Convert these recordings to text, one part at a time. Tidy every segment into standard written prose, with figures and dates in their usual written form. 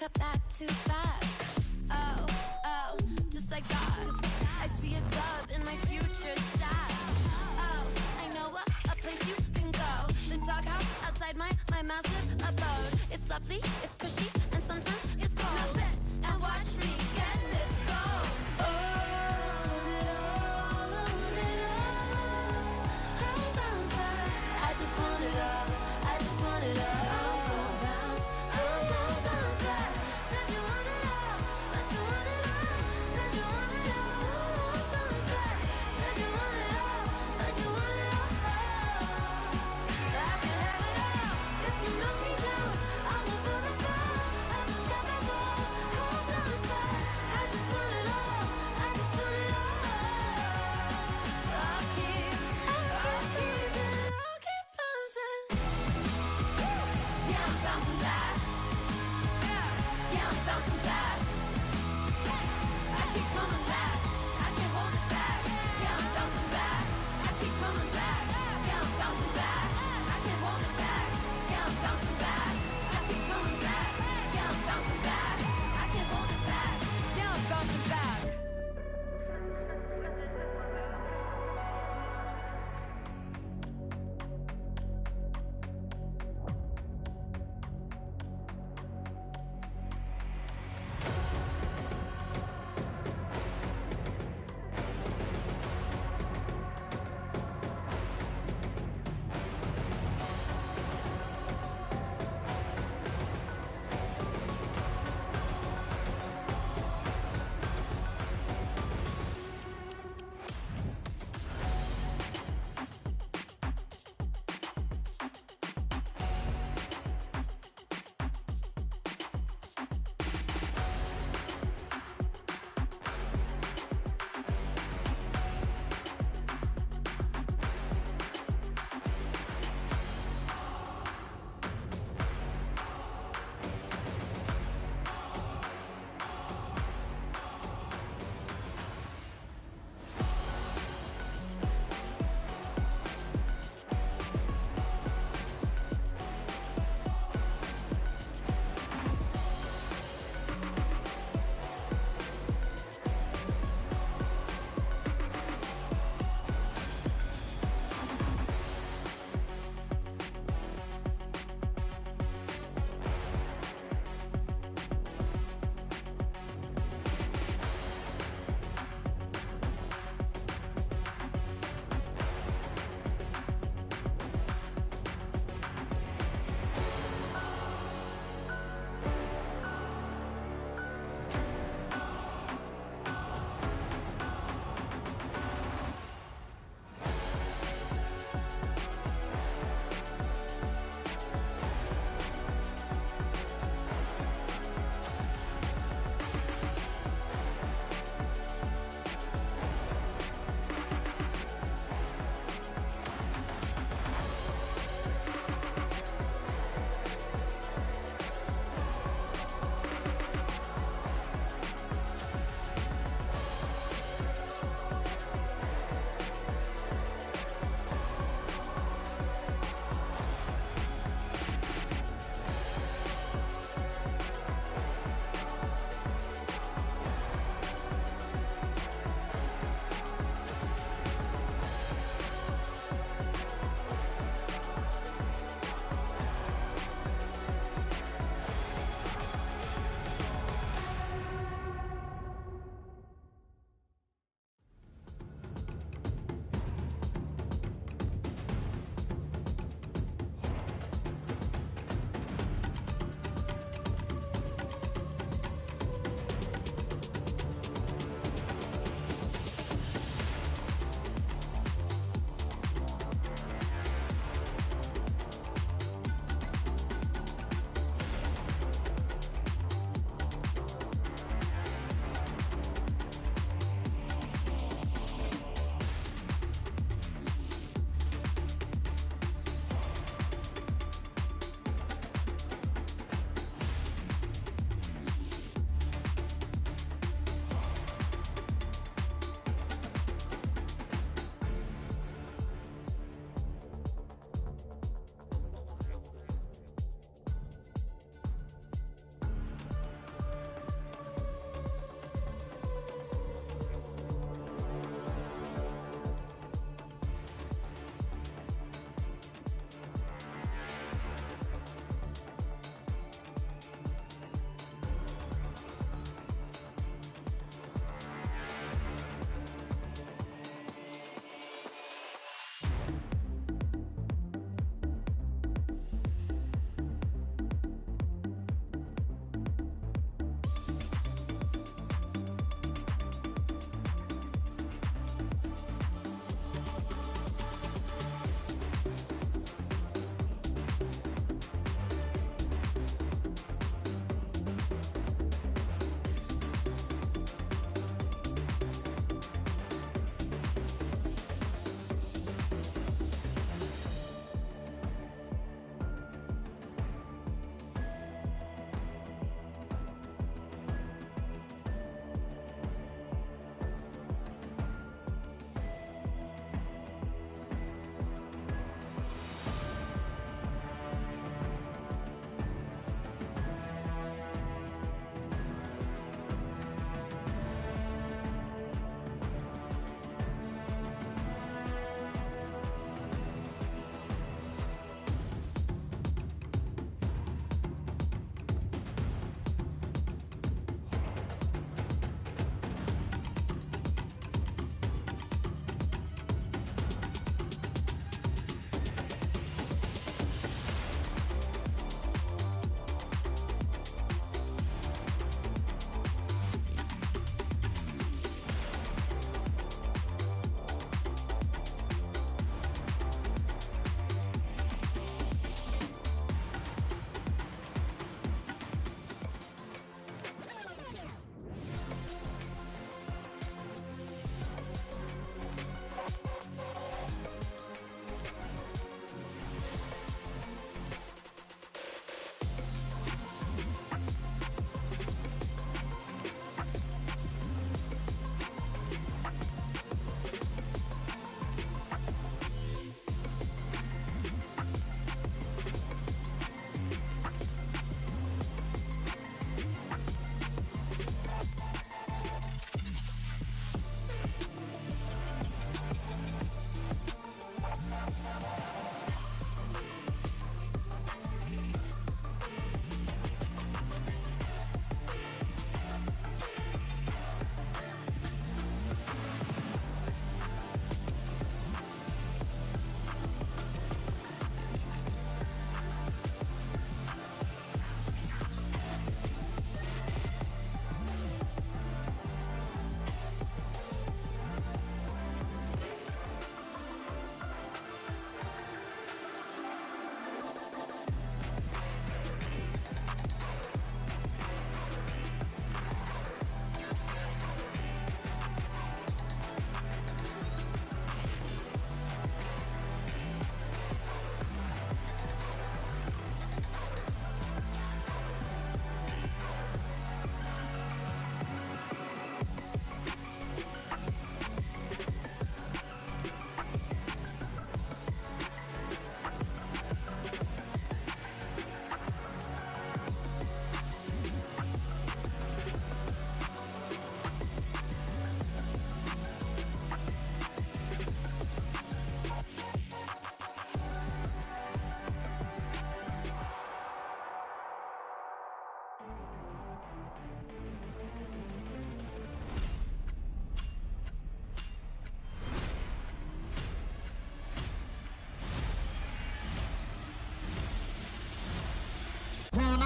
cut back too fast. Oh, oh, just like that. I see a dove in my future stash. Oh, I know a place you can go. The doghouse outside my massive abode. It's lovely, it's cushy, and sometimes it's cold. Now sit and watch me get this gold. Oh, I just want it all. I just want it all. If you knock me down, I will feel the fire.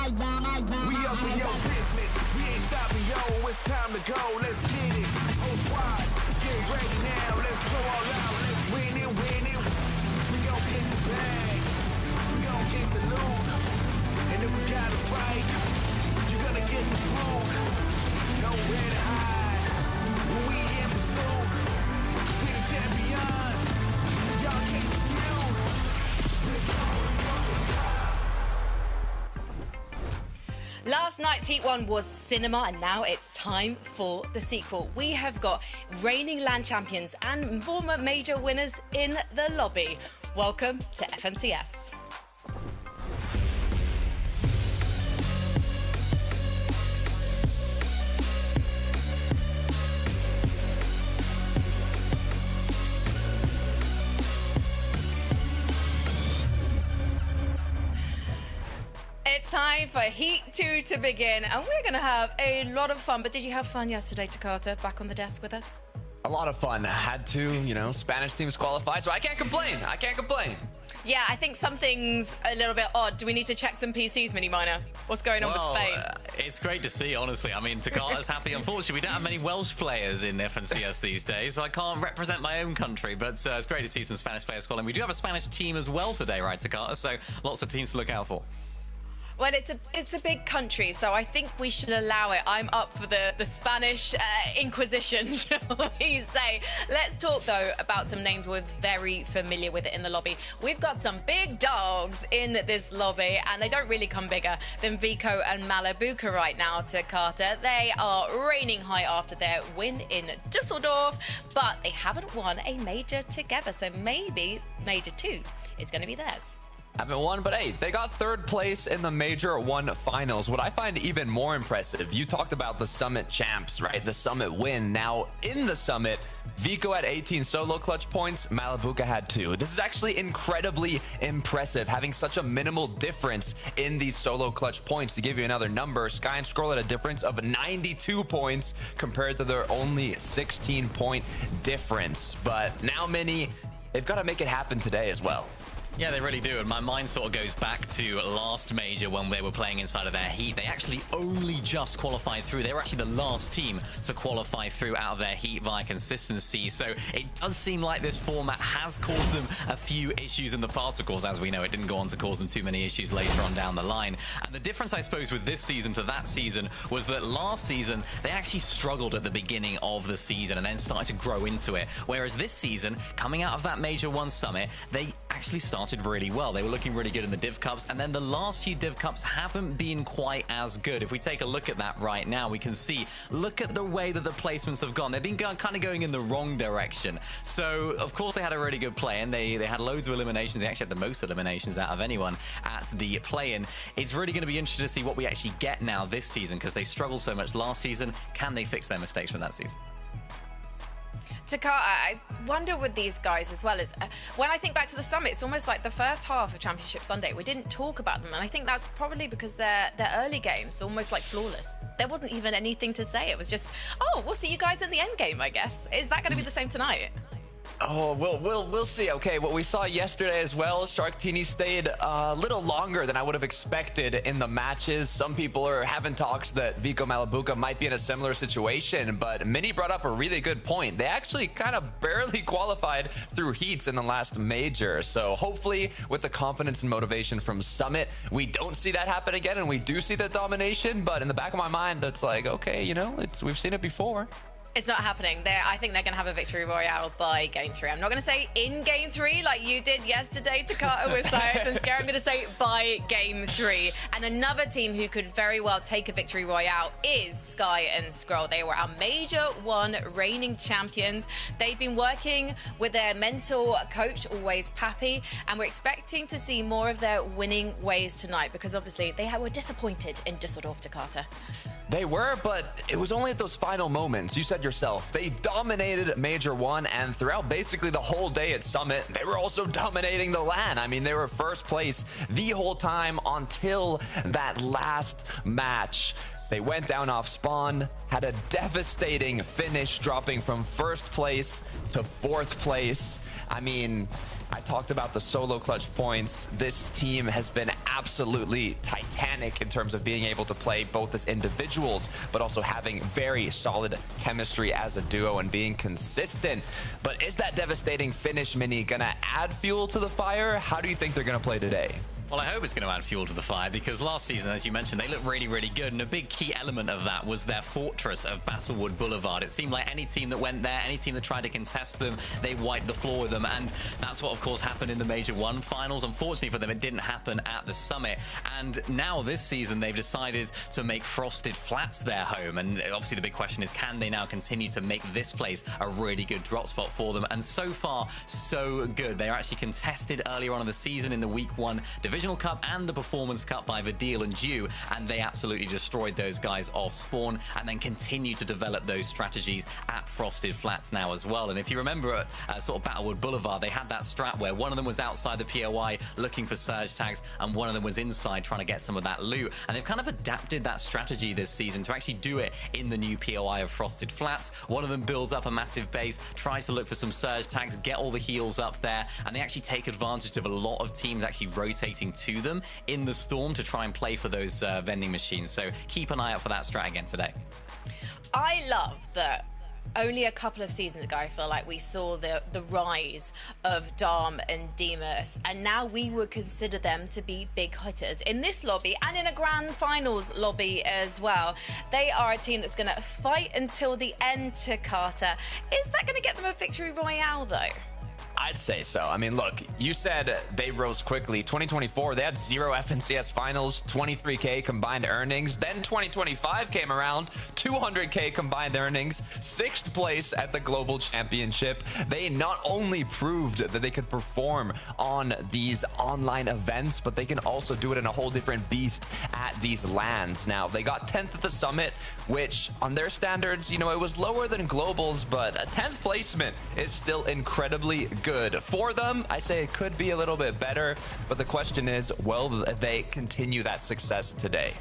We up in your business, we ain't stopping, yo, it's time to go, let's get it. Whole squad, get ready now, let's go all out, let's win it, win it. We gon' get the bag, we gon' get the loot, and if we gotta fight, you gonna get the boot. Nowhere to hide, when we in pursuit, we the champions, y'all can't dispute. Last night's Heat 1 was cinema, and now it's time for the sequel. We have got reigning land champions and former major winners in the lobby. Welcome to FNCS. It's time for Heat 2 to begin, and we're going to have a lot of fun. But did you have fun yesterday, Takata, back on the desk with us? A lot of fun. Had to, Spanish teams qualify, so I can't complain. Yeah, I think something's a little bit odd. Do we need to check some PCs, Mini Miner? What's going on with Spain? It's great to see, honestly. I mean, Takata's happy. Unfortunately, we don't have many Welsh players in FNCS these days, so I can't represent my own country. But it's great to see some Spanish players qualifying. We do have a Spanish team as well today, right, Takata? So lots of teams to look out for. Well, it's a big country, so I think we should allow it. I'm up for the Spanish Inquisition, shall we say. Let's talk, though, about some names we're very familiar with in the lobby. We've got some big dogs in this lobby, and they don't really come bigger than Vico and Malabuka right now, Takata. They are reigning high after their win in Dusseldorf, but they haven't won a major together, so maybe Major 2 is going to be theirs. Haven't won, but hey, they got third place in the Major 1 finals. What I find even more impressive, you talked about the Summit champs, right? The Summit win. Now, in the Summit, Vico had 18 solo clutch points, Malabuka had 2. This is actually incredibly impressive, having such a minimal difference in these solo clutch points. To give you another number, Sky and Scroll had a difference of 92 points compared to their only 16-point difference. But now, Mini, they've got to make it happen today as well. Yeah, they really do, and my mind sort of goes back to last major when they were playing inside of their heat. They actually only just qualified through. They were actually the last team to qualify through out of their heat via consistency. So it does seem like this format has caused them a few issues in the past. Of course, as we know, it didn't go on to cause them too many issues later on down the line. And the difference, I suppose, with this season to that season was that last season, they actually struggled at the beginning of the season and then started to grow into it. Whereas this season, coming out of that Major 1 Summit, they actually started really well. They were looking really good in the Div Cups, and then the last few Div Cups haven't been quite as good. If we take a look at that right now, we can see, look at the way that the placements have gone. They've been kind of going in the wrong direction. So, of course, they had a really good play-in. They had loads of eliminations. They actually had the most eliminations out of anyone at the play-in. It's really going to be interesting to see what we actually get now this season, because they struggled so much last season. Can they fix their mistakes from that season? Takata, I wonder with these guys as well, when I think back to the Summit, it's almost like the first half of Championship Sunday, we didn't talk about them, and I think that's probably because their early games almost like flawless. There wasn't even anything to say. It was just, oh, we'll see you guys in the end game, I guess. Is that going to be the same tonight? Oh, we'll see. Okay, what we saw yesterday as well, Sharktini stayed a little longer than I would have expected in the matches. Some people are having talks that Vico Malabuka might be in a similar situation, but Mini brought up a really good point. They actually kind of barely qualified through heats in the last major. So hopefully with the confidence and motivation from Summit, we don't see that happen again, and we do see the domination. But in the back of my mind, it's like, okay, we've seen it before. It's not happening. I think they're going to have a victory royale by game 3. I'm not going to say in game 3 like you did yesterday, Takata, with Cyrus and Scare. I'm going to say by game 3. And another team who could very well take a victory royale is Sky and Scroll. They were our Major 1 reigning champions. They've been working with their mental coach, always Pappy, and we're expecting to see more of their winning ways tonight, because obviously they were disappointed in Dusseldorf, Takata. They were, but it was only at those final moments. You said yourself, they dominated Major 1, and throughout basically the whole day at Summit, they were also dominating the LAN. I mean, they were first place the whole time until that last match. They went down off spawn, had a devastating finish, dropping from first place to fourth place. I mean, I talked about the solo clutch points. This team has been absolutely titanic in terms of being able to play both as individuals, but also having very solid chemistry as a duo and being consistent. But is that devastating finish, Mini, gonna add fuel to the fire? How do you think they're gonna play today? Well, I hope it's going to add fuel to the fire, because last season, as you mentioned, they looked really, really good. And a big key element of that was their fortress of Battlewood Boulevard. It seemed like any team that went there, any team that tried to contest them, they wiped the floor with them. And that's what, of course, happened in the Major 1 finals. Unfortunately for them, it didn't happen at the Summit. And now this season, they've decided to make Frosted Flats their home. And obviously the big question is, can they now continue to make this place a really good drop spot for them? And so far, so good. They are actually contested earlier on in the season in the Week 1 Divisional Cup and the Performance Cup by Vidil and Dew, and they absolutely destroyed those guys off spawn, and then continue to develop those strategies at Frosted Flats now as well. And if you remember at sort of Battlewood Boulevard, they had that strat where one of them was outside the POI looking for surge tags, and one of them was inside trying to get some of that loot. And they've kind of adapted that strategy this season to actually do it in the new POI of Frosted Flats. One of them builds up a massive base, tries to look for some surge tags, get all the heals up there, and they actually take advantage of a lot of teams actually rotating to them in the storm to try and play for those vending machines. So keep an eye out for that strat again today. I love that only a couple of seasons ago, I feel like we saw the rise of Dom and Demas, and now we would consider them to be big hitters in this lobby and in a grand finals lobby as well. They are a team that's going to fight until the end, to Carter. Is that going to get them a victory royale, though? I'd say so. I mean, look, you said they rose quickly. 2024, they had 0 FNCS finals, 23K combined earnings. Then 2025 came around, 200K combined earnings, 6th place at the Global Championship. They not only proved that they could perform on these online events, but they can also do it in a whole different beast at these LANs. Now, they got 10th at the Summit, which on their standards, you know, it was lower than Globals, but a 10th placement is still incredibly good for them. I say it could be a little bit better, but the question is, will they continue that success today?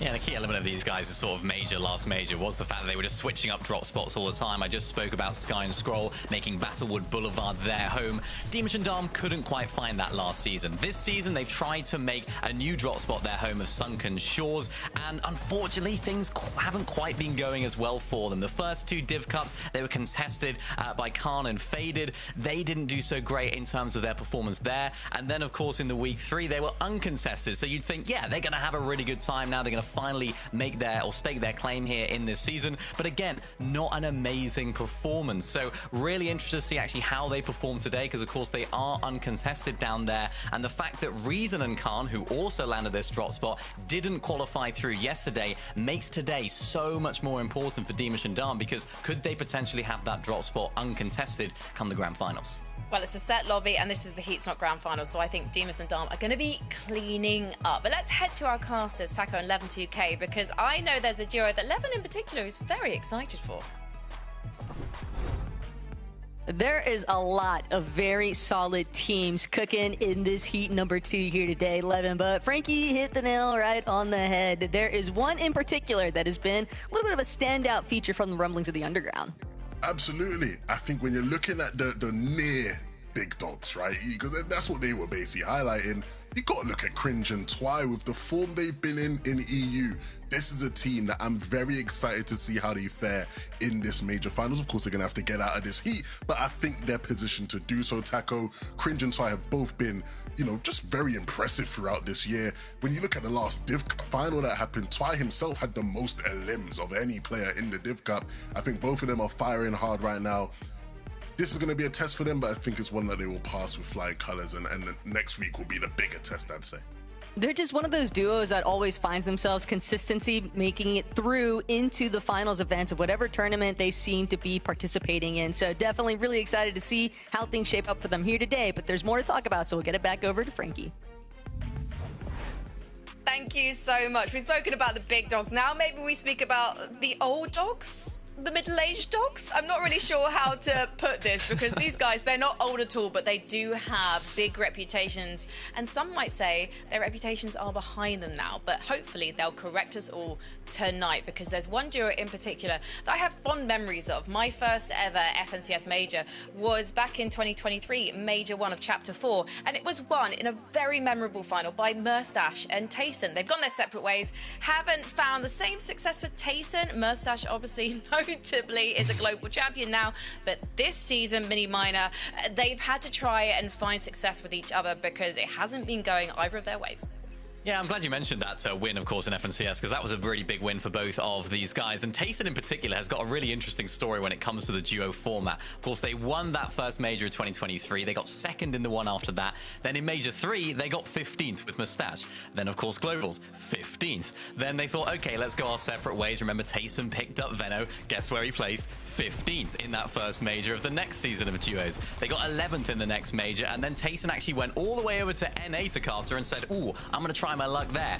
Yeah, the key element of these guys is sort of last major, was the fact that they were just switching up drop spots all the time. I just spoke about Sky and Scroll making Battlewood Boulevard their home. Demas and Dom couldn't quite find that last season. This season, they've tried to make a new drop spot their home of Sunken Shores, and unfortunately, things haven't quite been going as well for them. The first 2 Div Cups, they were contested by Khan and Faded. They didn't do so great in terms of their performance there. And then, of course, in the Week 3, they were uncontested. So you'd think, yeah, they're going to have a really good time now. They're going to finally make their or stake their claim here in this season, but again, not an amazing performance. So really interested to see actually how they perform today, because of course they are uncontested down there, and the fact that Reason and Khan, who also landed this drop spot, didn't qualify through yesterday, makes today so much more important for Demas and Dom, because could they potentially have that drop spot uncontested come the grand finals? Well, it's a set lobby, and this is the Heat's Not Grand Final, so I think Demas and Dom are going to be cleaning up. But let's head to our casters, Taco and Levin 2K, because I know there's a duo that Levin in particular is very excited for. There is a lot of very solid teams cooking in this Heat number 2 here today, Levin, but Frankie hit the nail right on the head. There is one in particular that has been a little bit of a standout feature from the rumblings of the underground. Absolutely. I think when you're looking at the near big dogs, right? Because that's what they were basically highlighting. You got to look at Cringe and Twy with the form they've been in EU. This is a team that I'm very excited to see how they fare in this major finals. Of course, they're going to have to get out of this heat, but I think they're positioned to do so. Taco, Cringe and Twy have both been, you know, just very impressive throughout this year. When you look at the last Div Cup final that happened, Twy himself had the most elims of any player in the Div Cup. I think both of them are firing hard right now. This is going to be a test for them, but I think it's one that they will pass with flying colors, and next week will be the bigger test, I'd say. They're just one of those duos that always finds themselves consistency, making it through into the finals events of whatever tournament they seem to be participating in. So definitely really excited to see how things shape up for them here today, but there's more to talk about, so we'll get it back over to Frankie. Thank you so much. We've spoken about the big dogs. Now maybe we speak about the old dogs. the middle-aged dogs. I'm not really sure how to put this because these guys, they're not old at all, but they do have big reputations. And some might say their reputations are behind them now, but hopefully they'll correct us all tonight because there's one duo in particular that I have fond memories of. My first ever FNCS major was back in 2023, Major 1 of Chapter 4, and it was won in a very memorable final by Merstash and Tayson. They've gone their separate ways, haven't found the same success for Tayson. Merstash obviously notably is a global champion now, but this season, Mini Minor, they've had to try and find success with each other because it hasn't been going either of their ways. Yeah, I'm glad you mentioned that win, of course, in FNCS, because that was a really big win for both of these guys. And Tayson in particular has got a really interesting story when it comes to the duo format. Of course, they won that first major of 2023. They got second in the one after that. Then in Major 3, they got 15th with Mustache. Then, of course, Globals, 15th. Then they thought, okay, let's go our separate ways. Remember, Tayson picked up Veno. Guess where he placed? 15th in that first major of the next season of duos. They got 11th in the next major. And then Tayson actually went all the way over to NA to Carter and said, ooh, I'm going to try my luck there.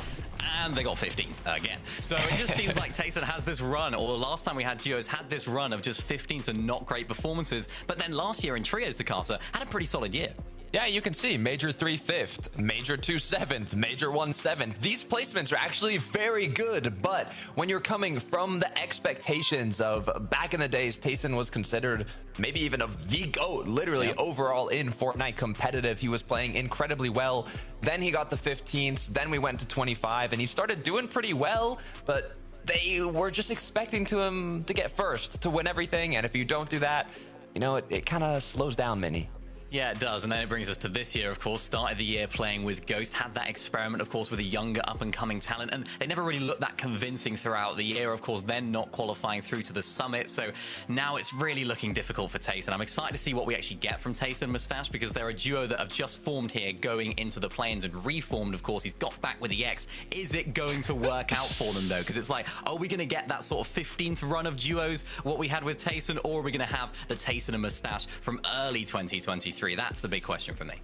And they got 15th again. So it just seems like Tayson has this run, or the last time we had duos had this run of just 15th and not great performances. But then last year in trios, Takata had a pretty solid year. Yeah, you can see Major 3 5th, Major 2 7th, Major 1 7th. These placements are actually very good, but when you're coming from the expectations of back in the days, Tayson was considered maybe even the GOAT, literally overall in Fortnite competitive. He was playing incredibly well. Then he got the 15th, then we went to 25, and he started doing pretty well, but they were just expecting him to get first, to win everything, and if you don't do that, you know, it kind of slows down Mini. Yeah, it does. And then it brings us to this year, of course. Started the year playing with Ghost, had that experiment, of course, with a younger up-and-coming talent, and they never really looked that convincing throughout the year, of course, then not qualifying through to the summit. So now it's really looking difficult for Tayson. I'm excited to see what we actually get from Tayson and Mustache, because they're a duo that have just formed here going into the play-ins and reformed, of course. He's got back with the X. Is it going to work out for them, though? Because it's like, are we going to get that sort of 15th run of duos, what we had with Tayson, or are we going to have the Tayson and Mustache from early 2023? That's the big question for me.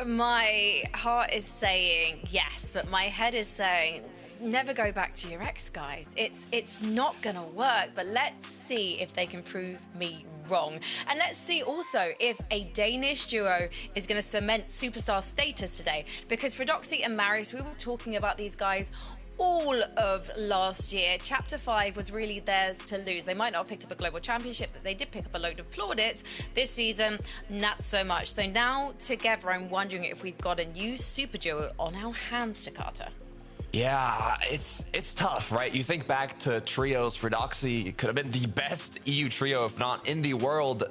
My heart is saying yes, but my head is saying never go back to your ex, guys. It's not gonna work, but let's see if they can prove me wrong. And let's see also if a Danish duo is gonna cement superstar status today, because for Doxy and Marius, we were talking about these guys all of last year. Chapter 5 was really theirs to lose. They might not have picked up a global championship, but they did pick up a load of plaudits. This season, not so much. So now together, I'm wondering if we've got a new super duo on our hands, Takata. Yeah, it's tough, right? You think back to trios. Redoxy could have been the best EU trio, if not in the world.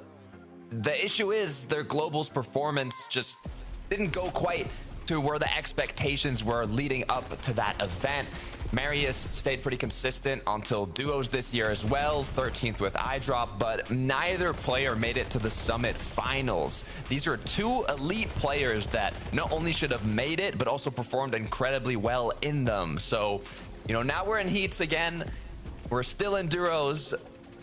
The issue is their globals performance just didn't go quite to where the expectations were leading up to that event. Marius stayed pretty consistent until duos this year as well, 13th with iDrop, but neither player made it to the Summit Finals. These are two elite players that not only should have made it, but also performed incredibly well in them. So, you know, now we're in heats again. We're still in duos.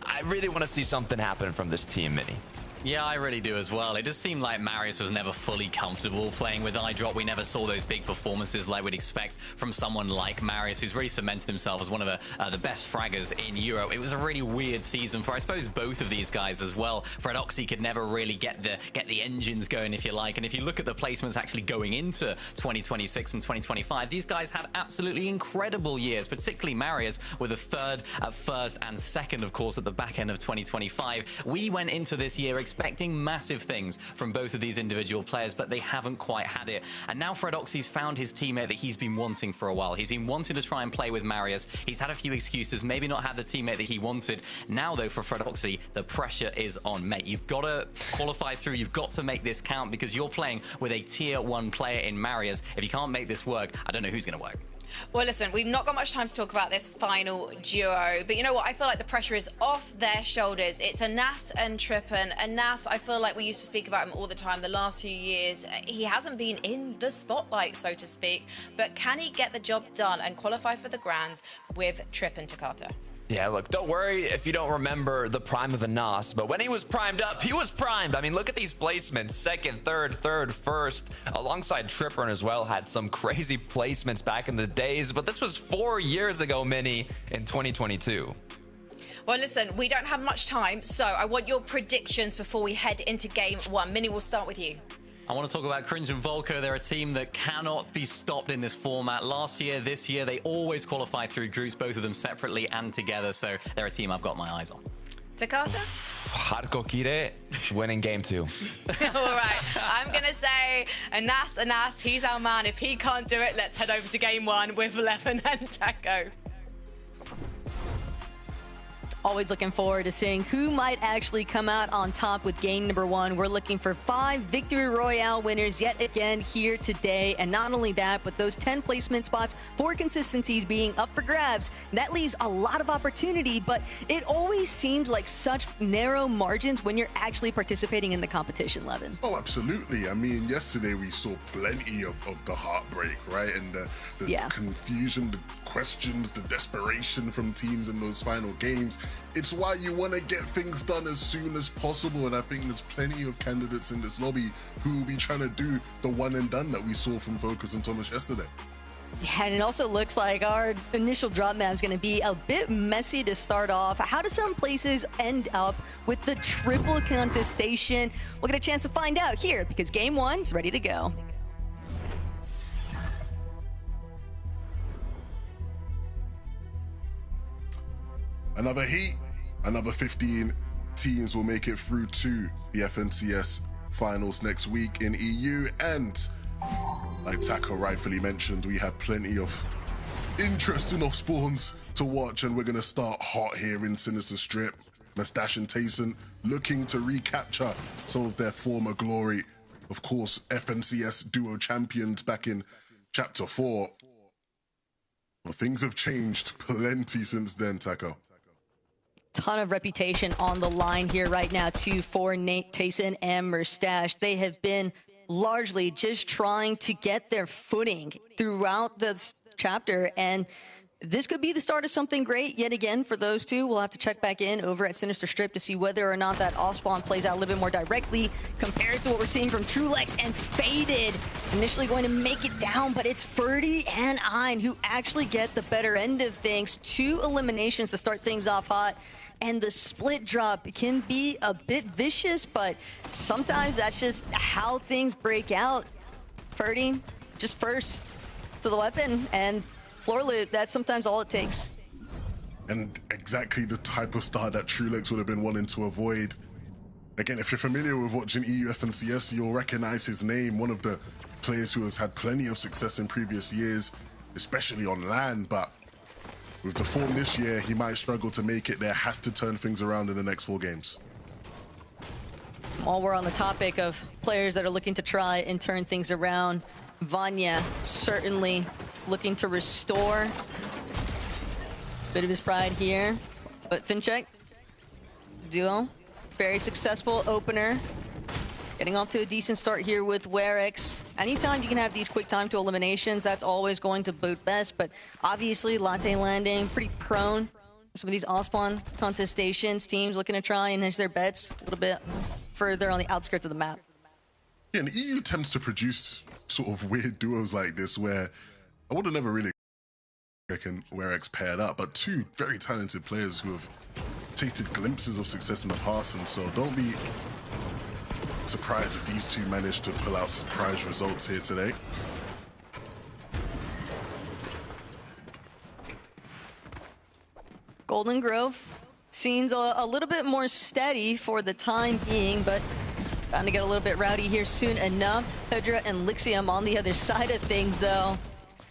I really want to see something happen from this team, Mini. Yeah, I really do as well. It just seemed like Marius was never fully comfortable playing with iDrop. We never saw those big performances like we'd expect from someone like Marius, who's really cemented himself as one of the best fraggers in Europe. It was a really weird season for, I suppose, both of these guys as well. Fredoxy could never really get the engines going, if you like. And if you look at the placements actually going into 2026 and 2025, these guys had absolutely incredible years, particularly Marius with a third, first, and second, of course, at the back end of 2025. We went into this year expecting massive things from both of these individual players, but they haven't quite had it. And now Fredoxy's found his teammate that he's been wanting for a while. He's been wanting to try and play with Marius. He's had a few excuses, maybe not had the teammate that he wanted. Now, though, for Fredoxy, the pressure is on, mate. You've got to qualify through. You've got to make this count, because you're playing with a tier 1 player in Marius. If you can't make this work, I don't know who's going to work. Well, listen, we've not got much time to talk about this final duo, but you know what? I feel like the pressure is off their shoulders. It's Anas and Trippin. Anas, I feel like we used to speak about him all the time the last few years. He hasn't been in the spotlight, so to speak, but can he get the job done and qualify for the Grands with Trippin, Takata? Yeah, look, don't worry if you don't remember the prime of Anas, but when he was primed up, he was primed. I mean, look at these placements. Second, third, first, alongside Tripper as well, had some crazy placements back in the days, but this was 4 years ago, Mini, in 2022. Well, listen, we don't have much time, so I want your predictions before we head into game one. Minnie, we'll start with you. I want to talk about Cringe and Volko. They're a team that cannot be stopped in this format. Last year, this year, they always qualify through groups, both of them separately and together. So they're a team I've got my eyes on. Takata? Harko Kire winning game 2. All right, I'm going to say Anas, he's our man. If he can't do it, let's head over to game 1 with Levin and Taco. Always looking forward to seeing who might actually come out on top with game number 1. We're looking for 5 Victory Royale winners yet again here today. And not only that, but those 10 placement spots for consistencies being up for grabs. That leaves a lot of opportunity, but it always seems like such narrow margins when you're actually participating in the competition, Levin. Oh, absolutely. I mean, yesterday we saw plenty of the heartbreak, right? And the confusion, the questions, the desperation from teams in those final games. It's why you want to get things done as soon as possible, and I think there's plenty of candidates in this lobby who will be trying to do the one and done that we saw from Focus and Thomas yesterday. Yeah, and it also looks like our initial drop map is going to be a bit messy to start off. How do some places end up with the triple contestation? We'll get a chance to find out here because game 1 is ready to go. Another heat, another 15 teams will make it through to the FNCS finals next week in EU. And like Taco rightfully mentioned, we have plenty of interesting off-spawns to watch, and we're going to start hot here in Sinister Strip. Mustache and Tayson looking to recapture some of their former glory. Of course, FNCS duo champions back in Chapter 4. Well, things have changed plenty since then, Taco. Ton of reputation on the line here right now too for Nate, Tayson, and Mustache. They have been largely just trying to get their footing throughout this chapter, and this could be the start of something great yet again for those two. We'll have to check back in over at Sinister Strip to see whether or not that off-spawn plays out a little bit more directly compared to what we're seeing from Trulex and Faded. Initially going to make it down, but it's Ferdy and Ein who actually get the better end of things. 2 eliminations to start things off hot. And the split drop can be a bit vicious, but sometimes that's just how things break out. Ferdy, just first to the weapon, and floor loot, that's sometimes all it takes. And exactly the type of start that Trulex would have been wanting to avoid. Again, if you're familiar with watching EU FNCS, you'll recognize his name, one of the players who has had plenty of success in previous years, especially on LAN, but with the form this year, he might struggle to make it there. Has to turn things around in the next 4 games. While we're on the topic of players that are looking to try and turn things around, Vanya certainly looking to restore a bit of his pride here. But Fincheck, duo, very successful opener. Getting off to a decent start here with Werex. Anytime you can have these quick time to eliminations, that's always going to boot best, but obviously Latte Landing pretty prone to some of these off-spawn contestations. Teams looking to try and hedge their bets a little bit further on the outskirts of the map. Yeah, and EU tends to produce sort of weird duos like this where I would have never really reckon Werex paired up, but 2 very talented players who have tasted glimpses of success in the past, and so don't be surprised if these 2 managed to pull out surprise results here today. Golden Grove seems a little bit more steady for the time being, but bound to get a little bit rowdy here soon enough. Hydra and Lixium on the other side of things, though.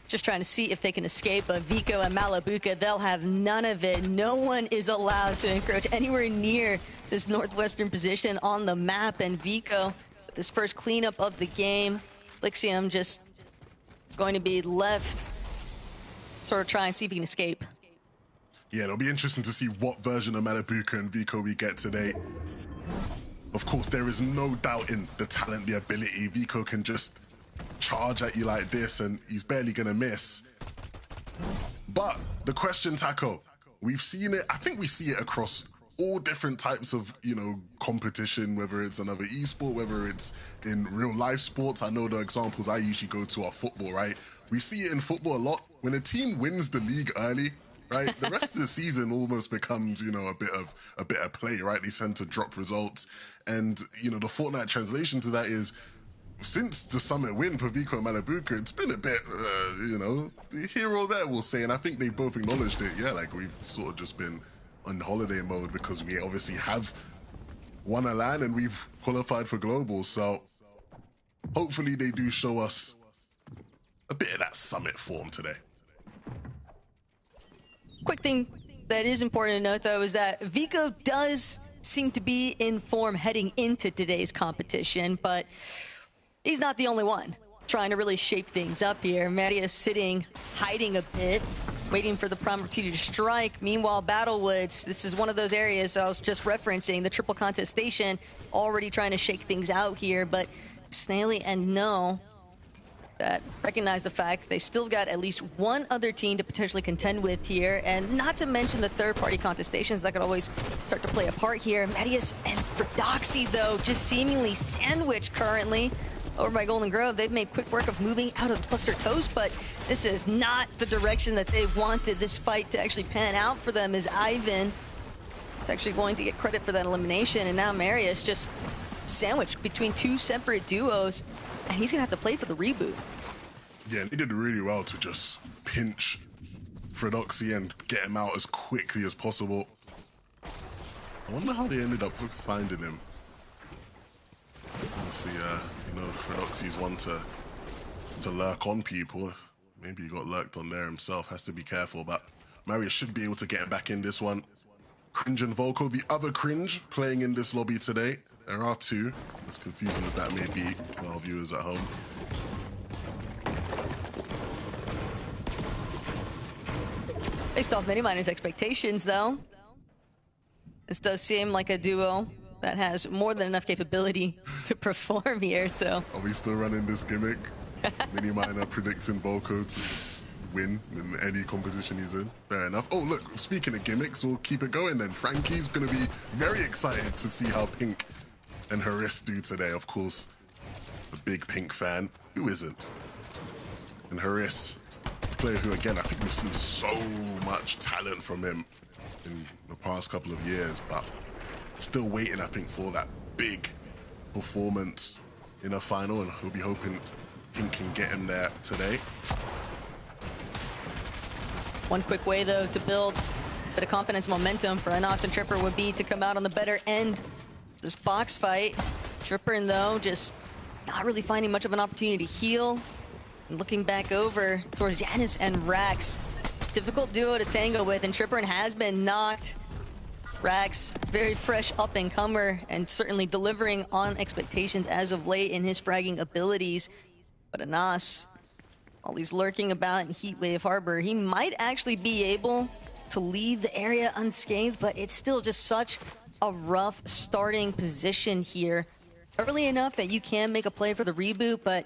Just trying to see if they can escape, but Vico and Malabuka, they'll have none of it. No one is allowed to encroach anywhere near this northwestern position on the map, and Vico, with this first cleanup of the game, Lixium just going to be left sort of try and see if he can escape. Yeah, it'll be interesting to see what version of Malabuka and Vico we get today. Of course, there is no doubting the talent, the ability. Vico can just charge at you like this and he's barely gonna miss. But the question, Taco, we've seen it, I think we see it across all different types of, you know, competition, whether it's another esport, whether it's in real life sports. I know the examples I usually go to are football, right? We see it in football a lot. When a team wins the league early, right? The rest of the season almost becomes, you know, a bit of play, right? They tend to drop results. And, you know, the Fortnite translation to that is, since the summit win for Vico and Malabuka, it's been a bit, you know, here or there, we'll say. And I think they both acknowledged it. Yeah, like we've sort of just been on holiday mode because we obviously have won a LAN and we've qualified for global. So hopefully they do show us a bit of that summit form today. Quick thing that is important to note, though, is that Vico does seem to be in form heading into today's competition, but he's not the only one trying to really shape things up here. Marius sitting, hiding a bit, waiting for the prime opportunity to strike. Meanwhile, Battlewoods, this is one of those areas I was just referencing, the triple contestation, already trying to shake things out here, but Snaily and No that recognize the fact they still got at least one other team to potentially contend with here, and not to mention the third-party contestations that could always start to play a part here. Medius and Verdoxy, though, just seemingly sandwiched currently over by Golden Grove. They've made quick work of moving out of the cluster coast, but this is not the direction that they wanted this fight to actually pan out for them, as Ivan is actually going to get credit for that elimination, and now Marius just sandwiched between two separate duos, and he's gonna have to play for the reboot. Yeah, he did really well to just pinch Fredoxy and get him out as quickly as possible. I wonder how they ended up finding him. Let's see, you know, Fredoxy's one to lurk on people. Maybe he got lurked on there himself, has to be careful, but Marius should be able to get him back in this one. Cringe and Volko, the other Cringe playing in this lobby today. There are two, as confusing as that may be for our viewers at home. Based off Miniminers' expectations, though, this does seem like a duo that has more than enough capability to perform here, so. Are we still running this gimmick? Miniminer predicting Volko to win in any competition he's in. Fair enough. Oh, look, speaking of gimmicks, we'll keep it going then. Frankie's going to be very excited to see how Pink and Haris do today. Of course, a big Pink fan. Who isn't? And Haris, a player who, again, I think we've seen so much talent from him in the past couple of years, but still waiting, I think, for that big performance in a final, and we'll be hoping Pink can get him there today. One quick way, though, to build a bit of confidence momentum for Anas and Tripper would be to come out on the better end of this box fight. Tripper, though, just not really finding much of an opportunity to heal. And looking back over towards Yanis and Rax. Difficult duo to tango with, and Tripper has been knocked. Rax, very fresh up-and-comer, and certainly delivering on expectations as of late in his fragging abilities. But Anas, while he's lurking about in Heatwave Harbor, he might actually be able to leave the area unscathed, but it's still just such a rough starting position here. Early enough that you can make a play for the reboot, but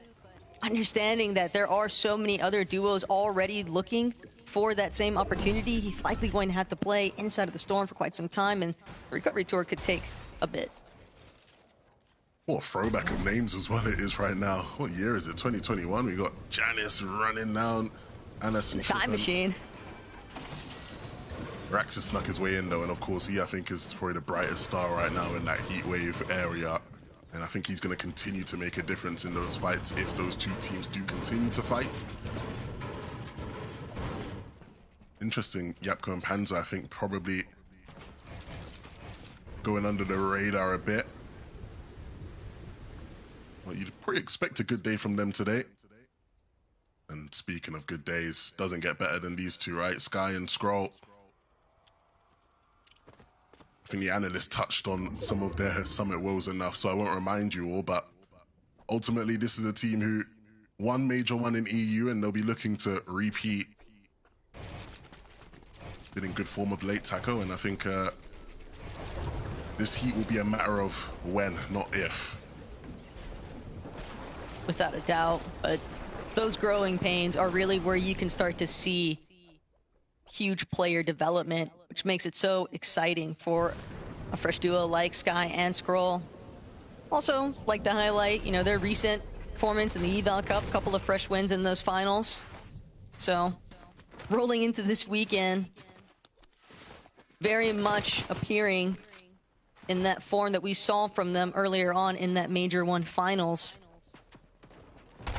understanding that there are so many other duos already looking for that same opportunity, he's likely going to have to play inside of the storm for quite some time, and the recovery tour could take a bit. What a throwback of names as well it is right now. What year is it? 2021? We got Janice running down. Anas and Time machine. Rax has snuck his way in though, and of course he, I think, is probably the brightest star right now in that Heatwave area. And I think he's going to continue to make a difference in those fights if those two teams do continue to fight. Interesting, Yapko and Panzer, I think, probably going under the radar a bit. Well, you'd probably expect a good day from them today. And speaking of good days, doesn't get better than these two, right? Sky and Scroll. I think the analyst touched on some of their summit woes enough, so I won't remind you all, but ultimately this is a team who won Major 1 in EU, and they'll be looking to repeat. Been in good form of late, Taco, and I think this heat will be a matter of when, not if. Without a doubt, but those growing pains are really where you can start to see huge player development, which makes it so exciting for a fresh duo like Sky and Scroll. Also, like to highlight, you know, their recent performance in the Eval Cup, a couple of fresh wins in those finals. So, rolling into this weekend, very much appearing in that form that we saw from them earlier on in that Major 1 finals.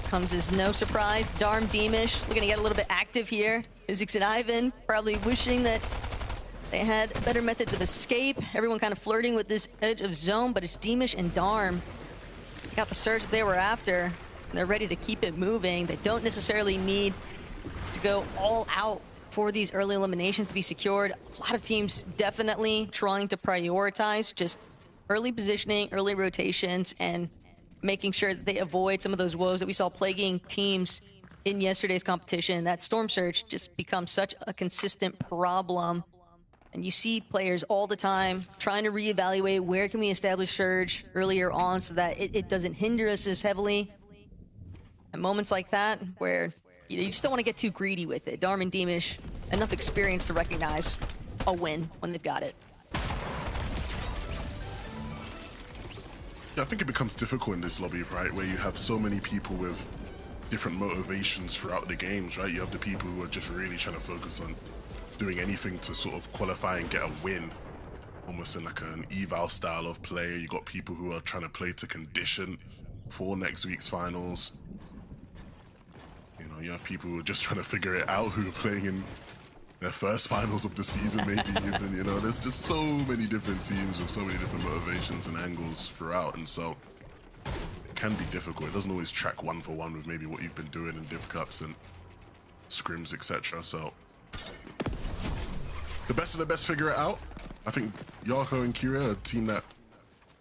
Comes as no surprise. Darm Deemish looking to get a little bit active here. Izix and Ivan probably wishing that they had better methods of escape. Everyone kind of flirting with this edge of zone, but it's Deemish and Darm. They got the surge they were after, and they're ready to keep it moving. They don't necessarily need to go all out for these early eliminations to be secured. A lot of teams definitely trying to prioritize just early positioning, early rotations, and making sure that they avoid some of those woes that we saw plaguing teams in yesterday's competition. That Storm Surge just becomes such a consistent problem. And you see players all the time trying to reevaluate where can we establish Surge earlier on so that it doesn't hinder us as heavily. At moments like that, where you just don't want to get too greedy with it. Darm and Deemish, enough experience to recognize a win when they've got it. Yeah, I think it becomes difficult in this lobby, right, where you have so many people with different motivations throughout the games, right? You have the people who are just really trying to focus on doing anything to sort of qualify and get a win, almost in like an eval style of play. You got people who are trying to play to condition for next week's finals. You know, you have people who are just trying to figure it out, who are playing in their first finals of the season, maybe even, you know, there's just so many different teams with so many different motivations and angles throughout, and so it can be difficult. It doesn't always track one for one with maybe what you've been doing in div cups and scrims, etc. So the best of the best figure it out. I think Yarko and Kira are a team that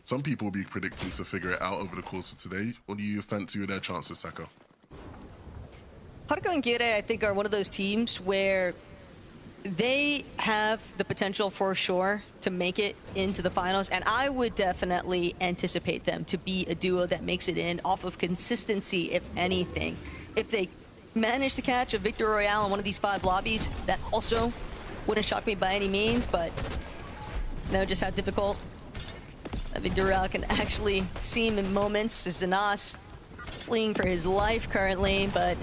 some people will be predicting to figure it out over the course of today. What do you fancy with their chances, Taco? Harko and Kira, I think, are one of those teams where they have the potential for sure to make it into the finals, and I would definitely anticipate them to be a duo that makes it in off of consistency, if anything. If they manage to catch a Victor Royale in one of these 5 lobbies, that also wouldn't shock me by any means, but know just how difficult a Victor Royale can actually seem in moments. Zanas fleeing for his life currently, but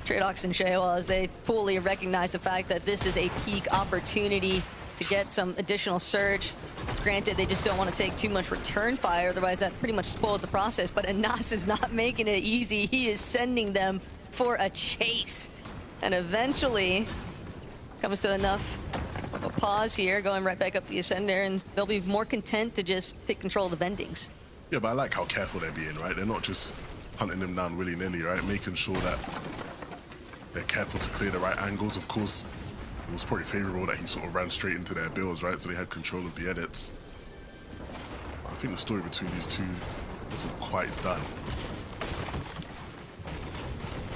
Tradox and Shewa, as they fully recognize the fact that this is a peak opportunity to get some additional surge. Granted, they just don't want to take too much return fire, otherwise that pretty much spoils the process, but Anas is not making it easy. He is sending them for a chase. And eventually comes to enough of a pause here, going right back up the Ascender, and they'll be more content to just take control of the vendings. Yeah, but I like how careful they're being, right? They're not just hunting them down willy-nilly, right? Making sure that they're careful to clear the right angles. Of course, it was probably favorable that he sort of ran straight into their builds, right? So they had control of the edits. But I think the story between these two isn't quite done.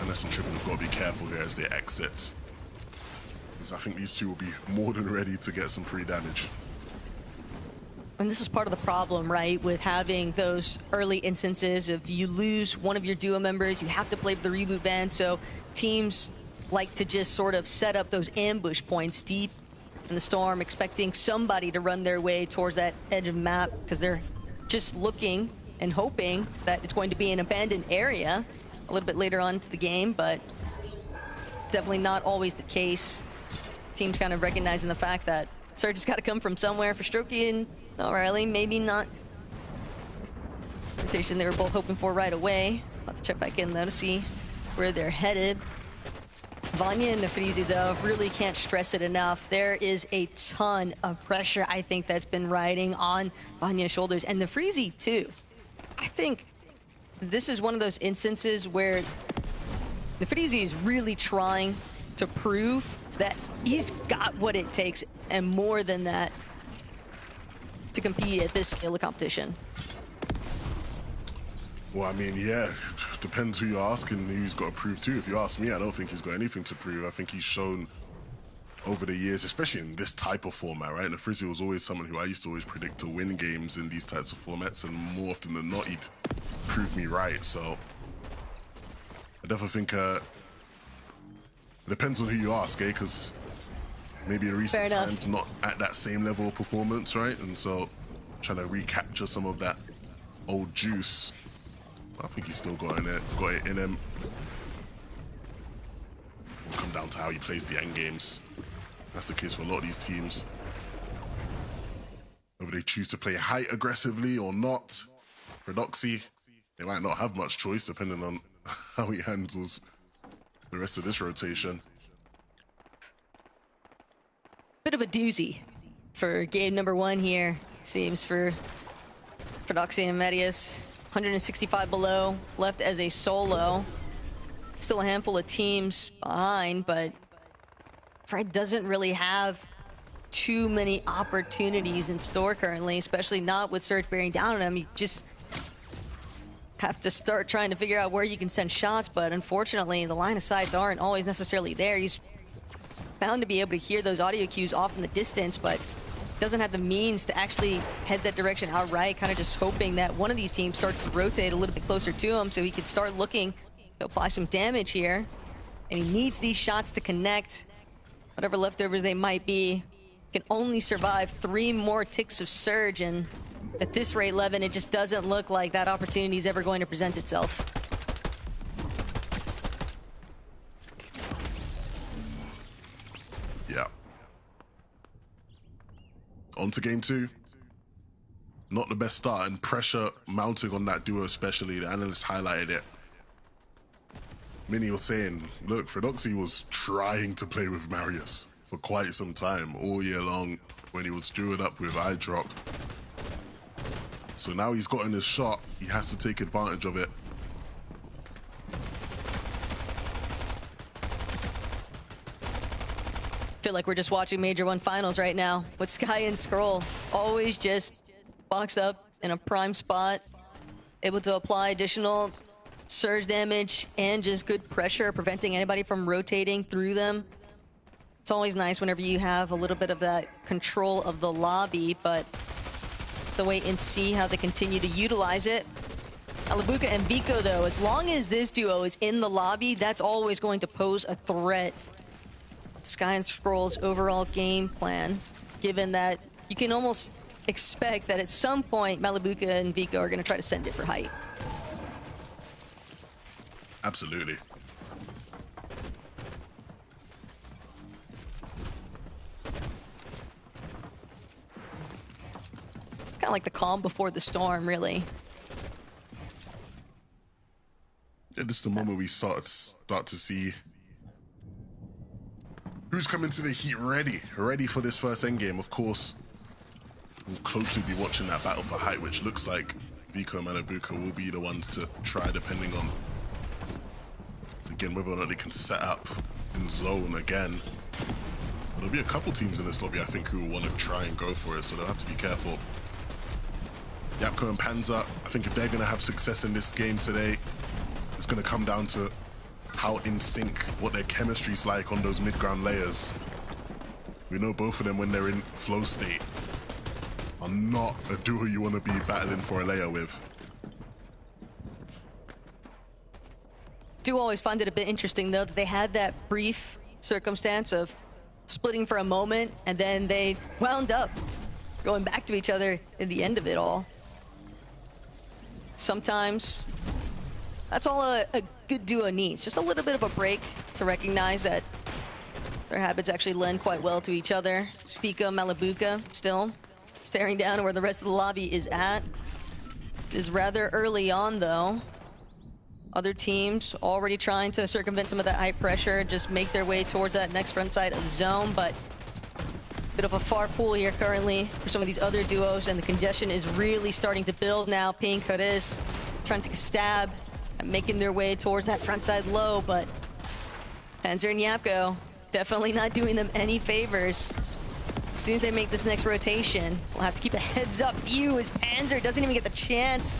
Unless and Trippin have got to be careful here as they exit, because I think these two will be more than ready to get some free damage. And this is part of the problem, right, with having those early instances of you lose one of your duo members, you have to play for the reboot ban, so teams like to just sort of set up those ambush points deep in the storm, expecting somebody to run their way towards that edge of the map, because they're just looking and hoping that it's going to be an abandoned area a little bit later on into the game, but definitely not always the case. Teams kind of recognizing the fact that Surge has got to come from somewhere. For Strokey and O'Reilly, maybe not rotation they were both hoping for right away. I'll have to check back in though to see where they're headed. Vanya and Nafrizi, though, really can't stress it enough. There is a ton of pressure, I think, that's been riding on Vanya's shoulders, and Nafrizi too. I think this is one of those instances where Nafrizi is really trying to prove that he's got what it takes and more than that to compete at this scale of competition. Well, I mean, yeah, depends who you're asking, who he's got to prove to. If you ask me, I don't think he's got anything to prove. I think he's shown over the years, especially in this type of format, right? And Frizzy was always someone who I used to always predict to win games in these types of formats, and more often than not, he'd prove me right. So I definitely think it depends on who you ask, because maybe in recent times not at that same level of performance, right? And so trying to recapture some of that old juice. I think he's still got it in him. It'll come down to how he plays the end games. That's the case for a lot of these teams. whether they choose to play height aggressively or not. For Doxy, they might not have much choice depending on how he handles the rest of this rotation. Bit of a doozy for game number 1 here, it seems, for Doxy and Medius. 165 below, left as a solo. Still a handful of teams behind, but Fred doesn't really have too many opportunities in store currently, especially not with Surge bearing down on him. You just have to start trying to figure out where you can send shots, but unfortunately, the line of sights aren't always necessarily there. He's bound to be able to hear those audio cues off in the distance, but doesn't have the means to actually head that direction outright, kind of just hoping that one of these teams starts to rotate a little bit closer to him so he can start looking to apply some damage here. And he needs these shots to connect. Whatever leftovers they might be, can only survive 3 more ticks of Surge, and at this rate, Levin, it just doesn't look like that opportunity is ever going to present itself. Yeah. On to game 2. Not the best start, and pressure mounting on that duo especially. The analysts highlighted it. Many were saying, look, Fredoxy was trying to play with Marius for quite some time, all year long, when he was duoed up with iDrop. So now he's gotten his shot, he has to take advantage of it. Feel like we're just watching Major 1 finals right now with Sky and Scroll. Always just boxed up in a prime spot, able to apply additional surge damage and just good pressure, preventing anybody from rotating through them. It's always nice whenever you have a little bit of that control of the lobby, but to wait and see how they continue to utilize it. Alabuka and Vico, though, as long as this duo is in the lobby, that's always going to pose a threat. Sky and Scroll's overall game plan, given that you can almost expect that at some point Malabuka and Vico are going to try to send it for height. Absolutely. Kind of like the calm before the storm, really. Yeah, this is the moment we start to see who's coming to the heat ready for this first endgame. Of course, we'll closely be watching that battle for height, which looks like Vico and Malabuka will be the ones to try, depending on, again, whether or not they can set up in zone again. There'll be a couple teams in this lobby, I think, who will want to try and go for it, so they'll have to be careful. Yapko and Panzer, I think if they're going to have success in this game today, it's going to come down to how in sync, what their chemistry's like on those mid-ground layers. We know both of them, when they're in flow state, are not a duo you want to be battling for a layer with. Do always find it a bit interesting, though, that they had that brief circumstance of splitting for a moment, and then they wound up going back to each other in the end of it all. Sometimes that's all a good duo needs, just a little bit of a break to recognize that their habits actually lend quite well to each other. It's Fika, Malabuka still staring down where the rest of the lobby is at. It is rather early on, though. Other teams already trying to circumvent some of that high pressure, just make their way towards that next front side of zone, but bit of a far pool here currently for some of these other duos, and the congestion is really starting to build now. Pink, Hoodis trying to take a stab at making their way towards that front side low, but Panzer and Yapko definitely not doing them any favors. As soon as they make this next rotation, we'll have to keep a heads-up view as Panzer doesn't even get the chance.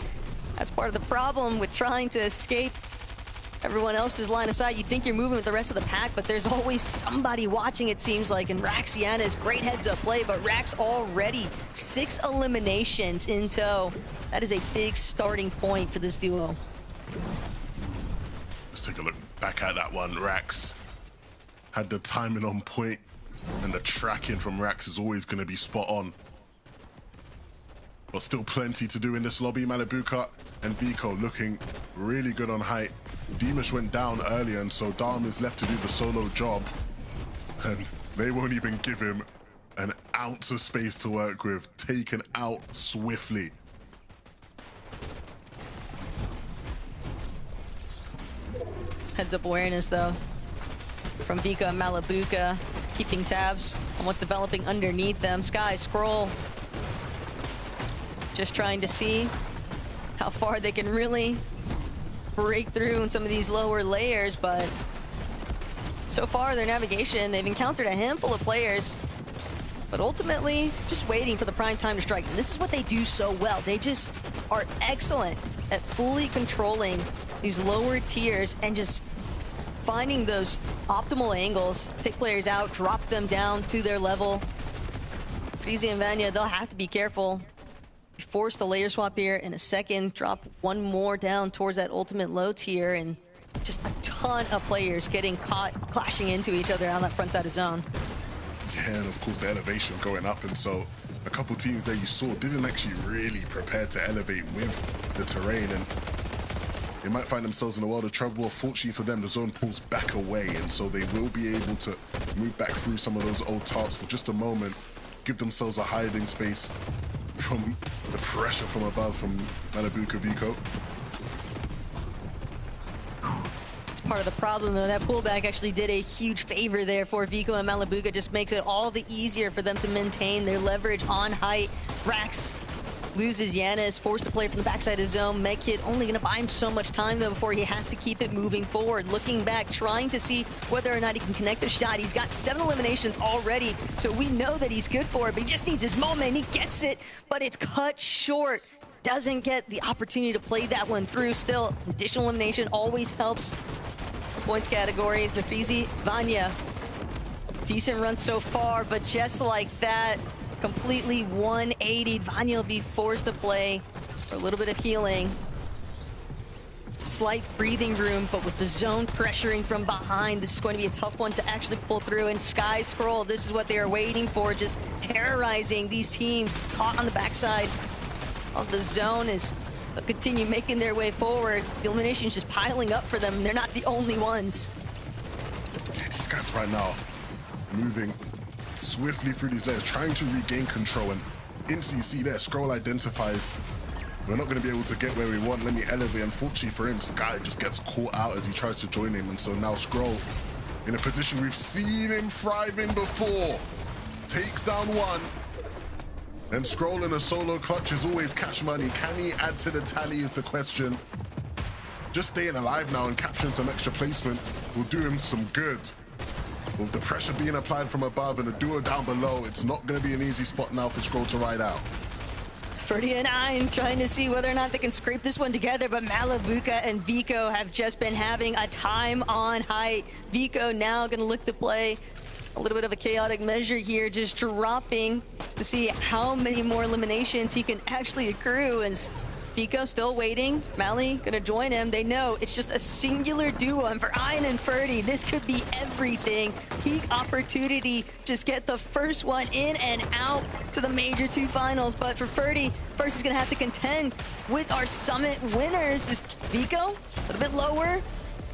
That's part of the problem with trying to escape everyone else's line of sight. You think you're moving with the rest of the pack, but there's always somebody watching, it seems like. And Raxiana's great heads-up play, but Rax already 6 eliminations in tow. That is a big starting point for this duo. Let's take a look back at that one. Rax had the timing on point, and the tracking from Rax is always going to be spot on. But still plenty to do in this lobby. Malabuka and Vico looking really good on height. Dimash went down earlier, and so Dharm is left to do the solo job. And they won't even give him an ounce of space to work with, taken out swiftly. Heads up awareness though from Vika and Malabuka, keeping tabs on what's developing underneath them. Sky Scroll just trying to see how far they can really break through in some of these lower layers, but so far their navigation, they've encountered a handful of players, but ultimately just waiting for the prime time to strike. And this is what they do so well. They just are excellent at fully controlling these lower tiers and just finding those optimal angles, take players out, drop them down to their level. Freezy and Vanya, they'll have to be careful. Force the layer swap here in a second, drop one more down towards that ultimate low tier, and just a ton of players getting caught clashing into each other on that front side of zone. Yeah, and of course the elevation going up, and so a couple teams that you saw didn't actually really prepare to elevate with the terrain, and they might find themselves in a world of trouble. Fortunately for them, the zone pulls back away, and so they will be able to move back through some of those old tarps for just a moment, give themselves a hiding space from the pressure from above from Malabuka Vico. It's part of the problem though. That pullback actually did a huge favor there for Vico and Malabuka. Just makes it all the easier for them to maintain their leverage on height. Rax loses Yana, is forced to play from the backside of zone. Medkit only going to buy him so much time though before he has to keep it moving forward. Looking back, trying to see whether or not he can connect the shot. He's got 7 eliminations already, so we know that he's good for it, but he just needs his moment. He gets it, but it's cut short. Doesn't get the opportunity to play that one through. Still, additional elimination always helps. Points categories, Nafisi, Vanya. Decent run so far, but just like that, completely 180. Vanya will be forced to play for a little bit of healing. Slight breathing room, but with the zone pressuring from behind, this is going to be a tough one to actually pull through. And Sky Scroll, this is what they are waiting for, just terrorizing these teams caught on the backside of the zone as they'll continue making their way forward. The elimination is just piling up for them. They're not the only ones. Yeah, these guys right now moving swiftly through these layers, trying to regain control, and instantly you see there, Scroll identifies, we're not going to be able to get where we want, let me elevate. Unfortunately for him, Sky just gets caught out as he tries to join him, and so now Scroll in a position we've seen him thrive in before, takes down one, and Scroll in a solo clutch is always cash money. Can he add to the tally is the question. Just staying alive now and capturing some extra placement will do him some good. With the pressure being applied from above and the duo down below, it's not going to be an easy spot now for Scroll to ride out. Ferdy and I'm trying to see whether or not they can scrape this one together, but Malabuka and Vico have just been having a time on height. Vico now going to look to play a little bit of a chaotic measure here, just dropping to see how many more eliminations he can actually accrue. And Vico still waiting. Mally gonna join him. They know it's just a singular duo, and for Ian and Ferdy, this could be everything. Peak opportunity, just get the first one in and out to the Major 2 finals. But for Ferdy, first is gonna have to contend with our Summit winners. Just Vico, a little bit lower.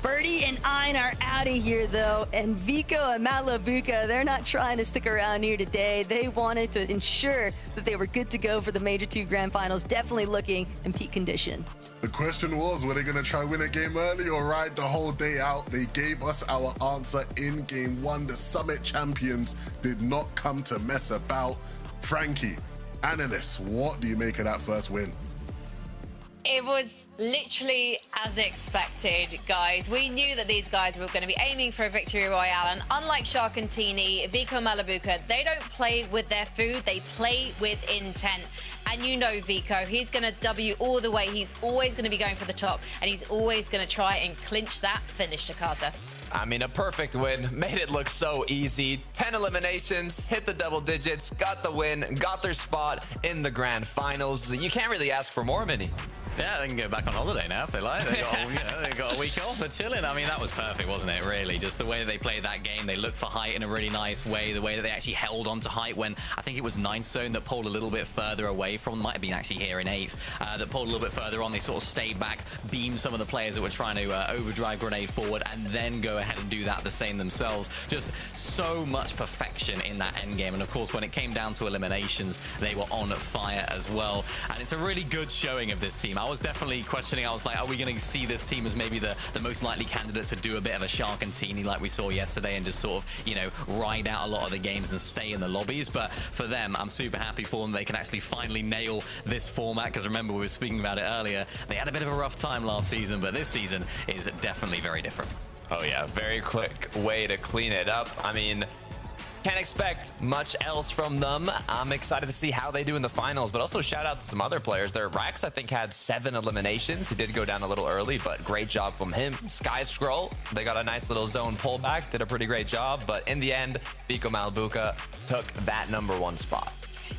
Ferdy and Ian are out of here though, and Vico and Malabuka, they're not trying to stick around here today. They wanted to ensure that they were good to go for the Major 2 Grand Finals, definitely looking in peak condition. The question was, were they going to try win a game early or ride the whole day out? They gave us our answer in game 1. The Summit champions did not come to mess about. Frankie, analyst, what do you make of that first win? It was literally as expected, guys. We knew that these guys were going to be aiming for a victory royale, and unlike Shark and Teeny, Vico and Malabuka, they don't play with their food, they play with intent. And you know Vico, he's going to W all the way. He's always going to be going for the top, and he's always going to try and clinch that finish, Takata. I mean, a perfect win. Made it look so easy. 10 eliminations, hit the double digits, got the win, got their spot in the grand finals. You can't really ask for more, Minnie. Yeah, they can go back on holiday now if they like. They got a week off. They're chilling. I mean, that was perfect, wasn't it, really? Just the way that they played that game. They looked for height in a really nice way. The way that they actually held on to height when I think it was 9th zone that pulled a little bit further away from, might have been actually here in 8th, that pulled a little bit further on. They sort of stayed back, beamed some of the players that were trying to overdrive grenade forward, and then go ahead and do that the same themselves. Just so much perfection in that end game. And of course, when it came down to eliminations, they were on fire as well. And it's a really good showing of this team. I was definitely questioning. I was like, are we going to see this team as maybe the most likely candidate to do a bit of a shark and teeny like we saw yesterday and just sort of, you know, ride out a lot of the games and stay in the lobbies? But for them, I'm super happy for them. They can actually finally nail this format, because remember, we were speaking about it earlier. They had a bit of a rough time last season, but this season is definitely very different. Oh yeah, very quick way to clean it up. I mean, can't expect much else from them. I'm excited to see how they do in the finals, but also shout out to some other players there. Rax, I think, had 7 eliminations. He did go down a little early, but great job from him. Sky Scroll, they got a nice little zone pullback, did a pretty great job, but in the end, Vico Malabuca took that #1 spot.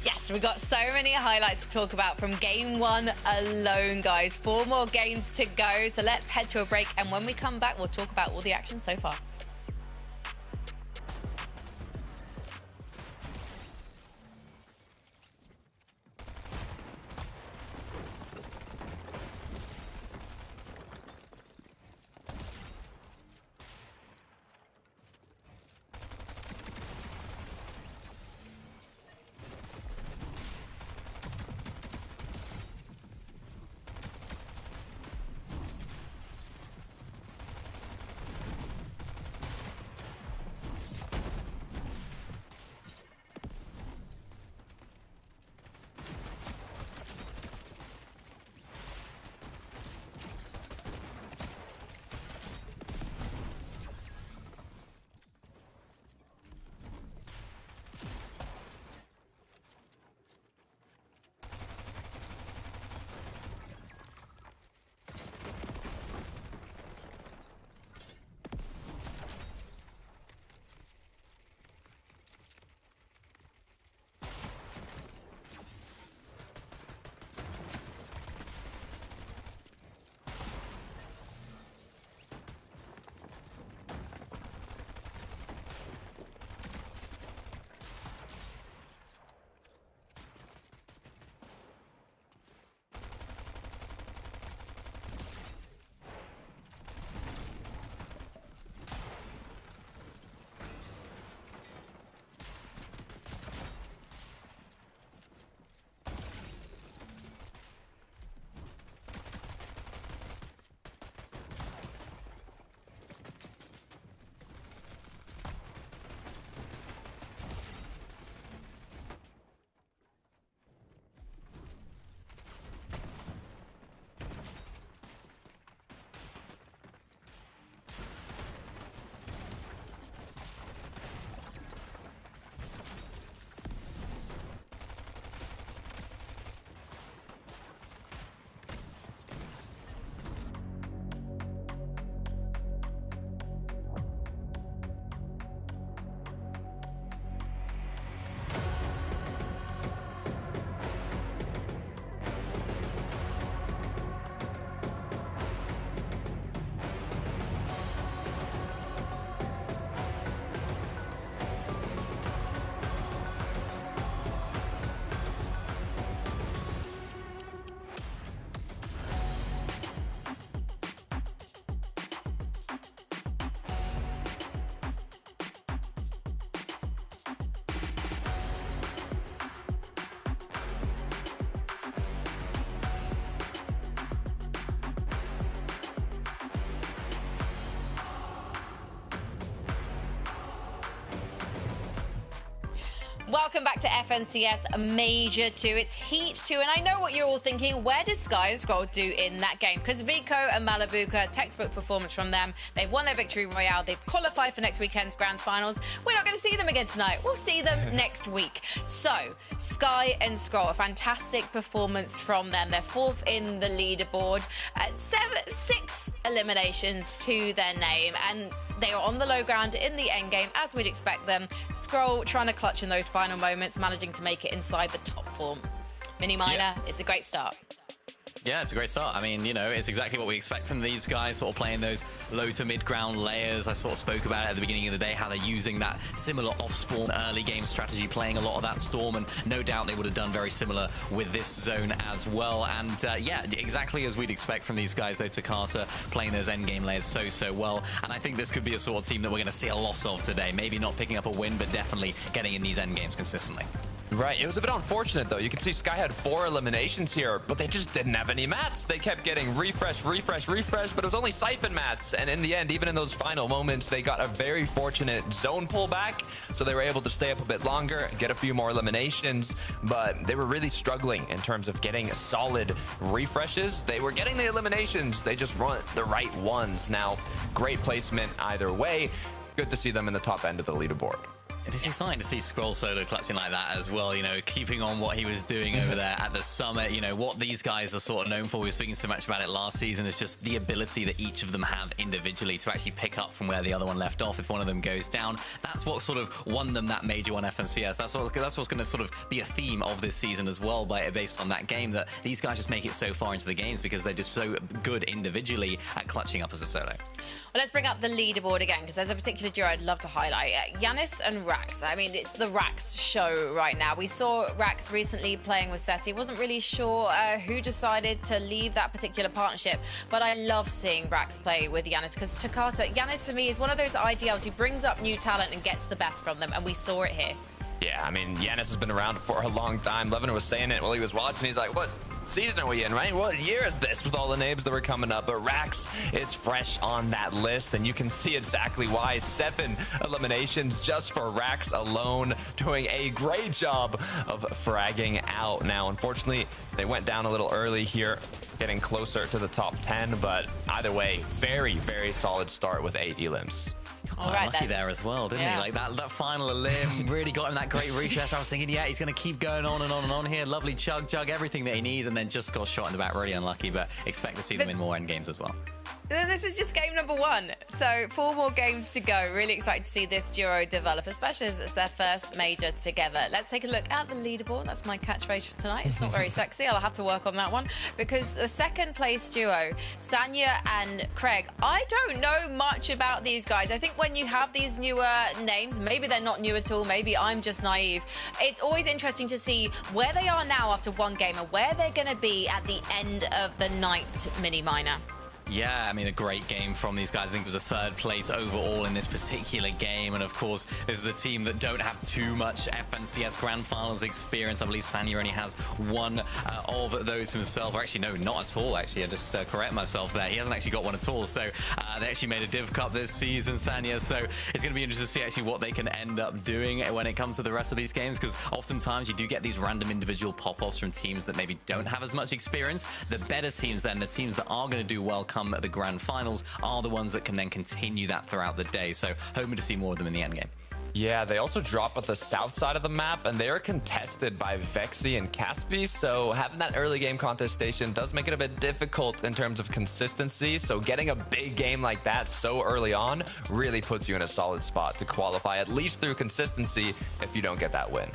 Yes, we've got so many highlights to talk about from game 1 alone, guys. 4 more games to go, so let's head to a break, and when we come back, we'll talk about all the action so far. Welcome back to FNCS Major 2. It's Heat 2, and I know what you're all thinking. Where did Sky and Scroll do in that game? Because Vico and Malabuca, textbook performance from them. They've won their victory royale. They've qualified for next weekend's Grand Finals. We're not going to see them again tonight. We'll see them next week. So, Sky and Scroll, a fantastic performance from them. They're 4th in the leaderboard. 6 eliminations to their name, and they are on the low ground in the end game, as we'd expect them. Scroll trying to clutch in those final moments, managing to make it inside the top 4. Mini Minor, it's a great start. Yeah, it's a great start. I mean, you know, it's exactly what we expect from these guys, sort of playing those low to mid-ground layers. I sort of spoke about it at the beginning of the day, how they're using that similar off-spawn early game strategy, playing a lot of that Storm, and no doubt they would have done very similar with this zone as well. And yeah, exactly as we'd expect from these guys, though, Takata playing those end game layers so well. And I think this could be a sort of team that we're going to see a lot of today. Maybe not picking up a win, but definitely getting in these end games consistently. Right, it was a bit unfortunate though. You can see Sky had 4 eliminations here, but they just didn't have any mats. They kept getting refresh, but it was only Siphon mats. And in the end, even in those final moments, they got a very fortunate zone pullback. So they were able to stay up a bit longer, get a few more eliminations, but they were really struggling in terms of getting solid refreshes. They were getting the eliminations, they just weren't the right ones. Now, great placement either way. Good to see them in the top end of the leaderboard. It is exciting to see Scroll Solo clutching like that as well, you know, keeping on what he was doing over there at the summit. You know, what these guys are sort of known for, we were speaking so much about it last season, is just the ability that each of them have individually to actually pick up from where the other one left off if one of them goes down. That's what sort of won them that Major 1 FNCS. That's what's going to sort of be a theme of this season as well, based on that game, that these guys just make it so far into the games because they're just so good individually at clutching up as a solo. Well, let's bring up the leaderboard again, because there's a particular duo I'd love to highlight. Yanis and Rax. I mean, it's the Rax show right now. We saw Rax recently playing with Seti. Wasn't really sure who decided to leave that particular partnership, but I love seeing Rax play with Yanis, because Takata, Yanis for me is one of those IDLs who brings up new talent and gets the best from them, and we saw it here. Yeah, I mean, Yanis has been around for a long time. Levin was saying it while he was watching. He's like, what season are we in, right? What year is this, with all the names that were coming up? But Rax is fresh on that list, and you can see exactly why. 7 eliminations just for Rax alone, doing a great job of fragging out. Now, unfortunately, they went down a little early here, getting closer to the top 10, but either way, very solid start with 8 elims. All right, lucky then. there as well, didn't he? Like that final limb really got him that great refresh. I was thinking, yeah, he's going to keep going on and on and on here. Lovely chug, everything that he needs, and then just got shot in the back. Really unlucky, but expect to see them in more end games as well. This is just game number 1, so 4 more games to go. Really excited to see this duo develop, especially as it's their first major together. Let's take a look at the leaderboard. That's my catchphrase for tonight. It's not very sexy. I'll have to work on that one, because the second place duo, Sanya and Craig, I don't know much about these guys. I think when you have these newer names, maybe they're not new at all, maybe I'm just naive, it's always interesting to see where they are now after 1 game and where they're going to be at the end of the night mini-minor. Yeah, I mean, a great game from these guys. I think it was a 3rd place overall in this particular game. And of course, this is a team that don't have too much FNCS Grand Finals experience. I believe Sanya only has 1 of those himself. Or actually, no, not at all, actually. I just correct myself there. He hasn't actually got 1 at all. So they actually made a Div Cup this season, Sanya. So it's going to be interesting to see actually what they can end up doing when it comes to the rest of these games, because oftentimes you do get these random individual pop-offs from teams that maybe don't have as much experience. The better teams then, the teams that are going to do well at the grand finals, are the ones that can then continue that throughout the day. So hoping to see more of them in the end game. Yeah, they also drop at the south side of the map, and they're contested by Vexy and Caspi, so having that early game contestation does make it a bit difficult in terms of consistency. So getting a big game like that so early on really puts you in a solid spot to qualify, at least through consistency, if you don't get that win.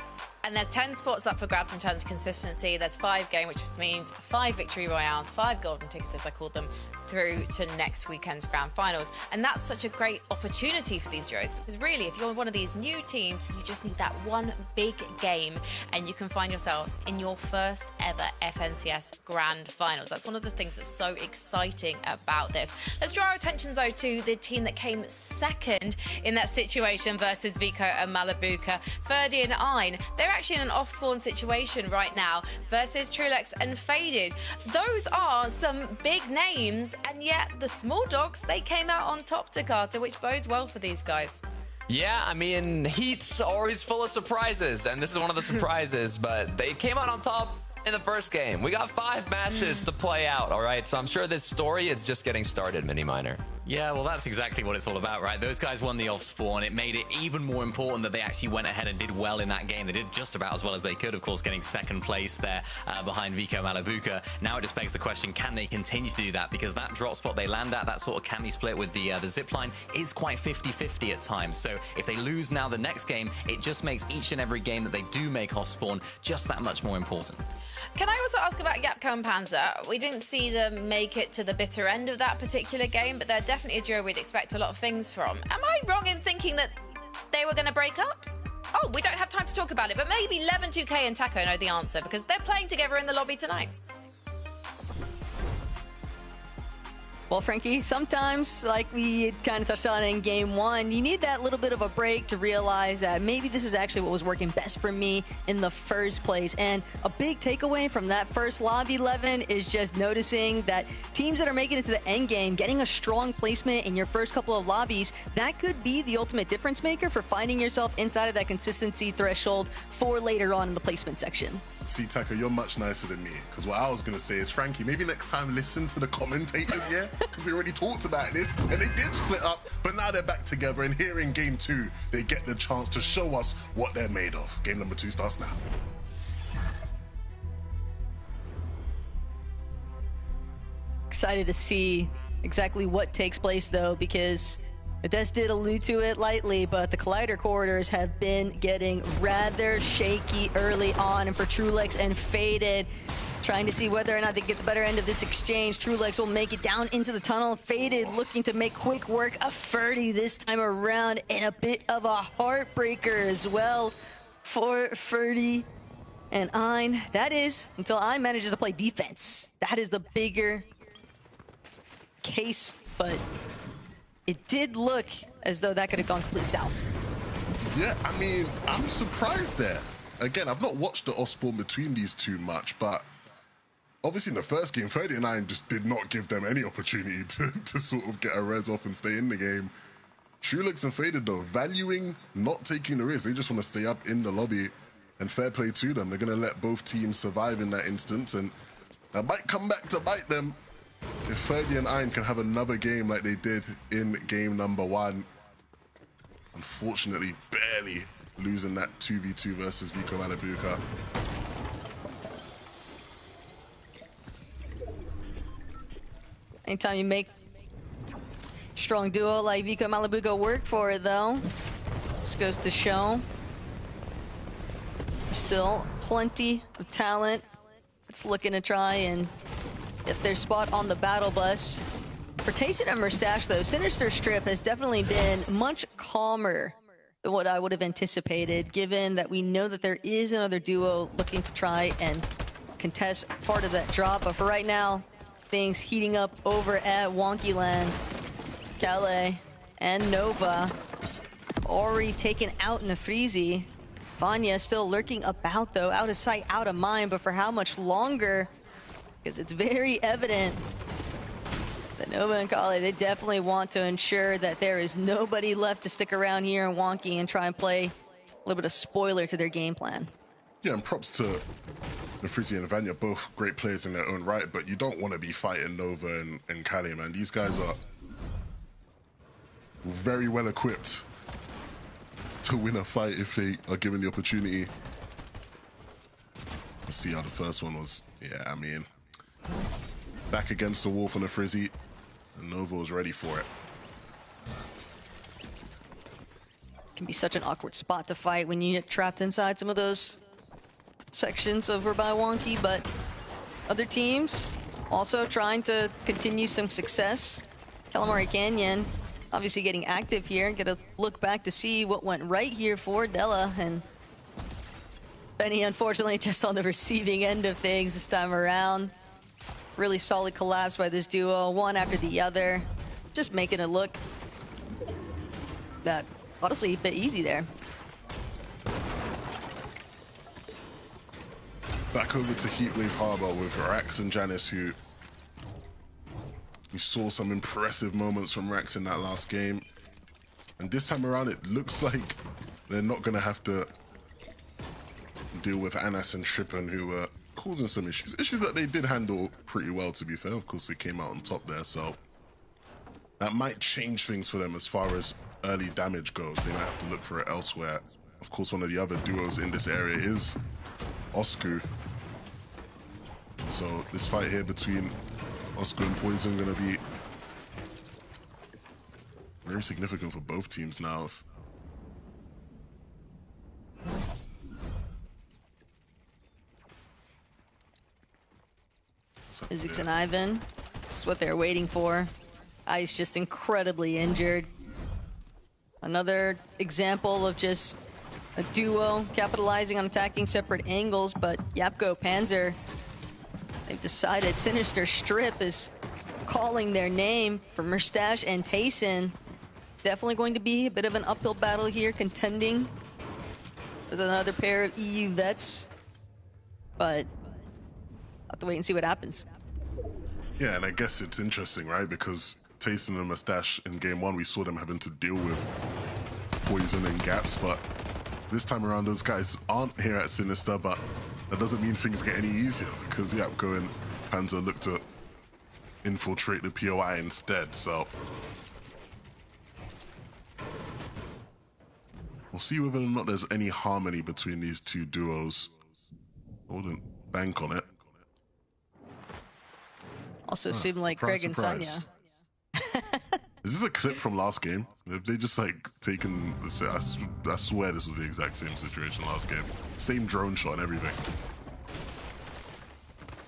And there's 10 spots up for grabs in terms of consistency. There's 5 game, which just means 5 victory royales, 5 golden tickets, as I called them, through to next weekend's grand finals. And that's such a great opportunity for these duos, because really, if you're one of these new teams, you just need that 1 big game, and you can find yourselves in your first ever FNCS grand finals. That's one of the things that's so exciting about this. Let's draw our attention, though, to the team that came second in that situation versus Vico and Malabuka, Ferdy and Ein. They're actually in an off-spawn situation right now versus Trulex and Faded. Those are some big names, and yet the small dogs, they came out on top, Takata, which bodes well for these guys. Yeah, I mean, Heat's always full of surprises, and this is one of the surprises, but they came out on top in the first game. We got 5 matches to play out, all right? So I'm sure this story is just getting started, mini-minor. Yeah, well, that's exactly what it's all about, right? Those guys won the off-spawn. It made it even more important that they actually went ahead and did well in that game. They did just about as well as they could, of course, getting second place there behind Vico Malabuka. Now it just begs the question, can they continue to do that? Because that drop spot they land at, that sort of cami split with the zip line, is quite 50-50 at times. So if they lose now the next game, it just makes each and every game that they do make off-spawn just that much more important. Can I also ask about Yapko and Panzer? We didn't see them make it to the bitter end of that particular game, but they're definitely a duo we'd expect a lot of things from. Am I wrong in thinking that they were going to break up? Oh, we don't have time to talk about it, but maybe Levin 2K and Taco know the answer because they're playing together in the lobby tonight. Well, Frankie, sometimes, like we kind of touched on in game one, you need that little bit of a break to realize that maybe this is actually what was working best for me in the first place. And a big takeaway from that first lobby, Levin, is just noticing that teams that are making it to the end game, getting a strong placement in your first couple of lobbies, that could be the ultimate difference maker for finding yourself inside of that consistency threshold for later on in the placement section. See, Taco, you're much nicer than me. Because what I was going to say is, Frankie, maybe next time listen to the commentators, yeah? Because we already talked about this, and they did split up, but now they're back together, and here in Game 2, they get the chance to show us what they're made of. Game number 2 starts now. Excited to see exactly what takes place, though, because Des did allude to it lightly, but the Collider corridors have been getting rather shaky early on. And for Trulex and Faded, trying to see whether or not they get the better end of this exchange. Trulex will make it down into the tunnel. Faded looking to make quick work of Ferdy this time around, and a bit of a heartbreaker as well for Ferdy and Ein. That is, until Ein manages to play defense. That is the bigger case, but it did look as though that could have gone completely south. Yeah, I mean, I'm surprised there. Again, I've not watched the off-spawn between these two much, but obviously in the first game, 39 just did not give them any opportunity to sort of get a res off and stay in the game. Trulex and Faded, though, valuing not taking the risk. They just want to stay up in the lobby, and fair play to them. They're going to let both teams survive in that instance, and that might come back to bite them if Ferdy and Ein can have another game like they did in game number 1. Unfortunately, barely losing that 2v2 versus Vico Malabuka. Anytime you make strong duo like Vico Malabuka work for it, though, just goes to show there's still plenty of talent that's looking to try and get their spot on the battle bus. For Tayson and Mustache, though, Sinister Strip has definitely been much calmer than what I would have anticipated, given that we know that there is another duo looking to try and contest part of that drop. But for right now, things heating up over at Wonky Land. Calais and Nova already taken out in the Freezy. Vanya still lurking about, though, out of sight, out of mind. But for how much longer? Because it's very evident that Nova and Kale, they definitely want to ensure that there is nobody left to stick around here in Wonky and try and play a little bit of spoiler to their game plan. Yeah, and props to the Frizzy and Vanya, both great players in their own right, but you don't want to be fighting Nova and Kale, man. These guys are very well equipped to win a fight if they are given the opportunity. We'll see how the first one was. Yeah, I mean, back against the wall from the Frizzy, and Nova was ready for it. Can be such an awkward spot to fight when you get trapped inside some of those sections over by Wonky, but other teams also trying to continue some success. Calamari Canyon obviously getting active here. Get a look back to see what went right here for Della, and Benny unfortunately just on the receiving end of things this time around. Really solid collapse by this duo, one after the other, just making it look that honestly a bit easy there. Back over to Heatwave Harbor with Rax and Janice, who we saw some impressive moments from Rax in that last game. And this time around, it looks like they're not going to have to deal with Anas and Shippen, who were causing some issues. Issues that they did handle pretty well, to be fair. Of course, they came out on top there, so that might change things for them as far as early damage goes. They might have to look for it elsewhere. Of course, one of the other duos in this area is Osku. So this fight here between Osku and Poison going to be very significant for both teams now. Physics and Ivan, this is what they're waiting for. Ice just incredibly injured. Another example of just a duo capitalizing on attacking separate angles, but Yapko, Panzer, they've decided Sinister Strip is calling their name for Mustache and Tayson. Definitely going to be a bit of an uphill battle here, contending with another pair of EU vets, but I'll have to wait and see what happens. Yeah, and I guess it's interesting, right? Because Tayson and Mustache in game one, we saw them having to deal with Poison and gaps, but this time around, those guys aren't here at Sinister, but that doesn't mean things get any easier because Yapko and Panzer look to infiltrate the POI instead, so we'll see whether or not there's any harmony between these two duos. I wouldn't bank on it. Also seemed like Craig and Sonya. Is this a clip from last game? Have they just like taken the? I swear this was the exact same situation last game. Same drone shot and everything.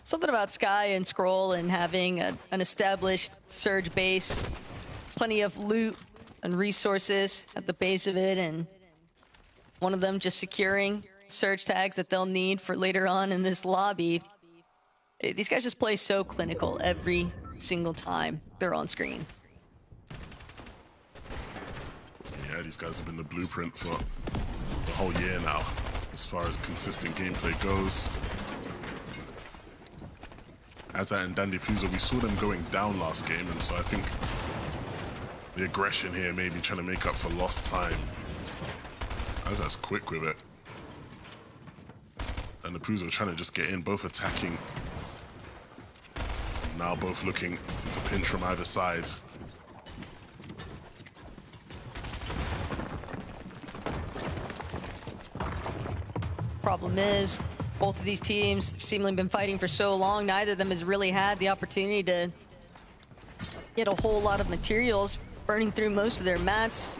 Something about Sky and Scroll and having an established Surge base, plenty of loot and resources at the base of it, and one of them just securing Surge tags that they'll need for later on in this lobby. These guys just play so clinical every single time they're on screen. Yeah, these guys have been the blueprint for the whole year now, as far as consistent gameplay goes. Azat and Dandy Puzo, we saw them going down last game, and so I think the aggression here may be trying to make up for lost time. Azat's quick with it. And the Puzo trying to just get in, both attacking. Now both looking to pinch from either side. Problem is, both of these teams seemingly been fighting for so long, neither of them has really had the opportunity to get a whole lot of materials, burning through most of their mats,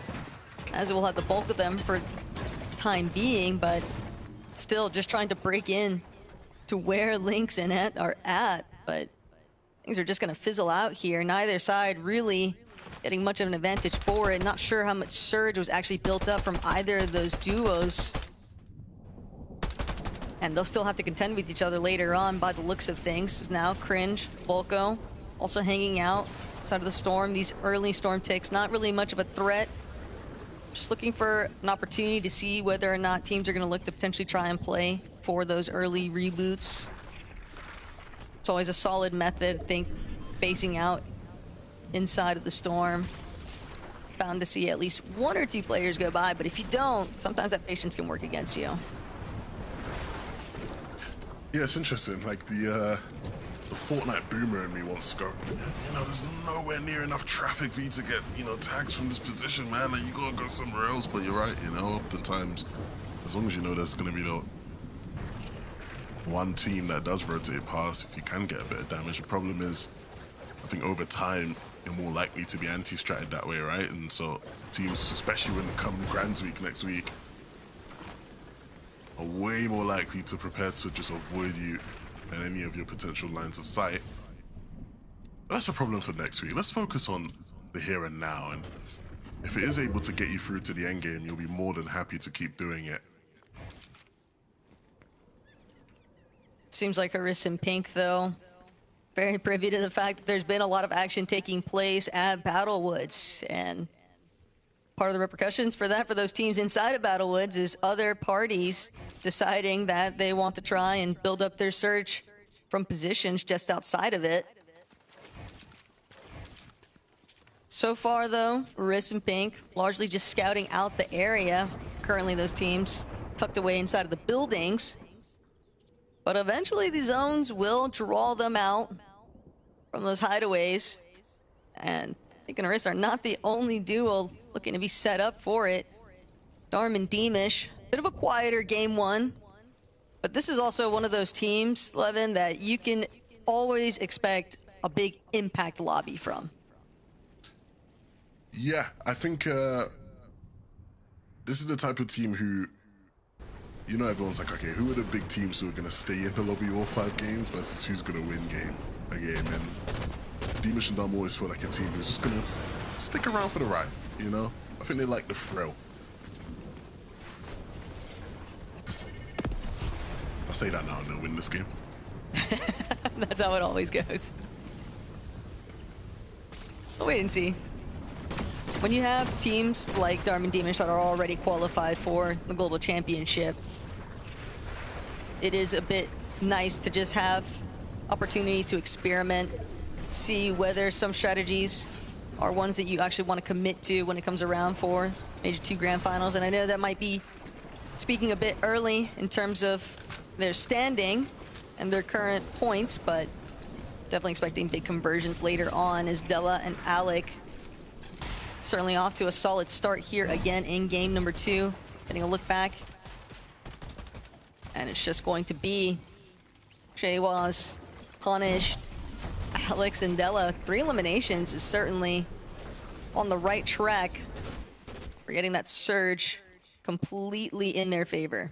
as it will have the bulk of them for time being, but still just trying to break in to where Lynx and Et are at, but things are just going to fizzle out here. Neither side really getting much of an advantage for it. Not sure how much Surge was actually built up from either of those duos. And they'll still have to contend with each other later on by the looks of things. Now Cringe, Volko, also hanging out outside of the Storm. These early Storm ticks, not really much of a threat. Just looking for an opportunity to see whether or not teams are going to look to potentially try and play for those early reboots. It's always a solid method, I think, facing out inside of the Storm. Bound to see at least one or two players go by, but if you don't, sometimes that patience can work against you. Yeah, it's interesting. Like the Fortnite boomer in me wants to go, you know, there's nowhere near enough traffic for you to get, you know, tags from this position, man. Like, you gotta go somewhere else. But you're right, you know, oftentimes, as long as you know there's gonna be the one team that does rotate past, if you can get a bit of damage. The problem is, I think over time, you're more likely to be anti-stratted that way, right? And so teams, especially when it comes Grands Week next week, are way more likely to prepare to just avoid you than any of your potential lines of sight. But that's a problem for next week. Let's focus on the here and now, and if it is able to get you through to the end game, you'll be more than happy to keep doing it. Seems like Haris and Pink, though, very privy to the fact that there's been a lot of action taking place at Battlewoods, and part of the repercussions for that for those teams inside of Battlewoods is other parties deciding that they want to try and build up their search from positions just outside of it. So far, though, Haris and Pink largely just scouting out the area. Currently, those teams tucked away inside of the buildings. But eventually the zones will draw them out from those hideaways. And Nick and Arissa are not the only duo looking to be set up for it. Darm and Deemish, bit of a quieter game one, but this is also one of those teams, Levin, that you can always expect a big impact lobby from. Yeah, I think this is the type of team who, you know, everyone's like, okay, who are the big teams who are going to stay in the lobby all 5 games versus who's going to win a game? And Deemish and Darm always feel like a team who's just going to stick around for the ride, you know? I think they like the thrill. I'll say that now and they'll win this game. That's how it always goes. We'll wait and see. When you have teams like Darm and Deemish that are already qualified for the Global Championship, it is a bit nice to just have opportunity to experiment, see whether some strategies are ones that you actually want to commit to when it comes around for Major 2 Grand Finals. And I know that might be speaking a bit early in terms of their standing and their current points, but definitely expecting big conversions later on as Della and Alec certainly off to a solid start here again in game number 2. Getting a look back. And it's just going to be Shaywaz, Punish, Alex, and Della. 3 eliminations is certainly on the right track. We're getting that surge completely in their favor.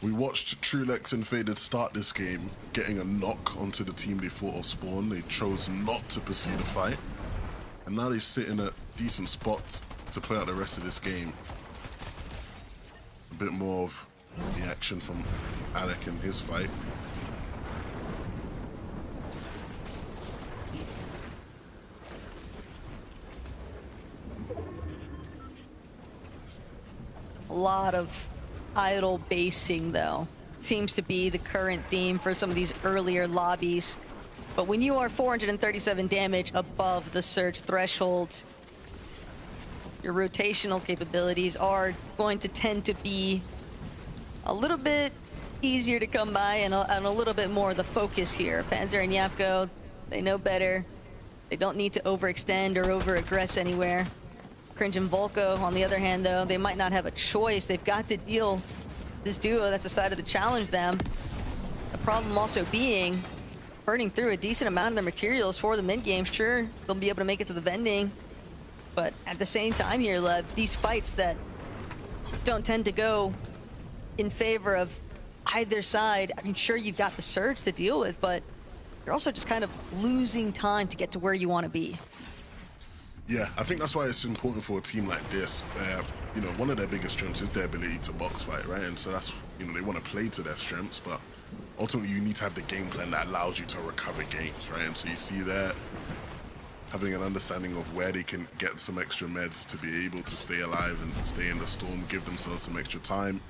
We watched Trulex and Faded start this game, getting a knock onto the team they thought of spawn. They chose not to pursue the fight. And now they sit in a decent spot to play out the rest of this game. A bit more of the action from Alec in his fight. A lot of idle basing, though, seems to be the current theme for some of these earlier lobbies. But when you are 437 damage above the surge threshold, your rotational capabilities are going to tend to be a little bit easier to come by and a little bit more the focus here. Panzer and Yapko, they know better. They don't need to overextend or over-aggress anywhere. Cringe and Volko, on the other hand, though, they might not have a choice. They've got to deal this duo that's decided to challenge them. The problem also being burning through a decent amount of their materials for the mid-game. Sure, they'll be able to make it to the vending, but at the same time here, Lev, these fights that don't tend to go in favor of either side, I mean, sure, you've got the surge to deal with, but you're also just kind of losing time to get to where you want to be. Yeah, I think that's why it's important for a team like this. You know, one of their biggest strengths is their ability to box fight, right? And so that's, you know, they want to play to their strengths, but ultimately you need to have the game plan that allows you to recover games, right? And so you see that having an understanding of where they can get some extra meds to be able to stay alive and stay in the storm, give themselves some extra time.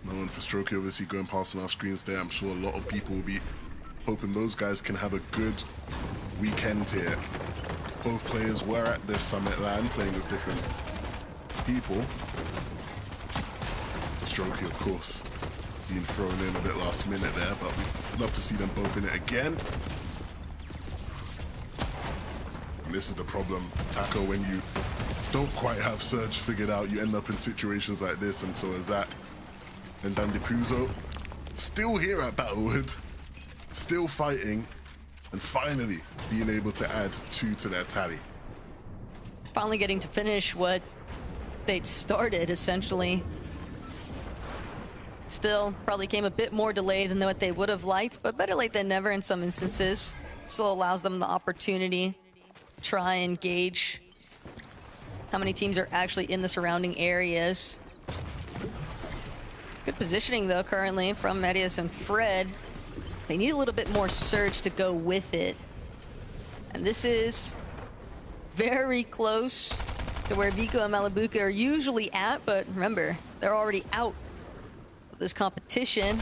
No one for Strokey obviously going past on our screens there. I'm sure a lot of people will be hoping those guys can have a good weekend here. Both players were at the Summit LAN playing with different people. Strokey, of course, being thrown in a bit last minute there, but we'd love to see them both in it again. And this is the problem, Taco, when you don't quite have Surge figured out, you end up in situations like this, and so is that. And Dandipuzo, still here at Battlewood, still fighting, and finally being able to add 2 to their tally. Finally getting to finish what they'd started, essentially. Still, probably came a bit more delayed than what they would have liked, but better late than never in some instances. Still allows them the opportunity to try and gauge how many teams are actually in the surrounding areas. Good positioning, though, currently from Medius and Fred. They need a little bit more surge to go with it. And this is very close to where Vico and Malabuka are usually at, but remember, they're already out of this competition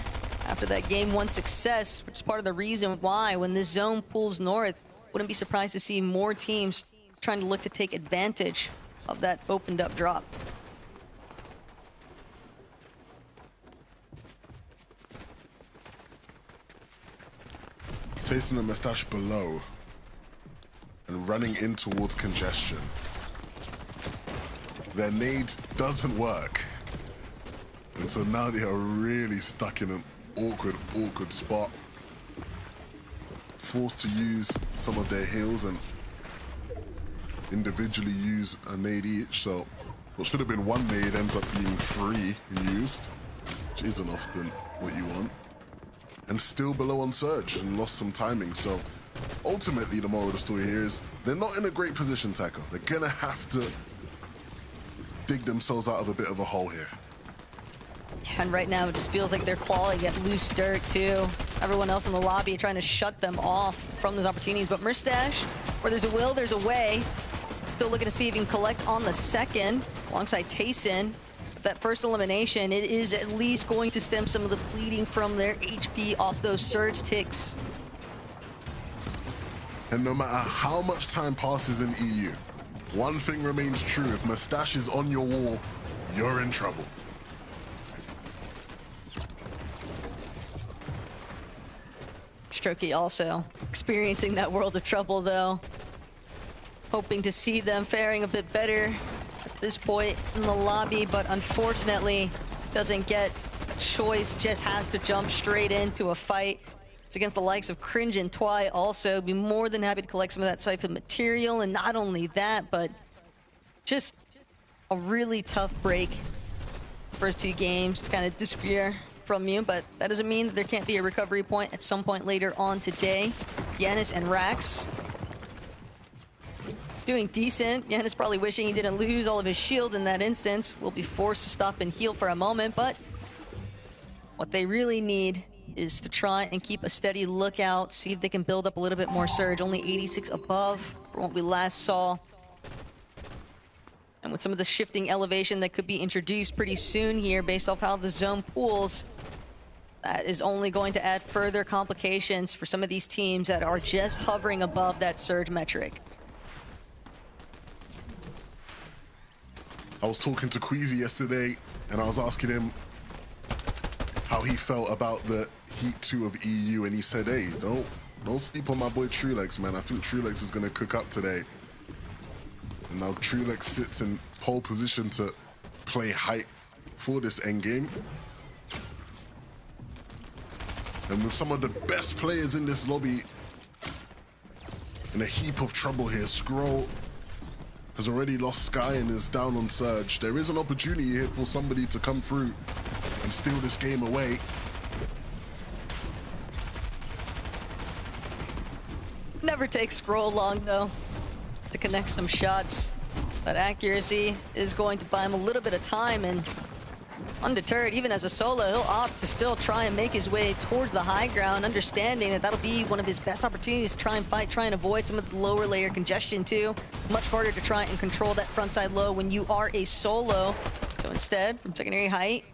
after that game 1 success, which is part of the reason why when this zone pulls north, wouldn't be surprised to see more teams trying to look to take advantage of that opened up drop. Tasting the mustache below and running in towards congestion. Their nade doesn't work. And so now they are really stuck in an awkward spot. Forced to use some of their heals and individually use a nade each. So what should have been one nade ends up being 3 used, which isn't often what you want. And still below on Surge and lost some timing. So ultimately the moral of the story here is they're not in a great position, Taco. They're gonna have to dig themselves out of a bit of a hole here. And right now it just feels like they're clawing at loose dirt too. Everyone else in the lobby trying to shut them off from those opportunities. But Mustache, where there's a will, there's a way. Still looking to see if he can collect on the second alongside Tayson. That first elimination, it is at least going to stem some of the bleeding from their HP off those surge ticks. And no matter how much time passes in EU, one thing remains true. If Mustache is on your wall, you're in trouble. Strokey also experiencing that world of trouble though. Hoping to see them faring a bit better at this point in the lobby, but unfortunately doesn't get a choice, just has to jump straight into a fight. It's against the likes of Cringe and Twy also. Be more than happy to collect some of that siphon material, and not only that, but just a really tough break. First 2 games to kind of disappear from you, but that doesn't mean that there can't be a recovery point at some point later on today. Giannis and Rax doing decent. Giannis probably wishing he didn't lose all of his shield in that instance. Will be forced to stop and heal for a moment, but what they really need is to try and keep a steady lookout, see if they can build up a little bit more surge. Only 86 above from what we last saw. And with some of the shifting elevation that could be introduced pretty soon here based off how the zone pools, that is only going to add further complications for some of these teams that are just hovering above that surge metric. I was talking to Queasy yesterday, and I was asking him how he felt about the Heat 2 of EU, and he said, hey, don't sleep on my boy Trulex, man. I think Trulex is going to cook up today. And now Trulex sits in pole position to play height for this endgame. And with some of the best players in this lobby in a heap of trouble here, Scroll has already lost Sky and is down on Surge. There is an opportunity here for somebody to come through and steal this game away. Never takes Scroll long though to connect some shots. That accuracy is going to buy him a little bit of time, and undeterred, even as a solo, he'll opt to still try and make his way towards the high ground, understanding that that'll be one of his best opportunities to try and fight, try and avoid some of the lower layer congestion too. Much harder to try and control that frontside low when you are a solo. So instead, from secondary height,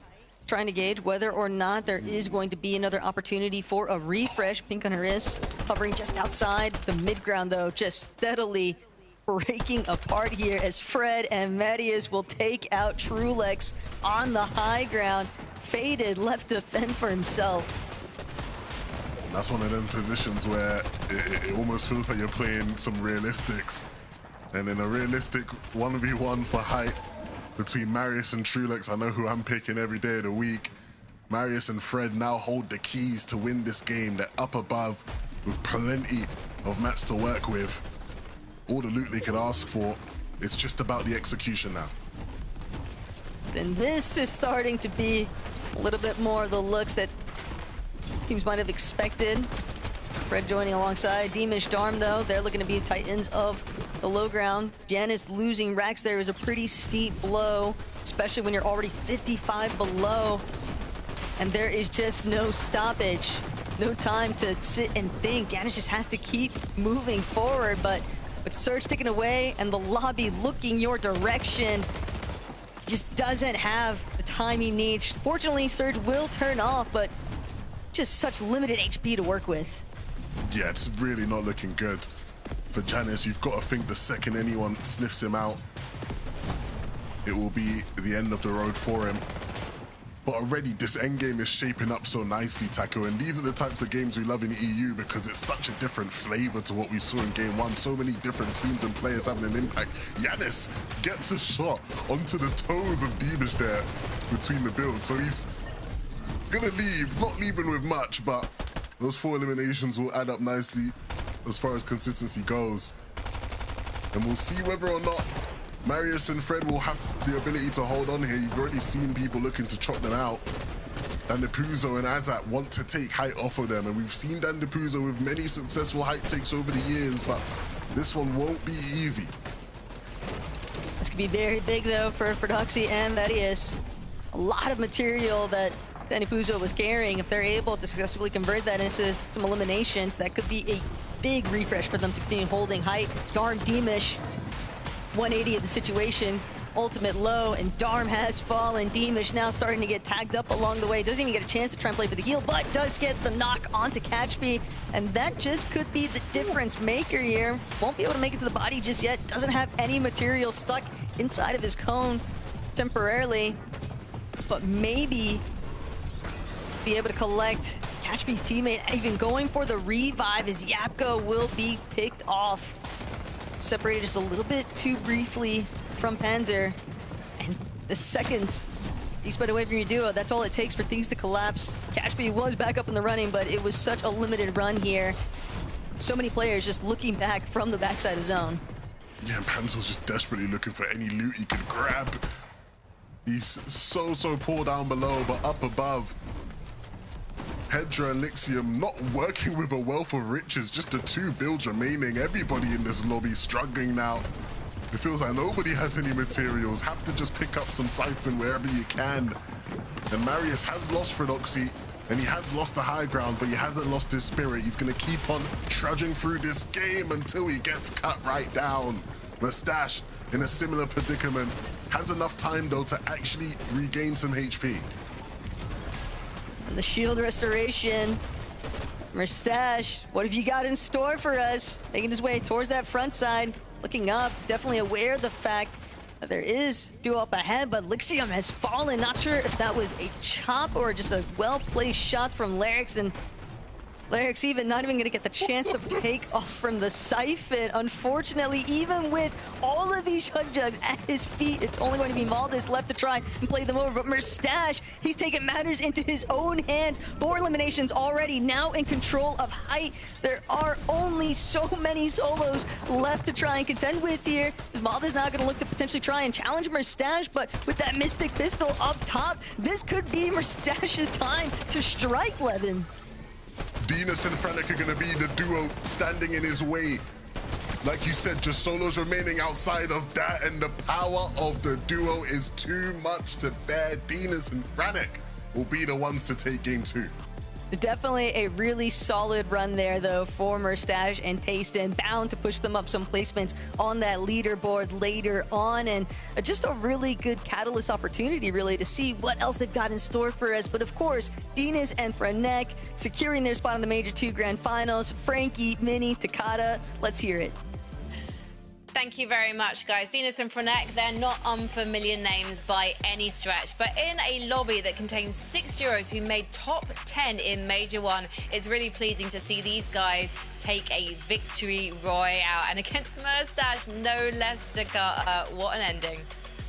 trying to gauge whether or not there is going to be another opportunity for a refresh. Pink on her wrist, hovering just outside the mid ground though, just steadily breaking apart here as Fred and Mattias will take out Trulex on the high ground. Faded, left to fend for himself. That's one of them positions where it almost feels like you're playing some realistics. And in a realistic 1v1 for height between Marius and Trulex, I know who I'm picking every day of the week. Marius and Fred now hold the keys to win this game. They're up above with plenty of mats to work with. All the loot they could ask for, it's just about the execution now. And this is starting to be a little bit more of the looks that teams might have expected. Fred joining alongside Demish Darm though. They're looking to be titans of the low ground. Giannis losing Rax there is a pretty steep blow, especially when you're already 55 below. And there is just no stoppage. No time to sit and think. Giannis just has to keep moving forward, but with Surge taken away and the lobby looking your direction, just doesn't have the time he needs. Fortunately, Surge will turn off, but just such limited HP to work with. Yeah, it's really not looking good for Giannis. You've got to think the second anyone sniffs him out, it will be the end of the road for him. But already this endgame is shaping up so nicely, Taco, and these are the types of games we love in EU because it's such a different flavor to what we saw in game one. So many different teams and players having an impact. Yanis gets a shot onto the toes of Deebish there between the builds. So he's gonna leave, not leaving with much, but those 4 eliminations will add up nicely as far as consistency goes. And we'll see whether or not Marius and Fred will have the ability to hold on here. You've already seen people looking to chop them out. Dandapuzo and Azat want to take height off of them, and we've seen Dandapuzo with many successful height takes over the years, but this one won't be easy. This could be very big, though, for Doxy and Varius. A lot of material that Dandapuzo was carrying. If they're able to successfully convert that into some eliminations, that could be a big refresh for them to continue holding height. Darm Deemish 180 of the situation, ultimate low, and Darm has fallen. Deemish now starting to get tagged up along the way. Doesn't even get a chance to try and play for the heal, but does get the knock onto Catchfeed, and that just could be the difference maker here. Won't be able to make it to the body just yet. Doesn't have any material stuck inside of his cone temporarily, but maybe be able to collect Catchfeed's teammate. Even going for the revive as Yapko will be picked off. Separated just a little bit too briefly from Panzer, and the seconds you spent away from your duo, that's all it takes for things to collapse. Catchfeed was back up in the running, but it was such a limited run here. So many players just looking back from the backside of zone. Yeah, Panzer was just desperately looking for any loot he could grab. He's so poor down below, but up above, Hedra and Lixium not working with a wealth of riches, just the 2 builds remaining. Everybody in this lobby struggling now. It feels like nobody has any materials. Have to just pick up some Siphon wherever you can. And Marius has lost Fredoxy, and he has lost the high ground, but he hasn't lost his spirit. He's gonna keep on trudging through this game until he gets cut right down. Mustache in a similar predicament. Has enough time though to actually regain some HP. And the shield restoration. Mustache, what have you got in store for us? Making his way towards that front side. Looking up, definitely aware of the fact that there is duo up ahead, but Lixium has fallen. Not sure if that was a chop or just a well-placed shot from Larix, and Larix even not even gonna get the chance to take off from the Siphon. Unfortunately, even with all of these Chug Jugs at his feet, it's only going to be Maldus left to try and play them over. But Mustache, he's taking matters into his own hands. 4 eliminations already, now in control of height. There are only so many solos left to try and contend with here. Maldus now gonna look to potentially try and challenge Mustache, but with that Mystic Pistol up top, this could be Mustache's time to strike Levin. Dinas and Franek are going to be the duo standing in his way. Like you said, just solos remaining outside of that, and the power of the duo is too much to bear. Dinas and Franek will be the ones to take game 2. Definitely a really solid run there, though, for Mustache and Tastin. Bound to push them up some placements on that leaderboard later on. And just a really good catalyst opportunity, really, to see what else they've got in store for us. But, of course, Dinas and Franek securing their spot in the Major 2 Grand Finals. Frankie, Minnie, Takata, let's hear it. Thank you very much, guys. Dinas and Franek, they're not unfamiliar names by any stretch, but in a lobby that contains 6 duos who made top 10 in Major 1, it's really pleasing to see these guys take a victory royale. And against Mustache, no less, Takata. What an ending.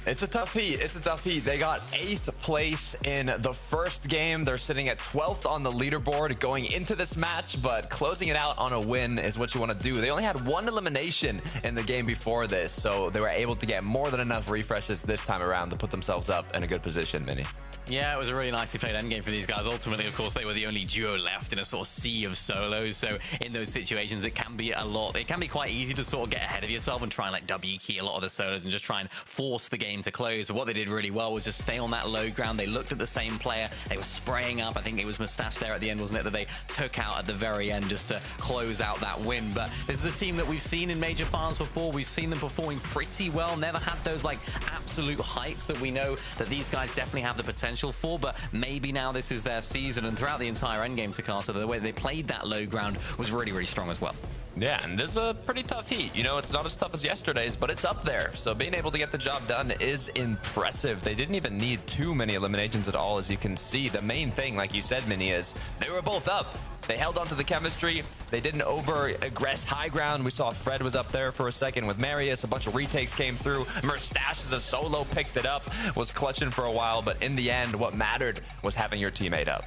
It's a tough heat. It's a tough heat. They got 8th place in the first game. They're sitting at 12th on the leaderboard going into this match, but closing it out on a win is what you want to do. They only had 1 elimination in the game before this, so they were able to get more than enough refreshes this time around to put themselves up in a good position, Minnie. Yeah, it was a really nicely played endgame for these guys. Ultimately, of course, they were the only duo left in a sort of sea of solos. So in those situations, it can be a lot. It can be quite easy to sort of get ahead of yourself and try and like W key a lot of the solos and just try and force the game to close. But what they did really well was just stay on that low ground. They looked at the same player. They were spraying up. I think it was Mustache there at the end, wasn't it, that they took out at the very end just to close out that win. But this is a team that we've seen in major finals before. We've seen them performing pretty well. Never had those like absolute heights that we know that these guys definitely have the potential for. But maybe now this is their season, and throughout the entire endgame, Takata, the way they played that low ground was really, really strong as well. Yeah, and this is a pretty tough heat. You know, it's not as tough as yesterday's, but it's up there. So being able to get the job done is impressive. They didn't even need too many eliminations at all, as you can see. The main thing, like you said, Minnie, is they were both up. They held onto the chemistry. They didn't over-aggress high ground. We saw Fred was up there for a second with Marius. A bunch of retakes came through. Merstash as a solo picked it up, was clutching for a while, but in the end, what mattered was having your teammate up.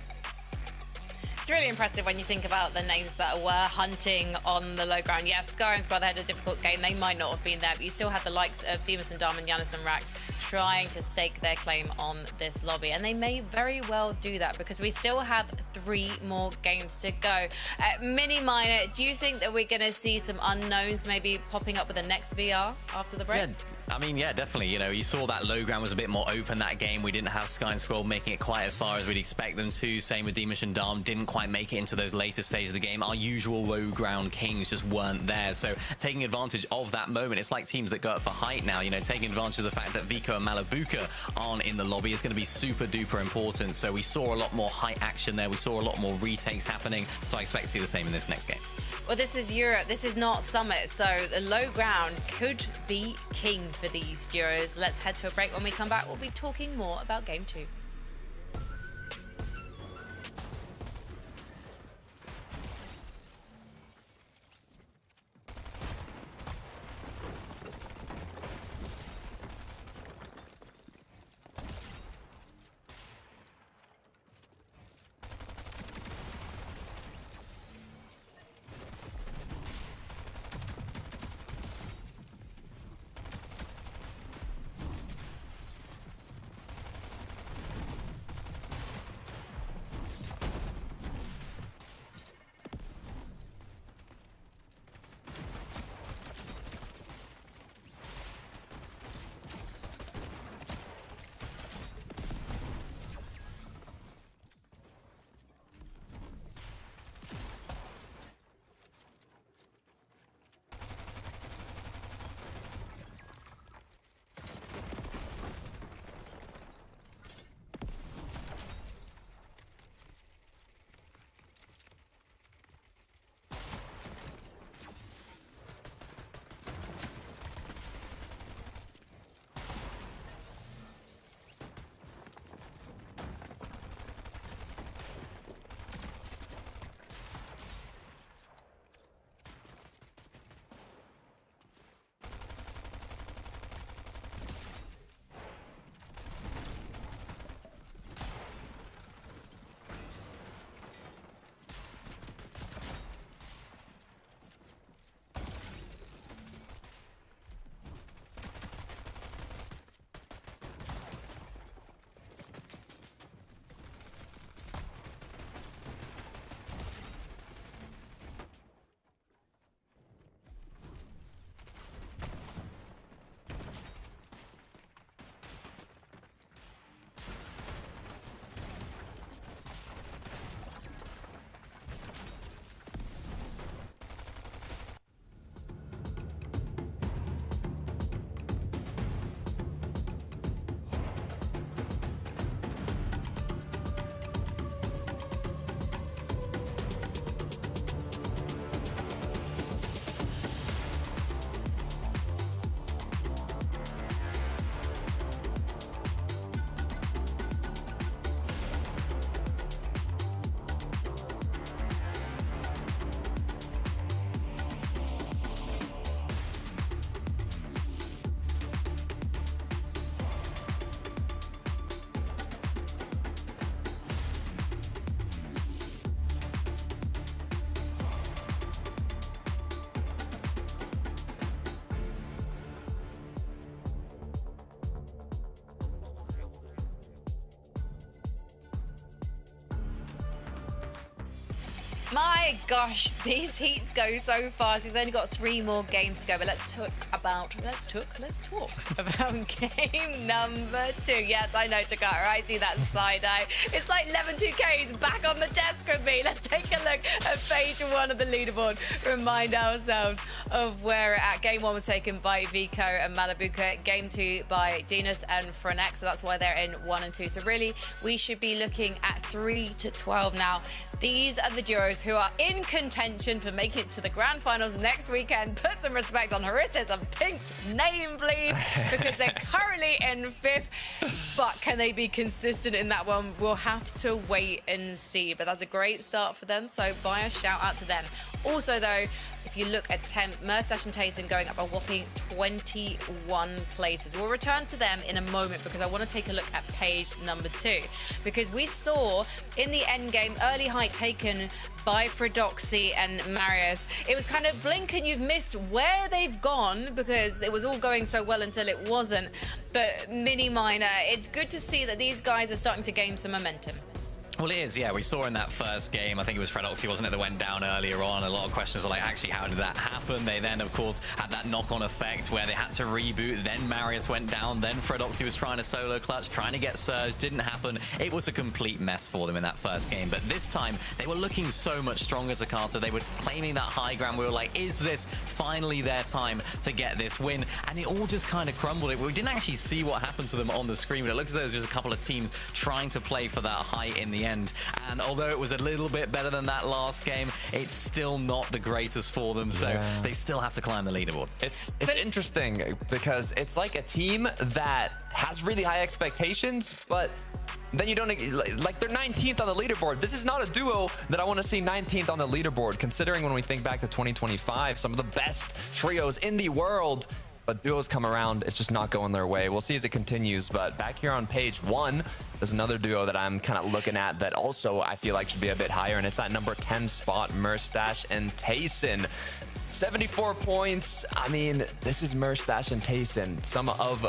It's really impressive when you think about the names that were hunting on the low ground. Yes, Skyrim's brother had a difficult game. They might not have been there, but you still had the likes of Demus and Dom and Giannis and Rax trying to stake their claim on this lobby. And they may very well do that because we still have 3 more games to go. Mini Minor, do you think that we're going to see some unknowns maybe popping up with the next VR after the break? Yeah. I mean, yeah, definitely. You know, you saw that low ground was a bit more open that game. We didn't have Sky and Scroll making it quite as far as we'd expect them to. Same with Demus and Dom. Didn't quite make it into those later stages of the game. Our usual low ground kings just weren't there. So taking advantage of that moment, it's like teams that go up for height now. You know, taking advantage of the fact that Vico and Malabuka aren't in the lobby is going to be super duper important. So we saw a lot more height action there. We saw a lot more retakes happening. So I expect to see the same in this next game. Well, this is Europe. This is not Summit. So the low ground could be king for these duos. Let's head to a break. When we come back, we'll be talking more about Game 2. My gosh, these heats go so fast. We've only got 3 more games to go, but let's talk about game number 2. Yes, I know, Takara. I see that side eye. It's like 11-2K is back on the desk with me. Let's take a look at page 1 of the leaderboard. Remind ourselves of where we're at. Game 1 was taken by Vico and Malabuka. Game 2 by Dinas and Frenex. So that's why they're in 1 and 2. So really, we should be looking at 3 to 12 now. These are the duos duos who are in contention for making it to the grand finals next weekend. Put some respect on Harissa's and Pink's name, please, because they're currently in 5th. But can they be consistent in that one? We'll have to wait and see. But that's a great start for them, so a shout out to them. Also, though, if you look at 10th, Merstash and Tayson going up a whopping 21 places. We'll return to them in a moment because I want to take a look at page number 2. Because we saw in the end game early height taken by Fredoxy and Marius. It was kind of blink and you've missed where they've gone because it was all going so well until it wasn't. But Mini Miner, it's good to see that these guys are starting to gain some momentum. Well, it is, yeah. We saw in that first game, I think it was Fredoxy, wasn't it, that went down earlier on. A lot of questions are like, actually, how did that happen? They then, of course, had that knock-on effect where they had to reboot. Then Marius went down. Then Fredoxy was trying to solo clutch, trying to get Surge. Didn't happen. It was a complete mess for them in that first game. But this time, they were looking so much stronger, Takata. They were claiming that high ground. We were like, is this finally their time to get this win? And it all just kind of crumbled. We didn't actually see what happened to them on the screen, but it looks as though there's just a couple of teams trying to play for that height in the end. And although it was a little bit better than that last game, it's still not the greatest for them. So they still have to climb the leaderboard. It's interesting because it's like a team that has really high expectations, but then you don't, like, they're 19th on the leaderboard. This is not a duo that I want to see 19th on the leaderboard, considering when we think back to 2025, some of the best trios in the world. But duos come around, it's just not going their way. We'll see as it continues, but back here on page 1, there's another duo that I'm kind of looking at that also I feel like should be a bit higher, and it's that number 10 spot, Merstash and Tayson. 74 points. I mean, this is Merstash and Tayson, some of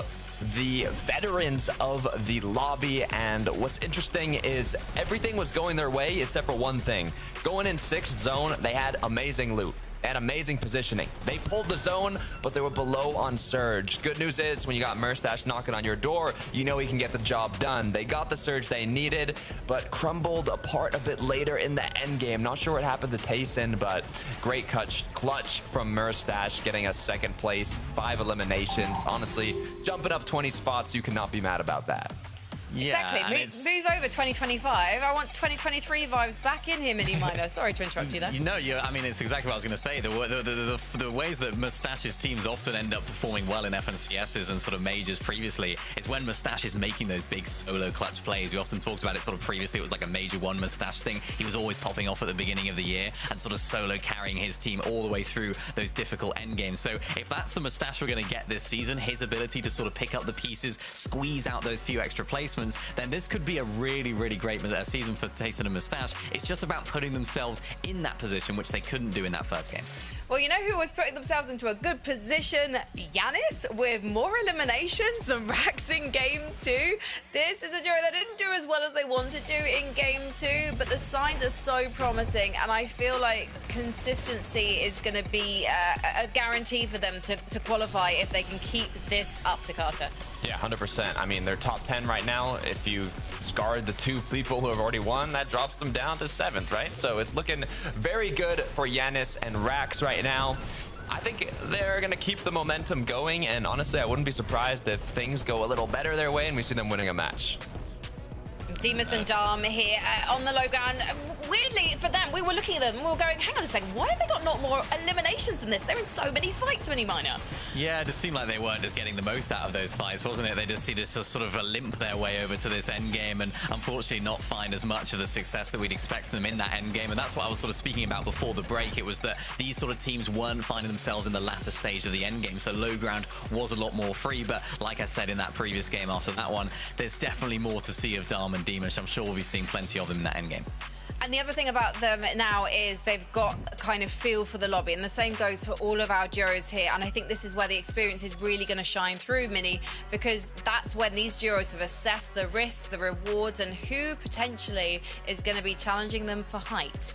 the veterans of the lobby, and what's interesting is everything was going their way except for one thing. Going in 6th zone, they had amazing loot and amazing positioning. They pulled the zone, but they were below on Surge. Good news is when you got Merstash knocking on your door, you know he can get the job done. They got the Surge they needed, but crumbled apart a bit later in the end game. Not sure what happened to Tayson, but great clutch from Merstash, getting a 2nd place, 5 eliminations. Honestly, jumping up 20 spots, you cannot be mad about that. Yeah, exactly. Move over 2025. I want 2023 vibes back in here, Mini Miner. Sorry to interrupt you there. You know, I mean, it's exactly what I was going to say. The ways that Mustash's teams often end up performing well in FNCSs and sort of majors previously is when Mustache is making those big solo clutch plays. We often talked about it sort of previously. It was like a major 1 Mustache thing. He was always popping off at the beginning of the year and sort of solo carrying his team all the way through those difficult end games. So if that's the Mustache we're going to get this season, his ability to sort of pick up the pieces, squeeze out those few extra placements, then this could be a really, really great season for Tayson and Mustache. It's just about putting themselves in that position, which they couldn't do in that first game. Well, you know who was putting themselves into a good position? Yanis, with more eliminations than Rax in Game 2. This is a duo that didn't do as well as they wanted to in Game 2, but the signs are so promising, and I feel like consistency is going to be a guarantee for them to qualify if they can keep this up, Takata. Yeah, 100%. I mean, they're top 10 right now. If you discard the 2 people who have already won, that drops them down to 7th, right? So it's looking very good for Yanis and Rax right now. I think they're going to keep the momentum going, and honestly, I wouldn't be surprised if things go a little better their way and we see them winning a match. Demas and Dom here on the low ground. Weirdly, for them, we were looking at them and we were going, hang on a second, why have they got not more eliminations than this? They're in so many fights, Mini Miner. Yeah, it just seemed like they weren't just getting the most out of those fights, wasn't it? They just seemed to just sort of limp their way over to this end game and unfortunately not find as much of the success that we'd expect from them in that end game. And that's what I was sort of speaking about before the break. It was that these sort of teams weren't finding themselves in the latter stage of the end game. So low ground was a lot more free. But like I said in that previous game after that one, there's definitely more to see of Dharm and Demush. I'm sure we'll be seeing plenty of them in that end game. And the other thing about them now is they've got a kind of feel for the lobby, and the same goes for all of our duos here. And I think this is where the experience is really going to shine through, Mini, because that's when these duos have assessed the risks, the rewards, and who potentially is going to be challenging them for height.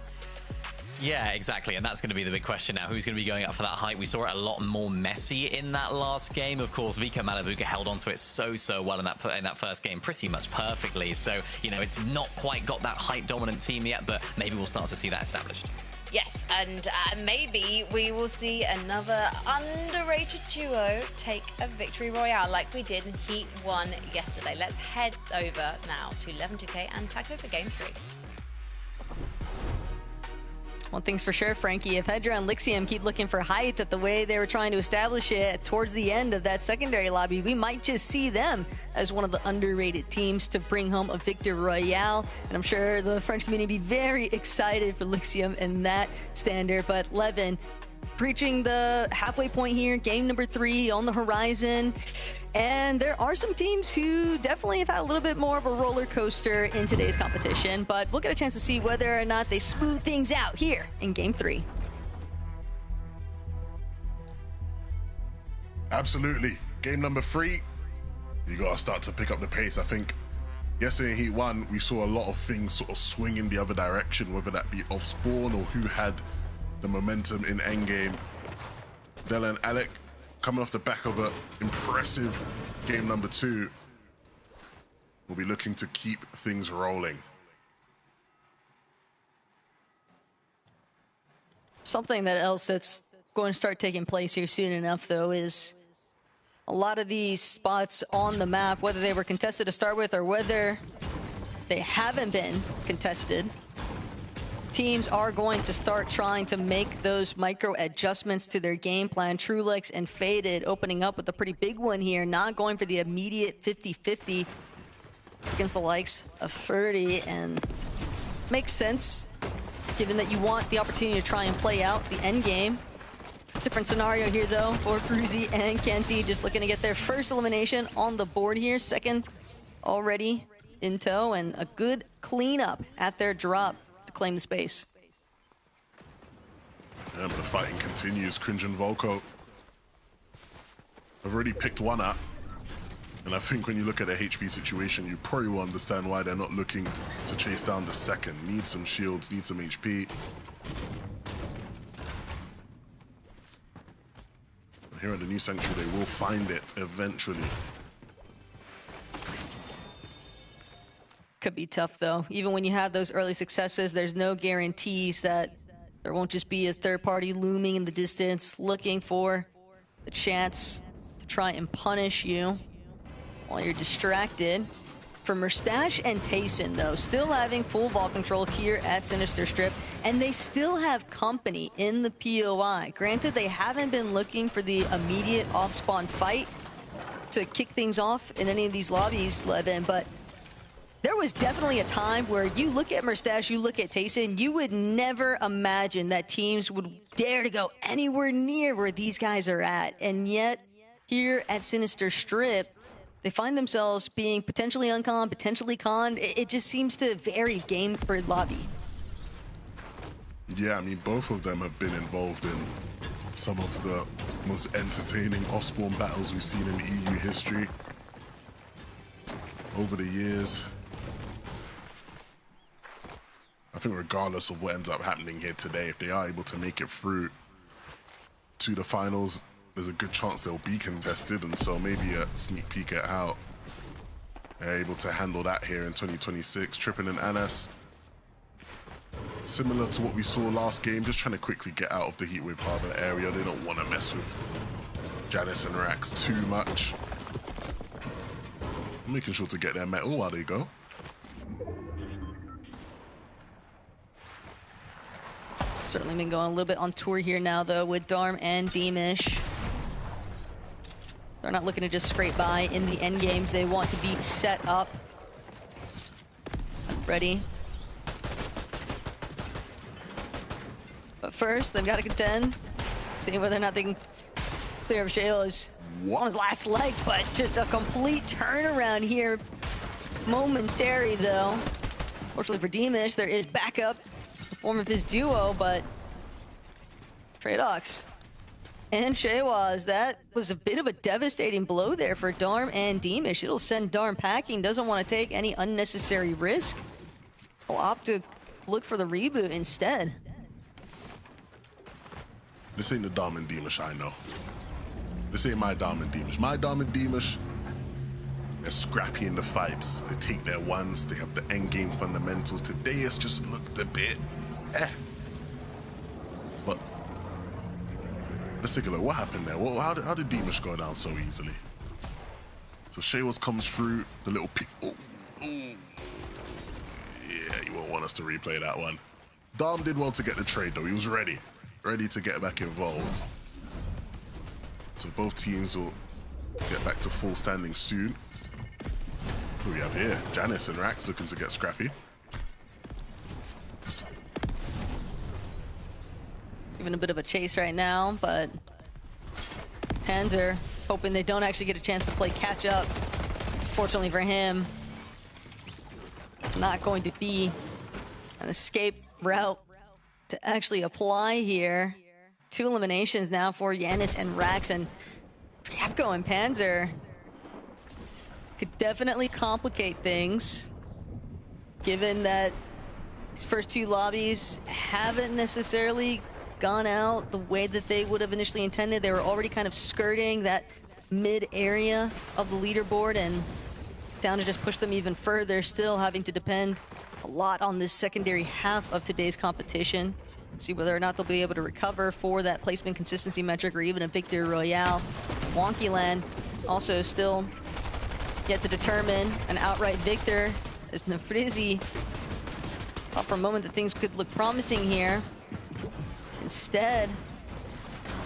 Yeah, exactly, and that's going to be the big question now. Who's going to be going up for that height? We saw it a lot more messy in that last game. Of course, Vika Malabuka held onto it so well in that first game, pretty much perfectly. So, you know, it's not quite got that height-dominant team yet, but maybe we'll start to see that established. Yes, and maybe we will see another underrated duo take a victory royale like we did in Heat 1 yesterday. Let's head over now to 11-2K and Taco for Game 3. One thing's for sure, Frankie, if Hedra and Lixium keep looking for height at the way they were trying to establish it towards the end of that secondary lobby, we might just see them as one of the underrated teams to bring home a Victor Royale. And I'm sure the French community be very excited for Lixium in that standard. But Levin, reaching the halfway point here, game number 3 on the horizon. And there are some teams who definitely have had a little bit more of a roller coaster in today's competition, but we'll get a chance to see whether or not they smooth things out here in game 3. Absolutely. Game number 3, you gotta start to pick up the pace. I think yesterday in Heat 1, we saw a lot of things sort of swing in the other direction, whether that be off spawn or who had the momentum in endgame. Della and Alec coming off the back of an impressive game number 2. We'll be looking to keep things rolling. Something else that's going to start taking place here soon enough, though, is a lot of these spots on the map, whether they were contested to start with or whether they haven't been contested, teams are going to start trying to make those micro adjustments to their game plan. Trulix and Faded opening up with a pretty big one here, not going for the immediate 50-50 against the likes of Ferdy, and makes sense given that you want the opportunity to try and play out the end game. Different scenario here though for Fruzy and Kenty, just looking to get their first elimination on the board here. Second already in tow, and a good cleanup at their drop to claim the space. And the fighting continues. Cringe and Volko have already picked one up. And I think when you look at the HP situation, you probably will understand why they're not looking to chase down the second. Need some shields, need some HP. Here at the new Sanctuary, they will find it eventually. Could be tough though. Even when you have those early successes, there's no guarantees that there won't just be a third party looming in the distance, looking for a chance to try and punish you while you're distracted. For Merstash and Tayson though, still having full ball control here at Sinister Strip, and they still have company in the POI. Granted, they haven't been looking for the immediate off-spawn fight to kick things off in any of these lobbies, Levin, but there was definitely a time where you look at Merstash, you look at Tayson, you would never imagine that teams would dare to go anywhere near where these guys are at. And yet, here at Sinister Strip, they find themselves being potentially unconned, potentially conned. It just seems to vary game per lobby. Yeah, I mean, both of them have been involved in some of the most entertaining off-spawn battles we've seen in EU history over the years. I think regardless of what ends up happening here today, if they are able to make it through to the finals, there's a good chance they'll be contested, and so maybe a sneak peek at how they're able to handle that here in 2026. Trippin and Anas, similar to what we saw last game, just trying to quickly get out of the Heatwave Harbor area. They don't want to mess with Janice and Rax too much. Making sure to get their metal while they go. Certainly been going a little bit on tour here now though with Darm and Deemish. They're not looking to just scrape by in the end games. They want to be set up, ready. But first, they've got to contend, see whether or not they can clear up Shayla's on his last legs, but just a complete turnaround here. Momentary though. Fortunately for Deemish, there is backup in the form of his duo, but Tradox and Shaywaz, that was a bit of a devastating blow there for Darm and Deemish. It'll send Darm packing, doesn't want to take any unnecessary risk. He'll opt to look for the reboot instead. This ain't the Darm and Deemish I know. This ain't my Darm and Deemish. My Darm and Deemish, they're scrappy in the fights. They take their ones, they have the end game fundamentals. Today it's just looked a bit But let's take a look. What happened there? Well, how did Deemish go down so easily? So Shaywaz comes through the little pick. Oh, yeah, you won't want us to replay that one. Dom did well to get the trade, though. He was ready to get back involved. So both teams will get back to full standing soon. Who do we have here? Janice and Rax looking to get scrappy. Even a bit of a chase right now, but Panzer hoping they don't actually get a chance to play catch up. Fortunately for him, not going to be an escape route to actually apply here. 2 eliminations now for Yanis and Rax, and Yapko and Panzer could definitely complicate things, given that these first 2 lobbies haven't necessarily gone out the way that they would have initially intended. They were already kind of skirting that mid area of the leaderboard, and down to just push them even further, still having to depend a lot on this secondary half of today's competition. See whether or not they'll be able to recover for that placement consistency metric or even a victory royale. Wonkyland also still yet to determine an outright victor, as Nefrizi thought for a moment that things could look promising here. Instead,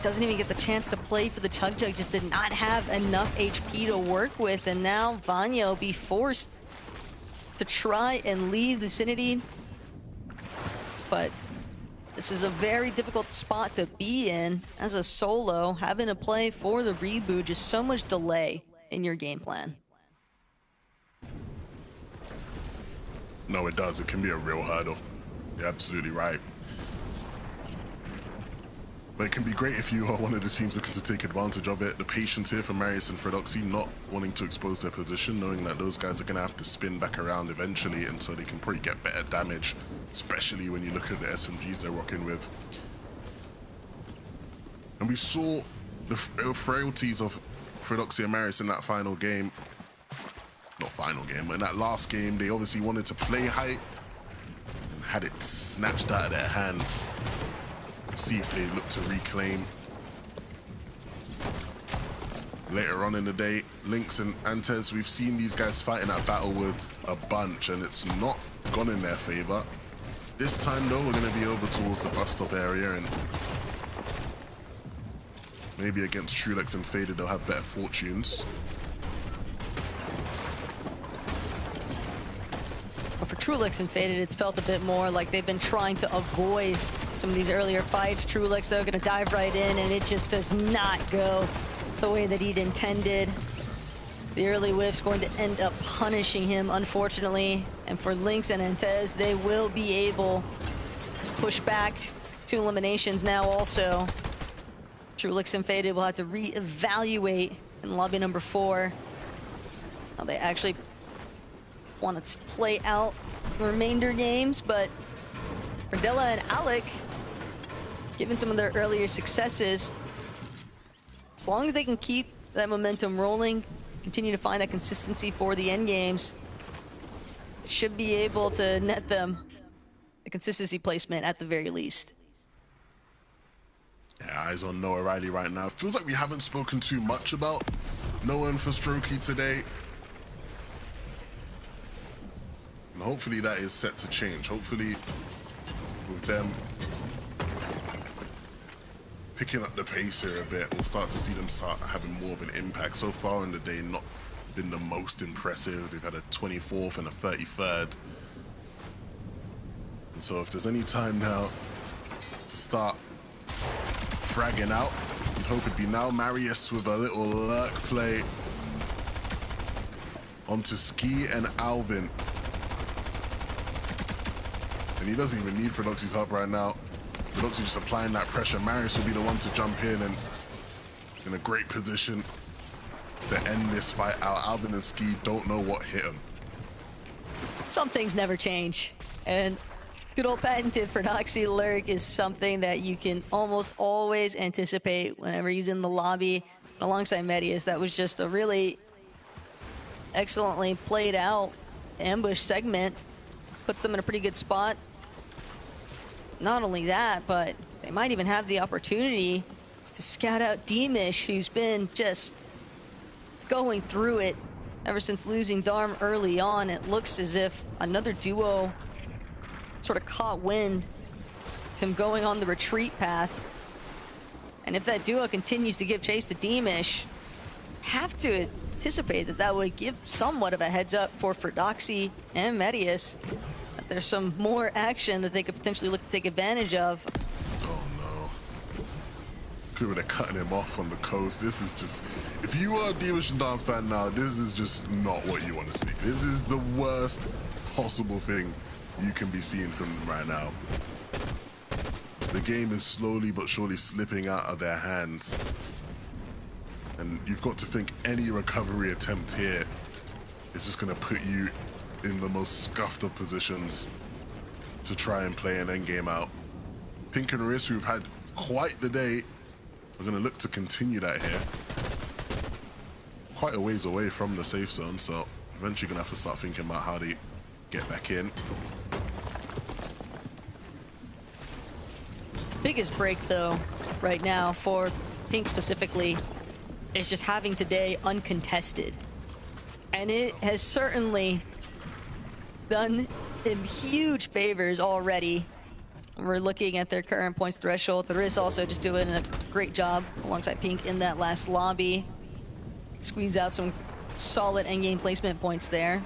doesn't even get the chance to play for the Chug Jug, just did not have enough HP to work with, and now Vanya will be forced to try and leave the vicinity. But this is a very difficult spot to be in as a solo, having to play for the reboot, just so much delay in your game plan. No, it does. It can be a real hurdle. You're absolutely right. But it can be great if you are one of the teams looking to take advantage of it. The patience here for Marius and Fredoxy, not wanting to expose their position, knowing that those guys are going to have to spin back around eventually, and so they can probably get better damage, especially when you look at the SMGs they're rocking with. And we saw the frailties of Fredoxy and Marius in that final game. Not final game, but in that last game, they obviously wanted to play height and had it snatched out of their hands. See if they look to reclaim later on in the day. Lynx and Antes, we've seen these guys fighting at Battlewood a bunch, and it's not gone in their favor. This time, though, we're going to be over towards the bus stop area, and maybe against Trulex and Faded, they'll have better fortunes. But for Trulex and Faded, it's felt a bit more like they've been trying to avoid some of these earlier fights. Trulex, though, going to dive right in, and it just does not go the way that he'd intended. The early whiff's going to end up punishing him, unfortunately. And for Lynx and Antez, they will be able to push back 2 eliminations now also. Trulex and Faded will have to re-evaluate in lobby number 4. Now they actually want to play out the remainder games, but for Della and Alec, given some of their earlier successes, as long as they can keep that momentum rolling, continue to find that consistency for the end games, should be able to net them a consistency placement at the very least. Yeah, eyes on Noah Riley right now. Feels like we haven't spoken too much about Noah and Fastrokey today. And hopefully that is set to change. Hopefully with them picking up the pace here a bit, we'll start to see them start having more of an impact. So far in the day, not been the most impressive. They've had a 24th and a 33rd. And so if there's any time now to start fragging out, you'd hope it'd be now. Marius with a little lurk play onto Ski and Alvin. And he doesn't even need Fredoxy's help right now. Fredoxy just applying that pressure. Marius will be the one to jump in and in a great position to end this fight out. Alvin and Ski don't know what hit him. Some things never change. And good old patented Fredoxy lurk is something that you can almost always anticipate whenever he's in the lobby. Alongside Medius, that was just a really excellently played out ambush segment. Puts them in a pretty good spot. Not only that, but they might even have the opportunity to scout out Demish, who's been just going through it ever since losing Darm early on. It looks as if another duo sort of caught wind him going on the retreat path. And if that duo continues to give chase to Deemish, have to anticipate that that would give somewhat of a heads up for Fordoxy and Medius. That there's some more action that they could potentially look to take advantage of. Oh no. Could have been cutting him off on the coast. This is just, if you are a Deemish and Dom fan now, this is just not what you want to see. This is the worst possible thing you can be seeing from them right now. The game is slowly but surely slipping out of their hands. And you've got to think any recovery attempt here is just going to put you in the most scuffed of positions to try and play an endgame out. Pink and Riss, who've had quite the day, are going to look to continue that here. Quite a ways away from the safe zone, so eventually going to have to start thinking about how they get back in. Biggest break, though, right now for Pink specifically, is just having today uncontested. And it has certainly done him huge favors already. We're looking at their current points threshold. The Riz also just doing a great job alongside Pink in that last lobby. Squeeze out some solid endgame placement points there.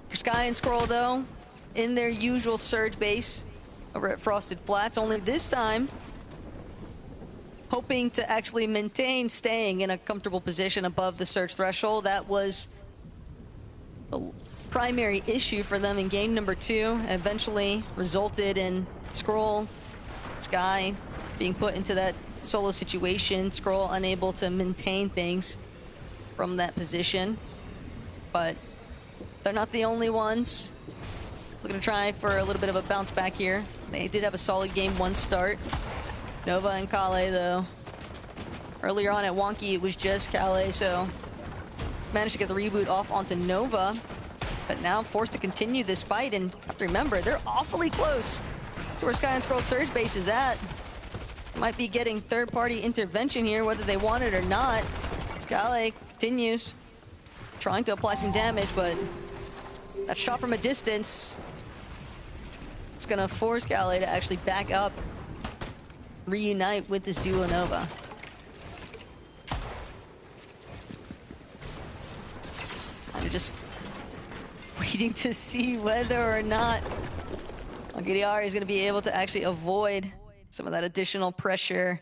For Sky and Scroll, though, in their usual surge base over at Frosted Flats, only this time hoping to actually maintain staying in a comfortable position above the surge threshold. That was the primary issue for them in game number 2. Eventually resulted in Scroll, Sky being put into that solo situation. Scroll unable to maintain things from that position. But they're not the only ones. Looking to try for a little bit of a bounce back here. They did have a solid game 1 start. Nova and Kale, though. Earlier on at Wonky, it was just Kale, so managed to get the reboot off onto Nova. But now forced to continue this fight, and have to remember, they're awfully close to where Sky and Scroll surge base is at. Might be getting third-party intervention here, whether they want it or not. Kale continues trying to apply some damage, but that shot from a distance, it's gonna force Kale to actually back up, reunite with this duo Nova. I'm just waiting to see whether or not Agiriari is gonna be able to actually avoid some of that additional pressure.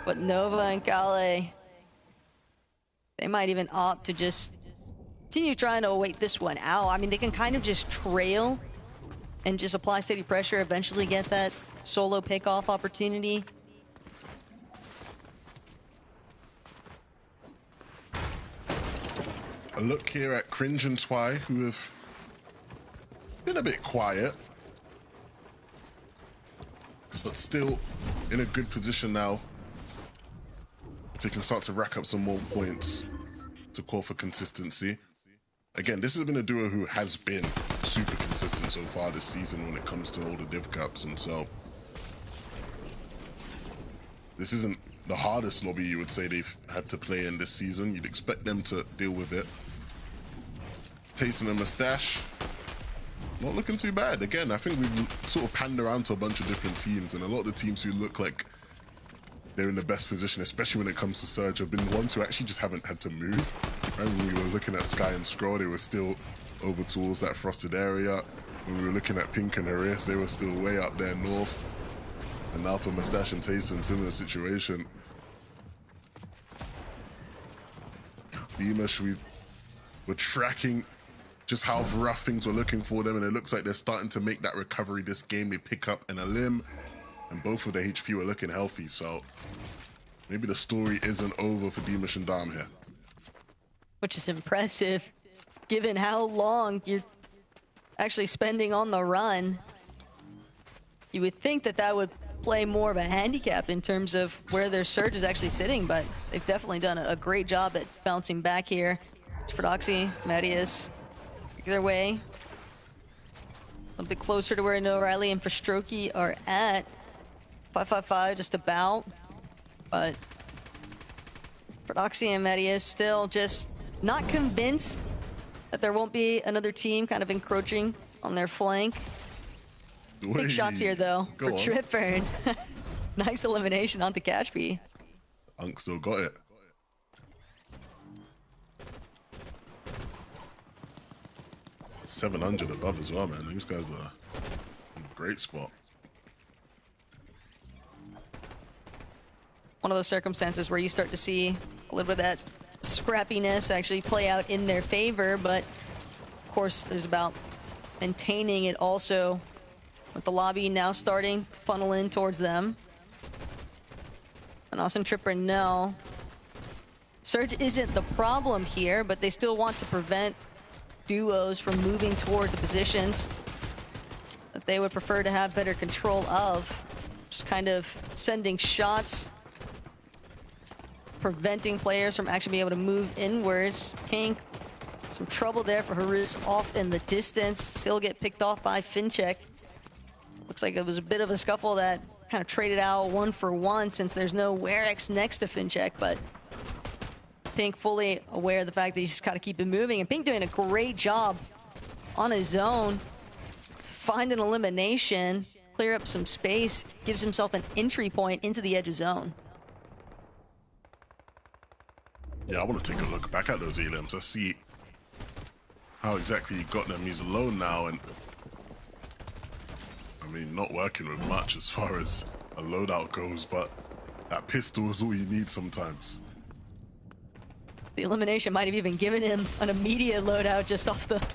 But Nova and Kale, they might even opt to just continue trying to wait this one out. I mean, they can kind of just trail and just apply steady pressure, eventually get that solo pick-off opportunity. A look here at Cringe and Twy, who have been a bit quiet, but still in a good position now. They can start to rack up some more points to call for consistency. Again, this has been a duo who has been super consistent so far this season when it comes to all the div cups, and so this isn't the hardest lobby you would say they've had to play in this season. You'd expect them to deal with it. Tasting a mustache, not looking too bad. Again, I think we've sort of panned around to a bunch of different teams, and a lot of the teams who look like they're in the best position, especially when it comes to Surge, have been ones who actually just haven't had to move. Right? When we were looking at Sky and Scroll, they were still over towards that frosted area. When we were looking at Pink and Haris, they were still way up there north. And now for Mustache and Tayson, similar situation. Deemish, we're tracking just how rough things were looking for them, and it looks like they're starting to make that recovery this game. They pick up in a limb, and both of their HP were looking healthy, so maybe the story isn't over for Deemish and Dom here. Which is impressive, given how long you're actually spending on the run. You would think that that would play more of a handicap in terms of where their surge is actually sitting, but they've definitely done a great job at bouncing back here. Fordoxy, Medius, their way a bit closer to where No Riley and Frostroki are at. 555 just about, but Fordoxy and Medius still just not convinced that there won't be another team kind of encroaching on their flank. Big shots here, though, Go for on. Tripper. Nice elimination on the catch B. Unk still got it. $700 above as well, man. These guys are in a great spot. One of those circumstances where you start to see a little bit of that scrappiness actually play out in their favor, but of course there's about maintaining it also, with the lobby now starting to funnel in towards them. And Austin, Tripper, Nell. Surge isn't the problem here, but they still want to prevent duos from moving towards the positions that they would prefer to have better control of. Just kind of sending shots, preventing players from actually being able to move inwards. Pink, some trouble there for Haruz off in the distance. He'll get picked off by Fincheck. Looks like it was a bit of a scuffle that kind of traded out 1 for 1 since there's no Werex next to Fincheck, but Pink fully aware of the fact that he's just got to keep it moving, and Pink doing a great job on his own to find an elimination, clear up some space, gives himself an entry point into the edge of zone. Yeah, I want to take a look back at those elims. I see how exactly he got them. He's alone now, and I mean, not working with much as far as a loadout goes, but that pistol is all you need sometimes. The elimination might have even given him an immediate loadout just off the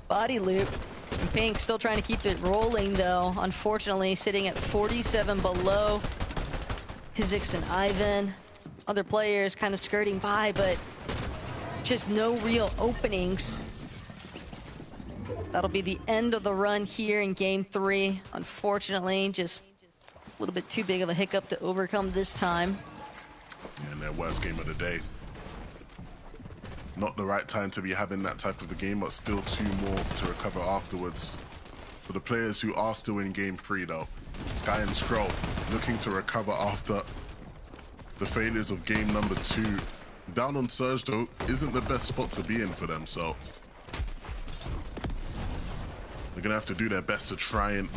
body loop. And Pink still trying to keep it rolling, though. Unfortunately, sitting at 47 below. Physics and Ivan. Other players kind of skirting by, but just no real openings. That'll be the end of the run here in game 3. Unfortunately, just a little bit too big of a hiccup to overcome this time. Yeah, and their worst game of the day. Not the right time to be having that type of a game, but still 2 more to recover afterwards. For the players who are still in game 3 though, Sky and Scroll looking to recover after the failures of game number 2. Down on Surge though isn't the best spot to be in for them, so they're gonna have to do their best to try and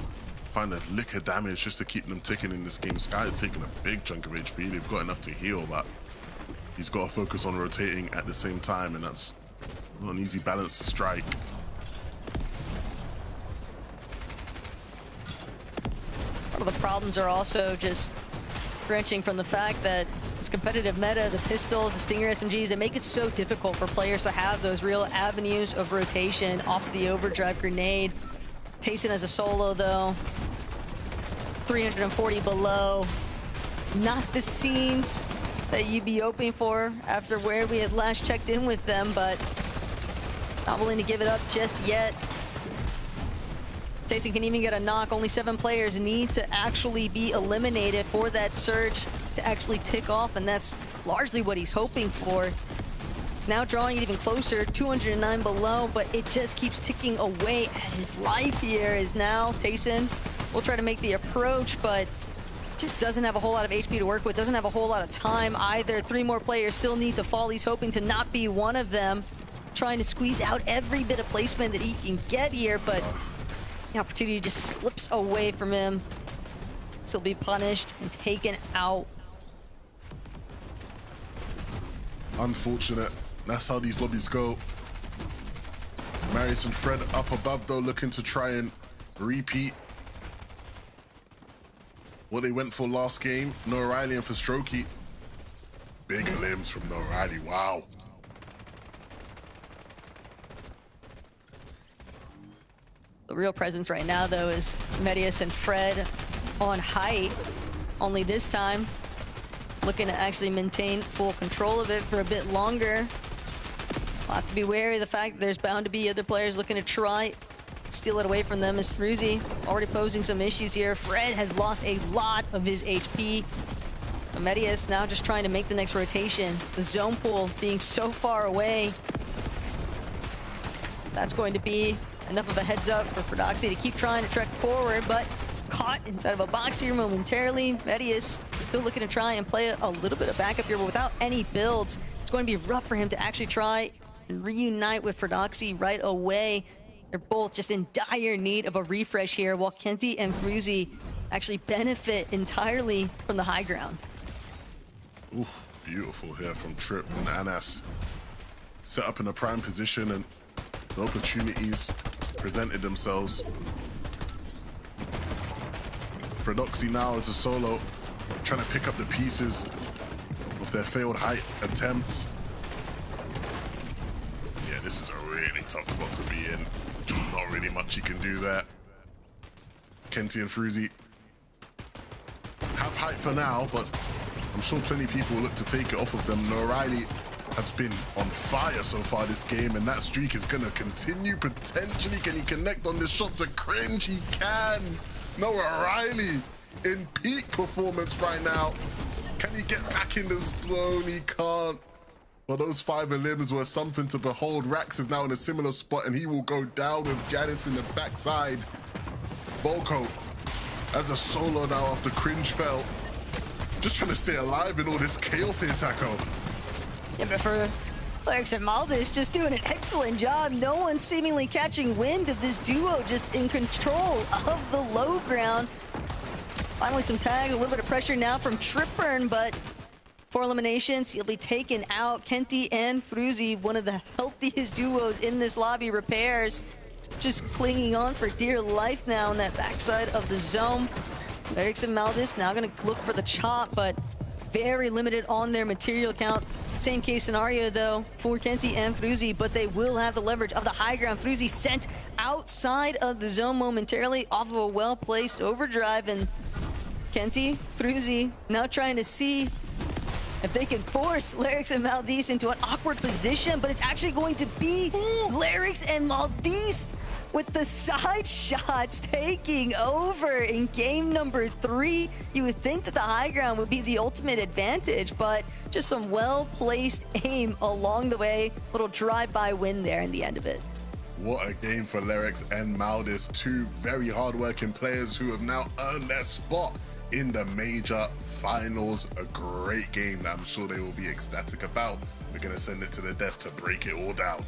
find a lick of damage just to keep them ticking in this game. Sky is taking a big chunk of HP. They've got enough to heal, but he's got to focus on rotating at the same time, and that's not an easy balance to strike. One of the problems are also just wrenching from the fact that this competitive meta, the pistols, the Stinger SMGs, they make it so difficult for players to have those real avenues of rotation off the overdrive grenade. Tayson as a solo though, 340 below. Not the scenes that you'd be hoping for after where we had last checked in with them, but not willing to give it up just yet. Tayson can even get a knock. Only 7 players need to actually be eliminated for that surge to actually tick off, and that's largely what he's hoping for. Now drawing it even closer, 209 below, but it just keeps ticking away at his life here. Is now Tayson will try to make the approach, but just doesn't have a whole lot of HP to work with, doesn't have a whole lot of time either. 3 more players still need to fall. He's hoping to not be one of them, trying to squeeze out every bit of placement that he can get here, but the opportunity just slips away from him. So he'll be punished and taken out. Unfortunate. That's how these lobbies go. Marius and Fred up above though, looking to try and repeat what they went for last game. No O'Reilly and for Strokey. Big limbs from No O'Reilly, wow. The real presence right now though is Medius and Fred on height. Only this time looking to actually maintain full control of it for a bit longer. We'll have to be wary of the fact that there's bound to be other players looking to try steal it away from them. As Fruzy already posing some issues here. Fred has lost a lot of his HP. Medius now just trying to make the next rotation. The zone pool being so far away. That's going to be enough of a heads up for Prodoxy to keep trying to trek forward, but caught inside of a box here momentarily. Medius still looking to try and play a little bit of backup here, but without any builds. It's going to be rough for him to actually try and reunite with Prodoxy right away. They're both just in dire need of a refresh here, while Kenty and Fruzy actually benefit entirely from the high ground. Ooh, beautiful here from Trip and Anas. Set up in a prime position and the opportunities presented themselves. Fredoxy now as a solo, trying to pick up the pieces of their failed height attempts. Yeah, this is a really tough spot to be in. Not really much you can do there. Kenty and Fruzy have height for now, but I'm sure plenty of people will look to take it off of them. Noah Riley has been on fire so far this game, and that streak is going to continue potentially. Can he connect on this shot to Cringe? He can. Noah Riley in peak performance right now. Can he get back in the zone? He can't. Well, those fiber limbs were something to behold. Rax is now in a similar spot, and he will go down with Gaddis in the backside. Volko as a solo now after Cringe fell. Just trying to stay alive in all this chaos here, Taco. Yeah, but for Lyrics and Maldis just doing an excellent job. No one seemingly catching wind of this duo, just in control of the low ground. Finally some tag, a little bit of pressure now from Tripburn, but 4 eliminations, he'll be taken out. Kenty and Fruzy, one of the healthiest duos in this lobby. Repairs just clinging on for dear life now on that backside of the zone. Lyrics and Maldis now gonna look for the chop, but very limited on their material count. Same case scenario though for Kenty and Fruzy, but they will have the leverage of the high ground. Fruzy sent outside of the zone momentarily off of a well-placed overdrive, and Kenty, Fruzy now trying to see if they can force Lyrics and Maldis into an awkward position, but it's actually going to be Lyrics and Maldis with the side shots taking over in game number 3. You would think that the high ground would be the ultimate advantage, but just some well-placed aim along the way. Little drive-by win there in the end of it. What a game for Lyrics and Maldis, two very hard-working players who have now earned their spot in the major finals. A great game that I'm sure they will be ecstatic about. We're going to send it to the desk to break it all down.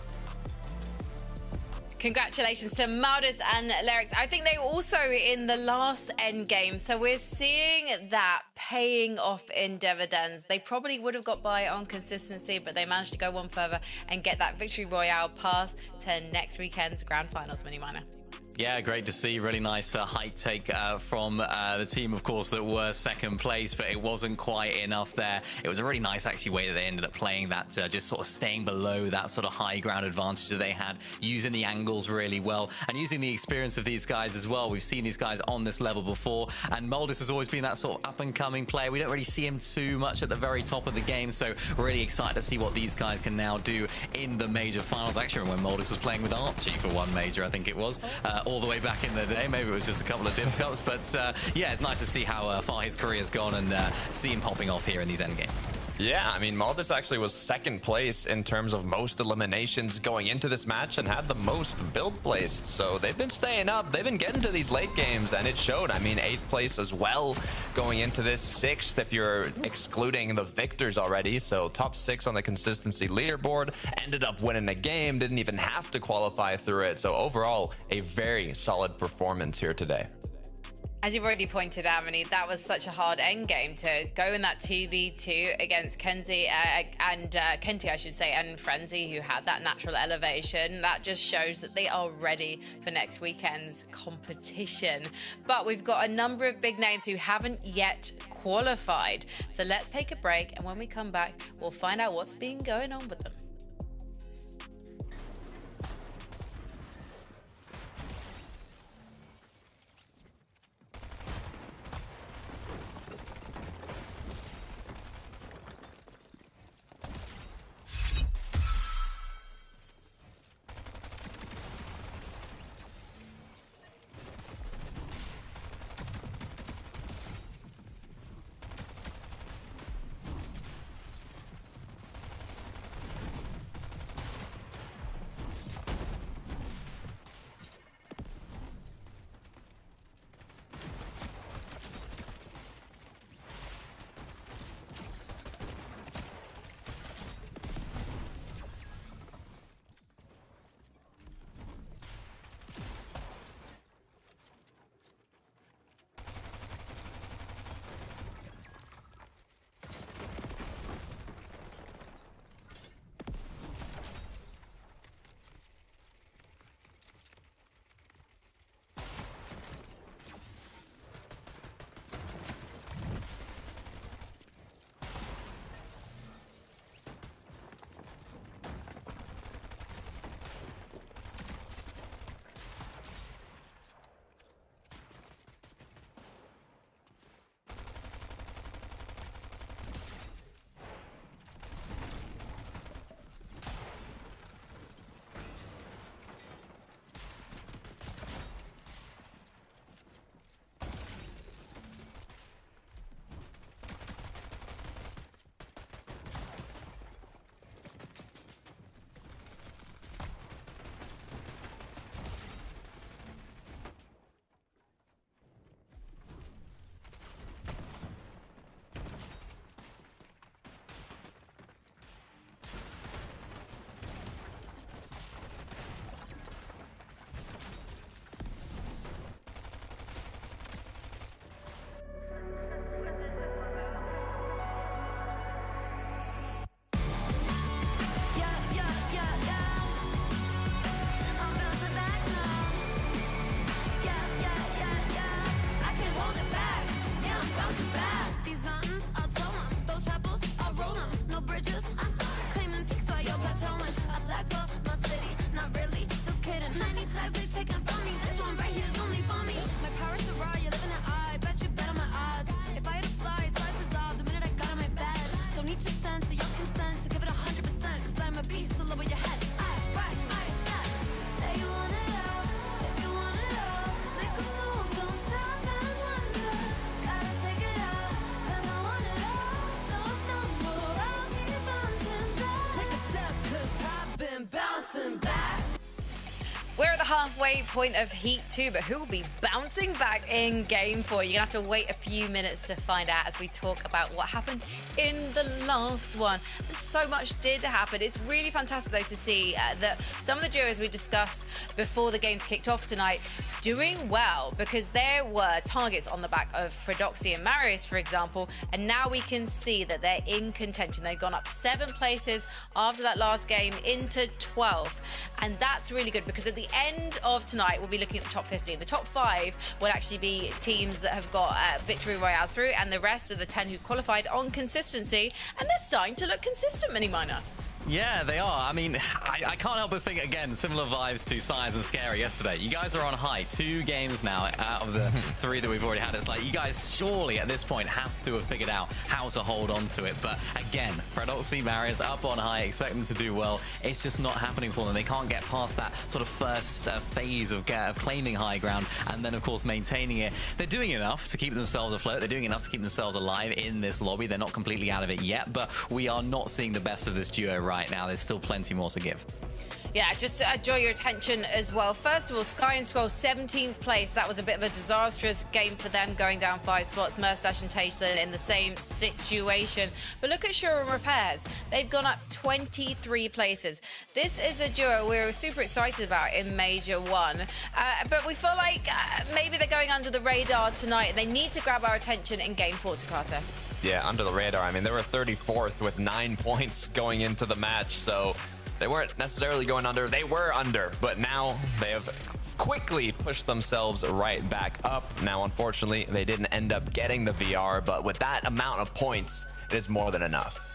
Congratulations to Maldis and Lyrics. I think they were also in the last end game, so we're seeing that paying off in dividends. They probably would have got by on consistency, but they managed to go one further and get that victory royale path to next weekend's grand finals, Mini Miner. Yeah, great to see. Really nice height take from the team, of course, that were second place, but it wasn't quite enough there. It was a really nice, actually, way that they ended up playing that, just sort of staying below that sort of high ground advantage that they had, using the angles really well, and using the experience of these guys as well. We've seen these guys on this level before, and Maldis has always been that sort of up-and-coming player. We don't really see him too much at the very top of the game, so really excited to see what these guys can now do in the major finals. Actually, when Maldis was playing with Archie for one major, I think it was, all the way back in the day. Maybe it was just a couple of div cups, but yeah, it's nice to see how far his career has gone and see him popping off here in these end games. Yeah, I mean, Maldis actually was second place in terms of most eliminations going into this match and had the most build placed. So they've been staying up. They've been getting to these late games, and it showed. I mean, 8th place as well going into this, 6th if you're excluding the victors already. So top 6 on the consistency leaderboard. Ended up winning a game, didn't even have to qualify through it. So overall, a very solid performance here today. As you've already pointed out, Vinny, that was such a hard end game to go in that 2v2 against Kenty, I should say, and Frenzy, who had that natural elevation. That just shows that they are ready for next weekend's competition. But we've got a number of big names who haven't yet qualified. So let's take a break, and when we come back, we'll find out what's been going on with them. halfway point of Heat 2, but who will be bouncing back in Game 4? You're going to have to wait a few minutes to find out as we talk about what happened in the last one. And so much did happen. It's really fantastic, though, to see that some of the duos we discussed before the games kicked off tonight doing well, because there were targets on the back of Fredoxy and Marius, for example, and now we can see that they're in contention. They've gone up 7 places after that last game into 12th, and that's really good because at the end of tonight we'll be looking at the top 15. The top 5 will actually be teams that have got victory royales through, and the rest are the 10 who qualified on consistency, and they're starting to look consistent, Mini Miner. Yeah, they are. I mean, I can't help but think, again, similar vibes to Science and Scary yesterday. You guys are on high. 2 games now out of the 3 that we've already had. It's like you guys surely at this point have to have figured out how to hold on to it. But again, Fredoxy, Marius up on high, expect them to do well. It's just not happening for them. They can't get past that sort of first phase of claiming high ground and then, of course, maintaining it. They're doing enough to keep themselves afloat. They're doing enough to keep themselves alive in this lobby. They're not completely out of it yet, but we are not seeing the best of this duo right now. There's still plenty more to give. Yeah, just draw your attention as well. First of all, Sky and Scroll, 17th place. That was a bit of a disastrous game for them, going down 5 spots. Merstash and Tayson in the same situation. But look at Sure and Repairs. They've gone up 23 places. This is a duo we were super excited about in Major 1. But we feel like maybe they're going under the radar tonight. They need to grab our attention in Game 4, Takata. Yeah, under the radar. I mean, they were 34th with 9 points going into the match, so they weren't necessarily going under. They were under, but now they have quickly pushed themselves right back up. Now, unfortunately, they didn't end up getting the VR, but with that amount of points, it is more than enough.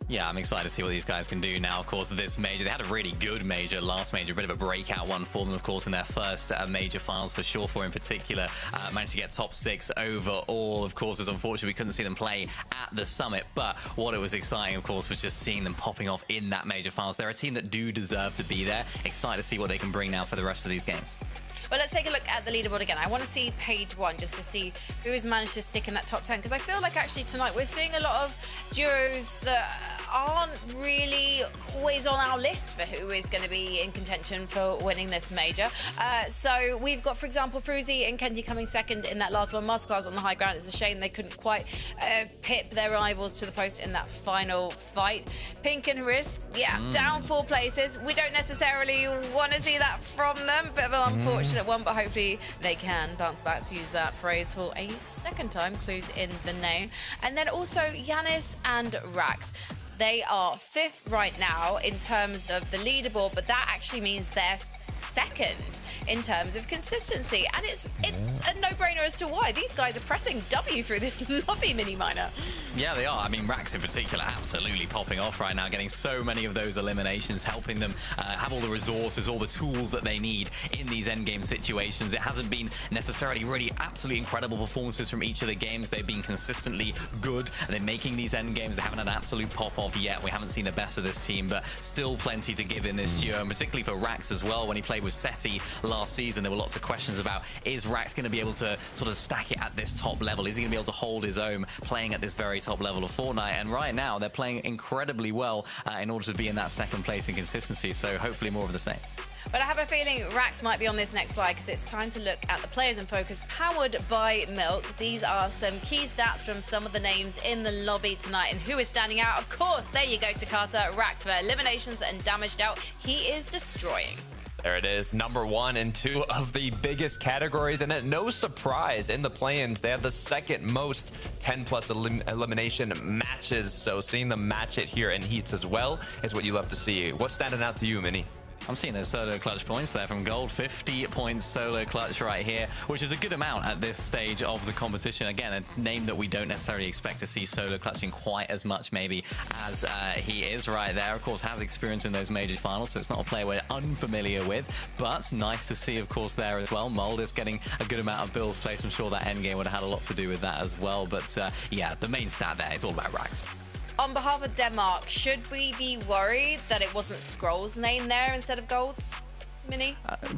Yeah, I'm excited to see what these guys can do now. Of course, this major, they had a really good major, last major, a bit of a breakout one for them, of course, in their first major finals for Sure 4 in particular. Managed to get top 6 overall. Of course, it was unfortunate we couldn't see them play at the summit, but what it was exciting, of course, was just seeing them popping off in that major finals. They're a team that do deserve to be there. Excited to see what they can bring now for the rest of these games. Well, let's take a look at the leaderboard again. I want to see page 1 just to see who has managed to stick in that top 10, because I feel like actually tonight we're seeing a lot of duos that aren't really always on our list for who is going to be in contention for winning this major. So we've got, for example, Fruzy and Kenji coming second in that last one. Masterclass on the high ground. It's a shame they couldn't quite pip their rivals to the post in that final fight. Pink and Haris, down 4 places. We don't necessarily want to see that from them. Bit of an unfortunate one, but hopefully they can bounce back, to use that phrase for a second time. Clues in the name. And then also Yanis and Rax. They are 5th right now in terms of the leaderboard, but that actually means they're second in terms of consistency, and it's a no-brainer as to why these guys are pressing W through this lobby, Mini Miner. Yeah, they are. I mean, Rax in particular absolutely popping off right now, getting so many of those eliminations, helping them have all the resources, all the tools that they need in these endgame situations. It hasn't been necessarily really absolutely incredible performances from each of the games. They've been consistently good, and they're making these endgames. They haven't had an absolute pop-off yet. We haven't seen the best of this team, but still plenty to give in this duo, and particularly for Rax as well. When he played with Seti last season, there were lots of questions about, is Rax going to be able to sort of stack it at this top level? Is he going to be able to hold his own playing at this very top level of Fortnite? And right now, they're playing incredibly well in order to be in that second place in consistency, so hopefully more of the same. But I have a feeling Rax might be on this next slide, because it's time to look at the players in focus powered by Milk. These are some key stats from some of the names in the lobby tonight, and who is standing out? Of course, there you go, Takata. Rax for eliminations and damage dealt. He is destroying. There it is, number 1 in 2 of the biggest categories, and no surprise, in the play-ins, they have the second most 10-plus elimination matches, so seeing them match it here in heats as well is what you love to see. What's standing out to you, Mini? I'm seeing those solo clutch points there from Gold. 50 points solo clutch right here, which is a good amount at this stage of the competition. Again, a name that we don't necessarily expect to see solo clutching quite as much maybe as he is right there. Of course, has experience in those major finals, so it's not a player we're unfamiliar with, but nice to see, of course, there as well. Mold is getting a good amount of bills placed. I'm sure that endgame would have had a lot to do with that as well, but yeah, the main stat there is all about Rax. On behalf of Denmark, should we be worried that it wasn't Scroll's name there instead of Gold's, Mini?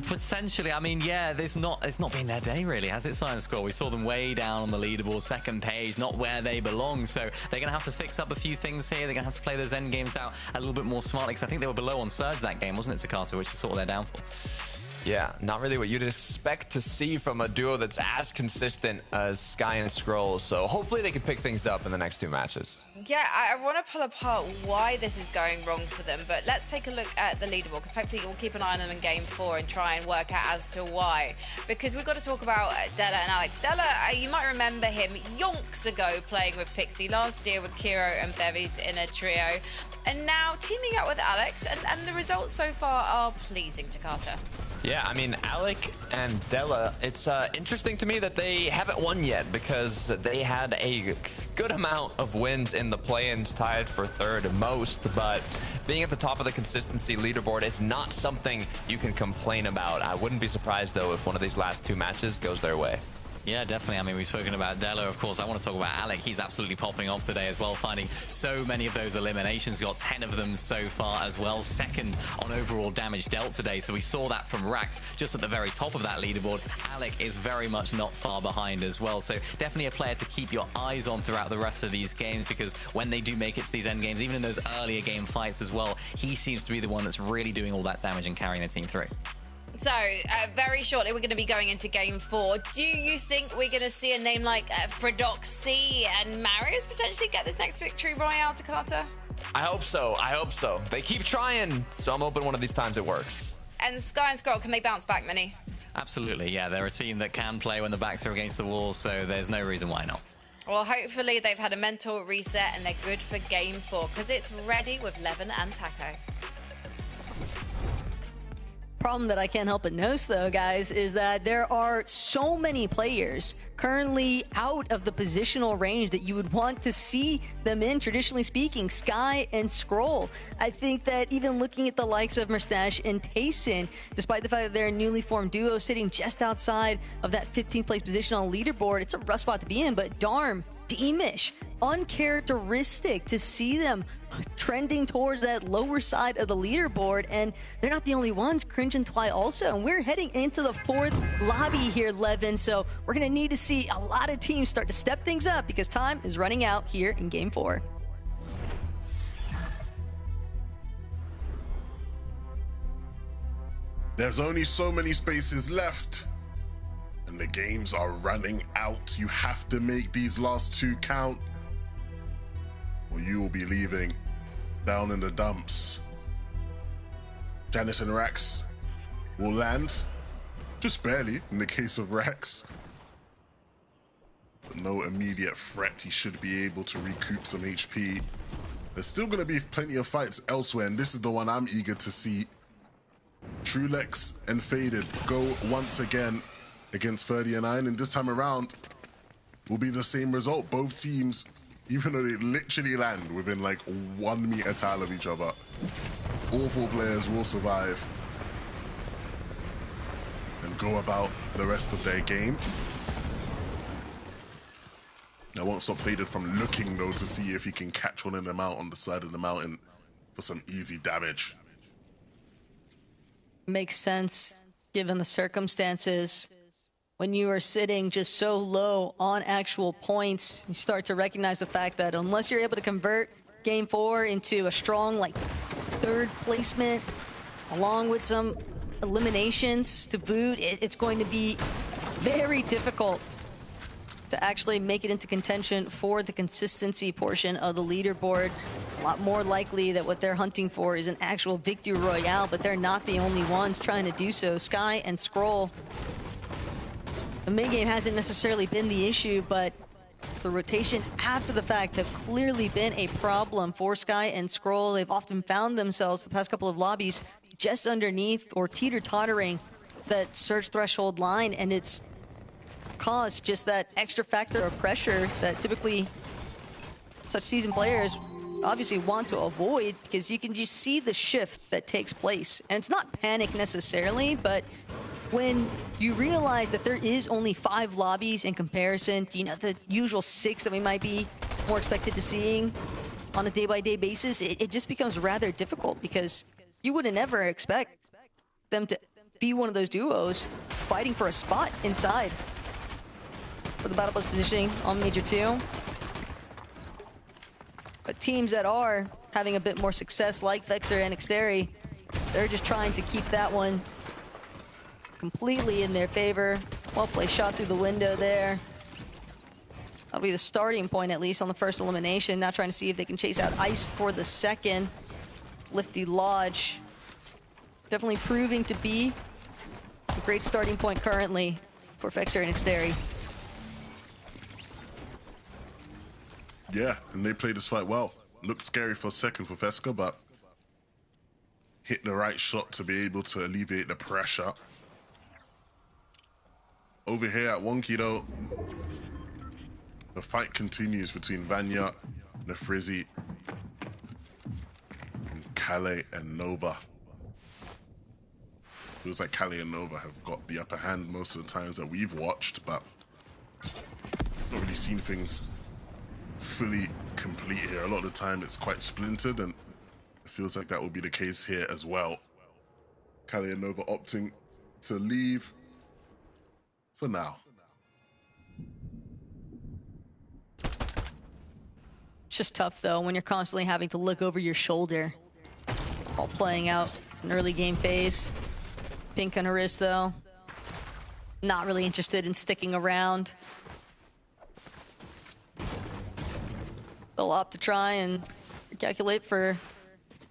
Potentially. I mean, yeah, it's not been their day really, has it, Science Scroll? We saw them way down on the leaderboard, second page, not where they belong. So they're going to have to fix up a few things here. They're going to have to play those end games out a little bit more smartly, because I think they were below on Surge that game, wasn't it, Takata, which is sort of their downfall. Yeah, not really what you'd expect to see from a duo that's as consistent as Sky and Scroll. So hopefully they can pick things up in the next 2 matches. Yeah, I want to pull apart why this is going wrong for them, but let's take a look at the leaderboard, because hopefully we'll keep an eye on them in Game 4 and try and work out as to why. Because we've got to talk about Della and Alex. Della, you might remember him yonks ago playing with Pixie last year with Kiro and Bevies in a trio, and now teaming up with Alex, and the results so far are pleasing to Carter. Yeah, I mean, Alec and Della, it's interesting to me that they haven't won yet, because they had a good amount of wins in the play-ins, tied for third most, but being at the top of the consistency leaderboard is not something you can complain about. I wouldn't be surprised, though, if one of these last 2 matches goes their way. Yeah, definitely. I mean, we've spoken about Della, of course. I want to talk about Alec. He's absolutely popping off today as well, finding so many of those eliminations. Got 10 of them so far as well. Second on overall damage dealt today. So we saw that from Rax just at the very top of that leaderboard. Alec is very much not far behind as well. So definitely a player to keep your eyes on throughout the rest of these games, because when they do make it to these end games, even in those earlier game fights as well, he seems to be the one that's really doing all that damage and carrying the team through. So, very shortly, we're going to be going into Game 4. Do you think we're going to see a name like Fredoxy and Marius potentially get this next victory royale to Carter? I hope so. I hope so. They keep trying, so I'm hoping one of these times it works. And Sky and Scroll, can they bounce back, Minnie? Absolutely, yeah. They're a team that can play when the backs are against the wall, so there's no reason why not. Well, hopefully they've had a mental reset and they're good for Game 4, because it's ready with Levin and Taco. Problem that I can't help but notice, though, guys, is that there are so many players currently out of the positional range that you would want to see them in, traditionally speaking. Sky and Scroll. I think that even looking at the likes of Mustache and Tayson, despite the fact that they're a newly formed duo sitting just outside of that 15th place position on the leaderboard, it's a rough spot to be in. But Darm, Deemish, uncharacteristic to see them trending towards that lower side of the leaderboard, and they're not the only ones. Cringe and Twy also, and we're heading into the 4th lobby here, Levin, so we're gonna need to see a lot of teams start to step things up, because time is running out here in Game 4. There's only so many spaces left, and the games are running out. You have to make these last 2 count, or you will be leaving down in the dumps. Janice and Rax will land, just barely in the case of Rax. But no immediate threat. He should be able to recoup some HP. There's still going to be plenty of fights elsewhere, and this is the one I'm eager to see. Trulex and Faded go once again against 30-9, and this time around will be the same result. Both teams, even though they literally land within like 1 meter tile of each other, all 4 players will survive and go about the rest of their game. I won't stop Faded from looking, though, to see if he can catch one of them out on the side of the mountain for some easy damage. Makes sense, given the circumstances. When you are sitting just so low on actual points, you start to recognize the fact that unless you're able to convert Game 4 into a strong, like, 3rd placement, along with some eliminations to boot, it's going to be very difficult to actually make it into contention for the consistency portion of the leaderboard. A lot more likely that what they're hunting for is an actual victory royale, but they're not the only ones trying to do so. Sky and Scroll, the mid-game hasn't necessarily been the issue, but the rotations after the fact have clearly been a problem for Sky and Scroll. They've often found themselves the past couple of lobbies just underneath or teeter-tottering that surge threshold line, and it's caused just that extra factor of pressure that typically such seasoned players obviously want to avoid, because you can just see the shift that takes place. And it's not panic necessarily, but when you realize that there is only 5 lobbies in comparison to, the usual 6 that we might be more expected to seeing on a day-by-day basis, it just becomes rather difficult, because you wouldn't ever expect them to be one of those duos fighting for a spot inside for the Battle Bus positioning on Major 2. But teams that are having a bit more success, like Vexer and Xteri, they're just trying to keep that one completely in their favor. Well played shot through the window there. That'll be the starting point, at least, on the first elimination. Now trying to see if they can chase out Ice for the second. Lifty Lodge. Definitely proving to be a great starting point currently for Fexer and Xteri. Yeah, and they played this fight well. Looked scary for a second for Feska, but hit the right shot to be able to alleviate the pressure. Over here at Wonky, though, the fight continues between Vanya, Nefrizzi, and Kale and Nova. Feels like Kale and Nova have got the upper hand most of the times that we've watched, but not really seen things fully complete here. A lot of the time it's quite splintered, and it feels like that will be the case here as well. Kale and Nova opting to leave for now. It's just tough, though, when you're constantly having to look over your shoulder while playing out an early game phase. Pink on her wrist, though. Not really interested in sticking around. They'll opt to try and calculate for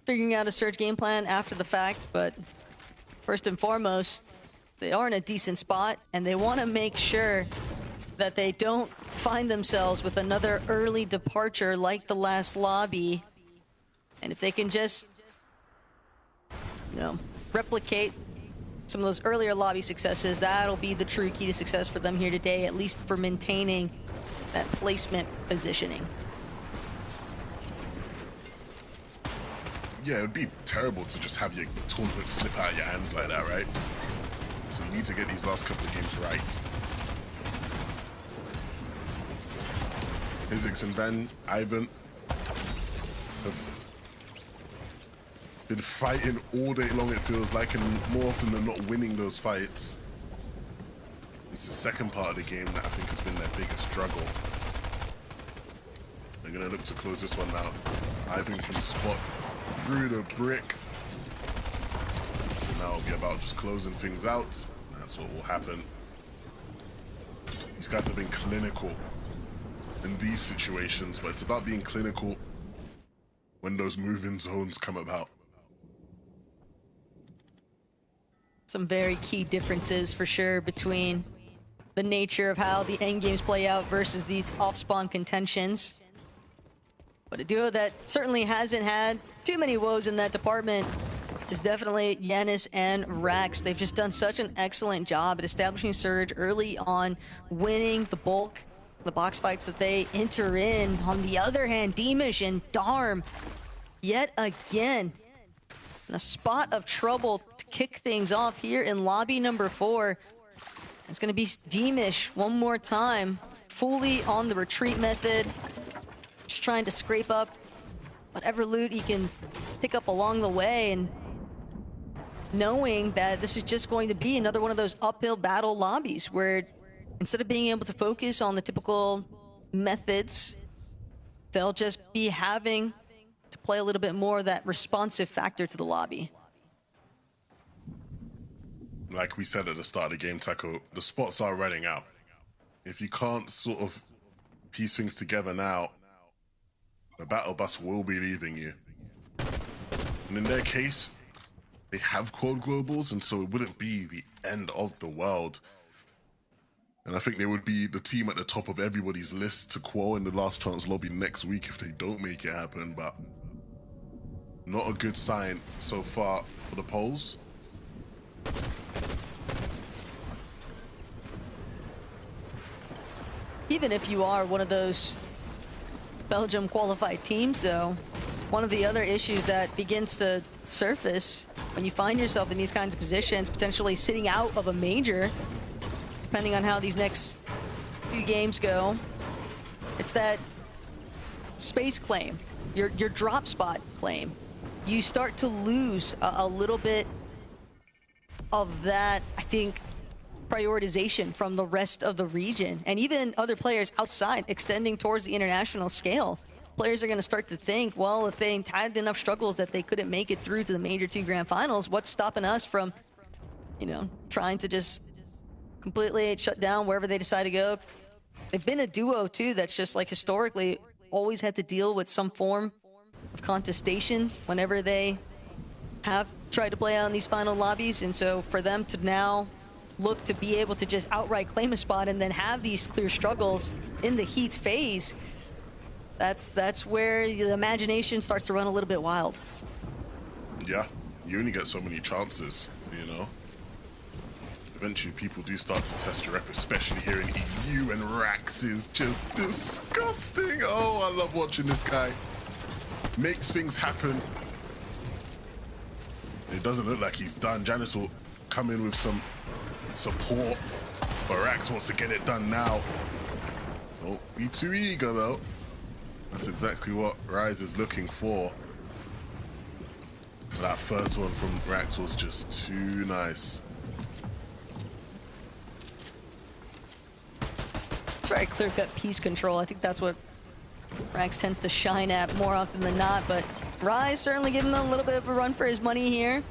figuring out a Surge game plan after the fact, but first and foremost, they are in a decent spot, and they want to make sure that they don't find themselves with another early departure like the last lobby. And if they can just, replicate some of those earlier lobby successes, that'll be the true key to success for them here today, at least for maintaining that placement positioning. Yeah, it would be terrible to just have your tournament slip out of your hands like that, right? So you need to get these last couple of games right. Physics and Ivan have been fighting all day long, it feels like, and more often than not winning those fights. It's the second part of the game that I think has been their biggest struggle. They're going to look to close this one out. Ivan can spot through the brick. So now it'll be about just closing things out. That's what will happen. These guys have been clinical in these situations, but it's about being clinical when those moving zones come about. Some very key differences for sure between the nature of how the end games play out versus these off-spawn contentions. But a duo that certainly hasn't had too many woes in that department is definitely Yanis and Rax. They've just done such an excellent job at establishing Surge early on, winning the bulk, the box fights that they enter in. On the other hand, Demish and Darm, yet again, in a spot of trouble to kick things off here in lobby number 4. It's going to be Demish one more time, fully on the retreat method, just trying to scrape up whatever loot he can pick up along the way, and knowing that this is just going to be another one of those uphill battle lobbies where instead of being able to focus on the typical methods, they'll just be having to play a little bit more of that responsive factor to the lobby. Like we said at the start of the game, Taco, the spots are running out. If you can't sort of piece things together now, the battle bus will be leaving you. And in their case, they have quad globals, and so it wouldn't be the end of the world. And I think they would be the team at the top of everybody's list to qual in the last chance lobby next week if they don't make it happen, but not a good sign so far for the polls. Even if you are one of those Belgium qualified teams, though, one of the other issues that begins to surface when you find yourself in these kinds of positions, potentially sitting out of a major, depending on how these next few games go, it's that space claim, your drop spot claim. You start to lose a little bit of that, I think, prioritization from the rest of the region, and even other players outside extending towards the international scale. Players are going to start to think, well, if they had enough struggles that they couldn't make it through to the Major 2 Grand Finals, what's stopping us from, you know, trying to just completely shut down wherever they decide to go. They've been a duo, too, that's just, like, historically always had to deal with some form of contestation whenever they have tried to play out in these final lobbies. And so for them to now look to be able to just outright claim a spot and then have these clear struggles in the Heat's phase, that's where the imagination starts to run a little bit wild. Yeah, you only get so many chances, you know? Eventually people do start to test your rep, especially here in EU, and Rax is just disgusting. Oh, I love watching this guy. Makes things happen. It doesn't look like he's done. Janice will come in with some support, but Rax wants to get it done now. Don't be too eager though. That's exactly what Rise is looking for. That first one from Rax was just too nice. Very clear-cut piece control. I think that's what Rax tends to shine at more often than not, but Rise certainly giving him a little bit of a run for his money here.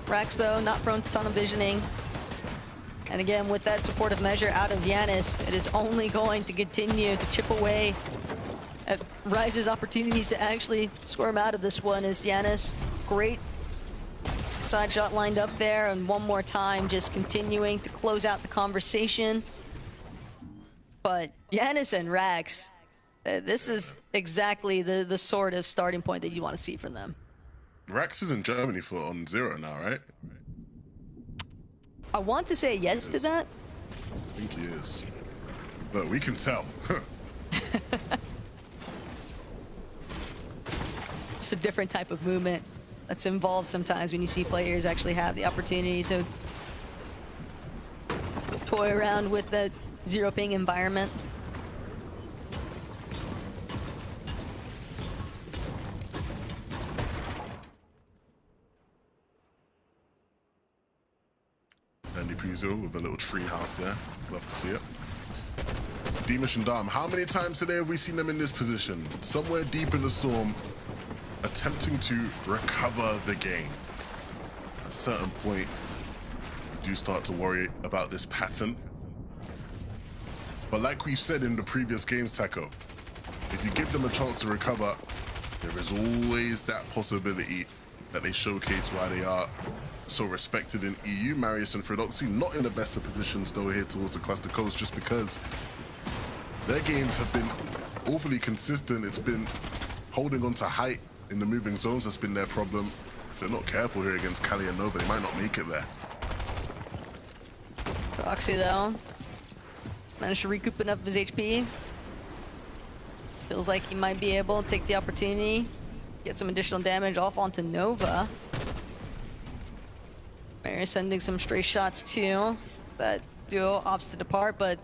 Rax, though, not prone to tunnel visioning. And again, with that supportive measure out of Giannis, it is only going to continue to chip away at Rise's opportunities to actually score him out of this one. As Giannis, great side shot lined up there, and one more time just continuing to close out the conversation. But Giannis and Rax, this is exactly the sort of starting point that you want to see from them. Rax is in Germany for on Zero now, right? I want to say yes to that. I think he is. But we can tell. Just a different type of movement that's involved sometimes when you see players actually have the opportunity to toy around with the zero ping environment. Andy Puzo with a little tree house there. Love to see it. Deemish and Dom, how many times today have we seen them in this position? Somewhere deep in the storm, attempting to recover the game. At a certain point, you do start to worry about this pattern. But like we said in the previous games, Taco, if you give them a chance to recover, there is always that possibility that they showcase why they are so respected in EU. Marius and Fredoxy not in the best of positions though here towards the cluster coast, just because their games have been overly consistent. It's been holding on to height in the moving zones that's been their problem. If they're not careful here against Kali and Nova, they might not make it there. Fredoxy though managed to recoup enough of his HP. Feels like he might be able to take the opportunity, get some additional damage off onto Nova. Mary sending some stray shots too. That duo opts to depart, but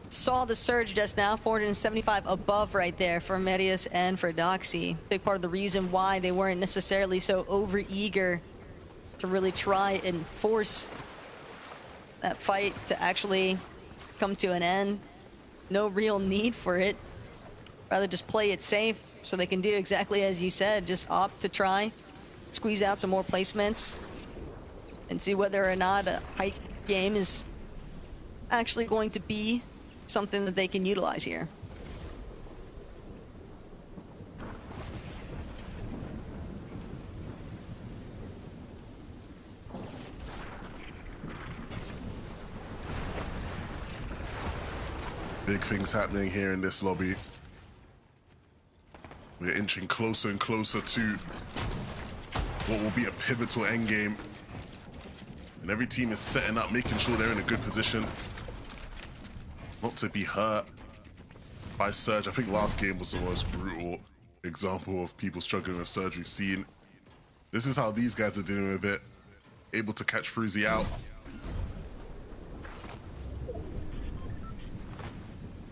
saw the surge just now, 475 above right there for Medius and for Doxy. Big part of the reason why they weren't necessarily so over-eager to really try and force that fight to actually come to an end. No real need for it. Rather just play it safe so they can do exactly as you said, just opt to try, squeeze out some more placements, and see whether or not a height game is actually going to be something that they can utilize here. Big things happening here in this lobby. We're inching closer and closer to what will be a pivotal endgame. And every team is setting up, making sure they're in a good position not to be hurt by Surge. I think last game was the most brutal example of people struggling with Surge we've seen. This is how these guys are dealing with it. Able to catch Fruzy out.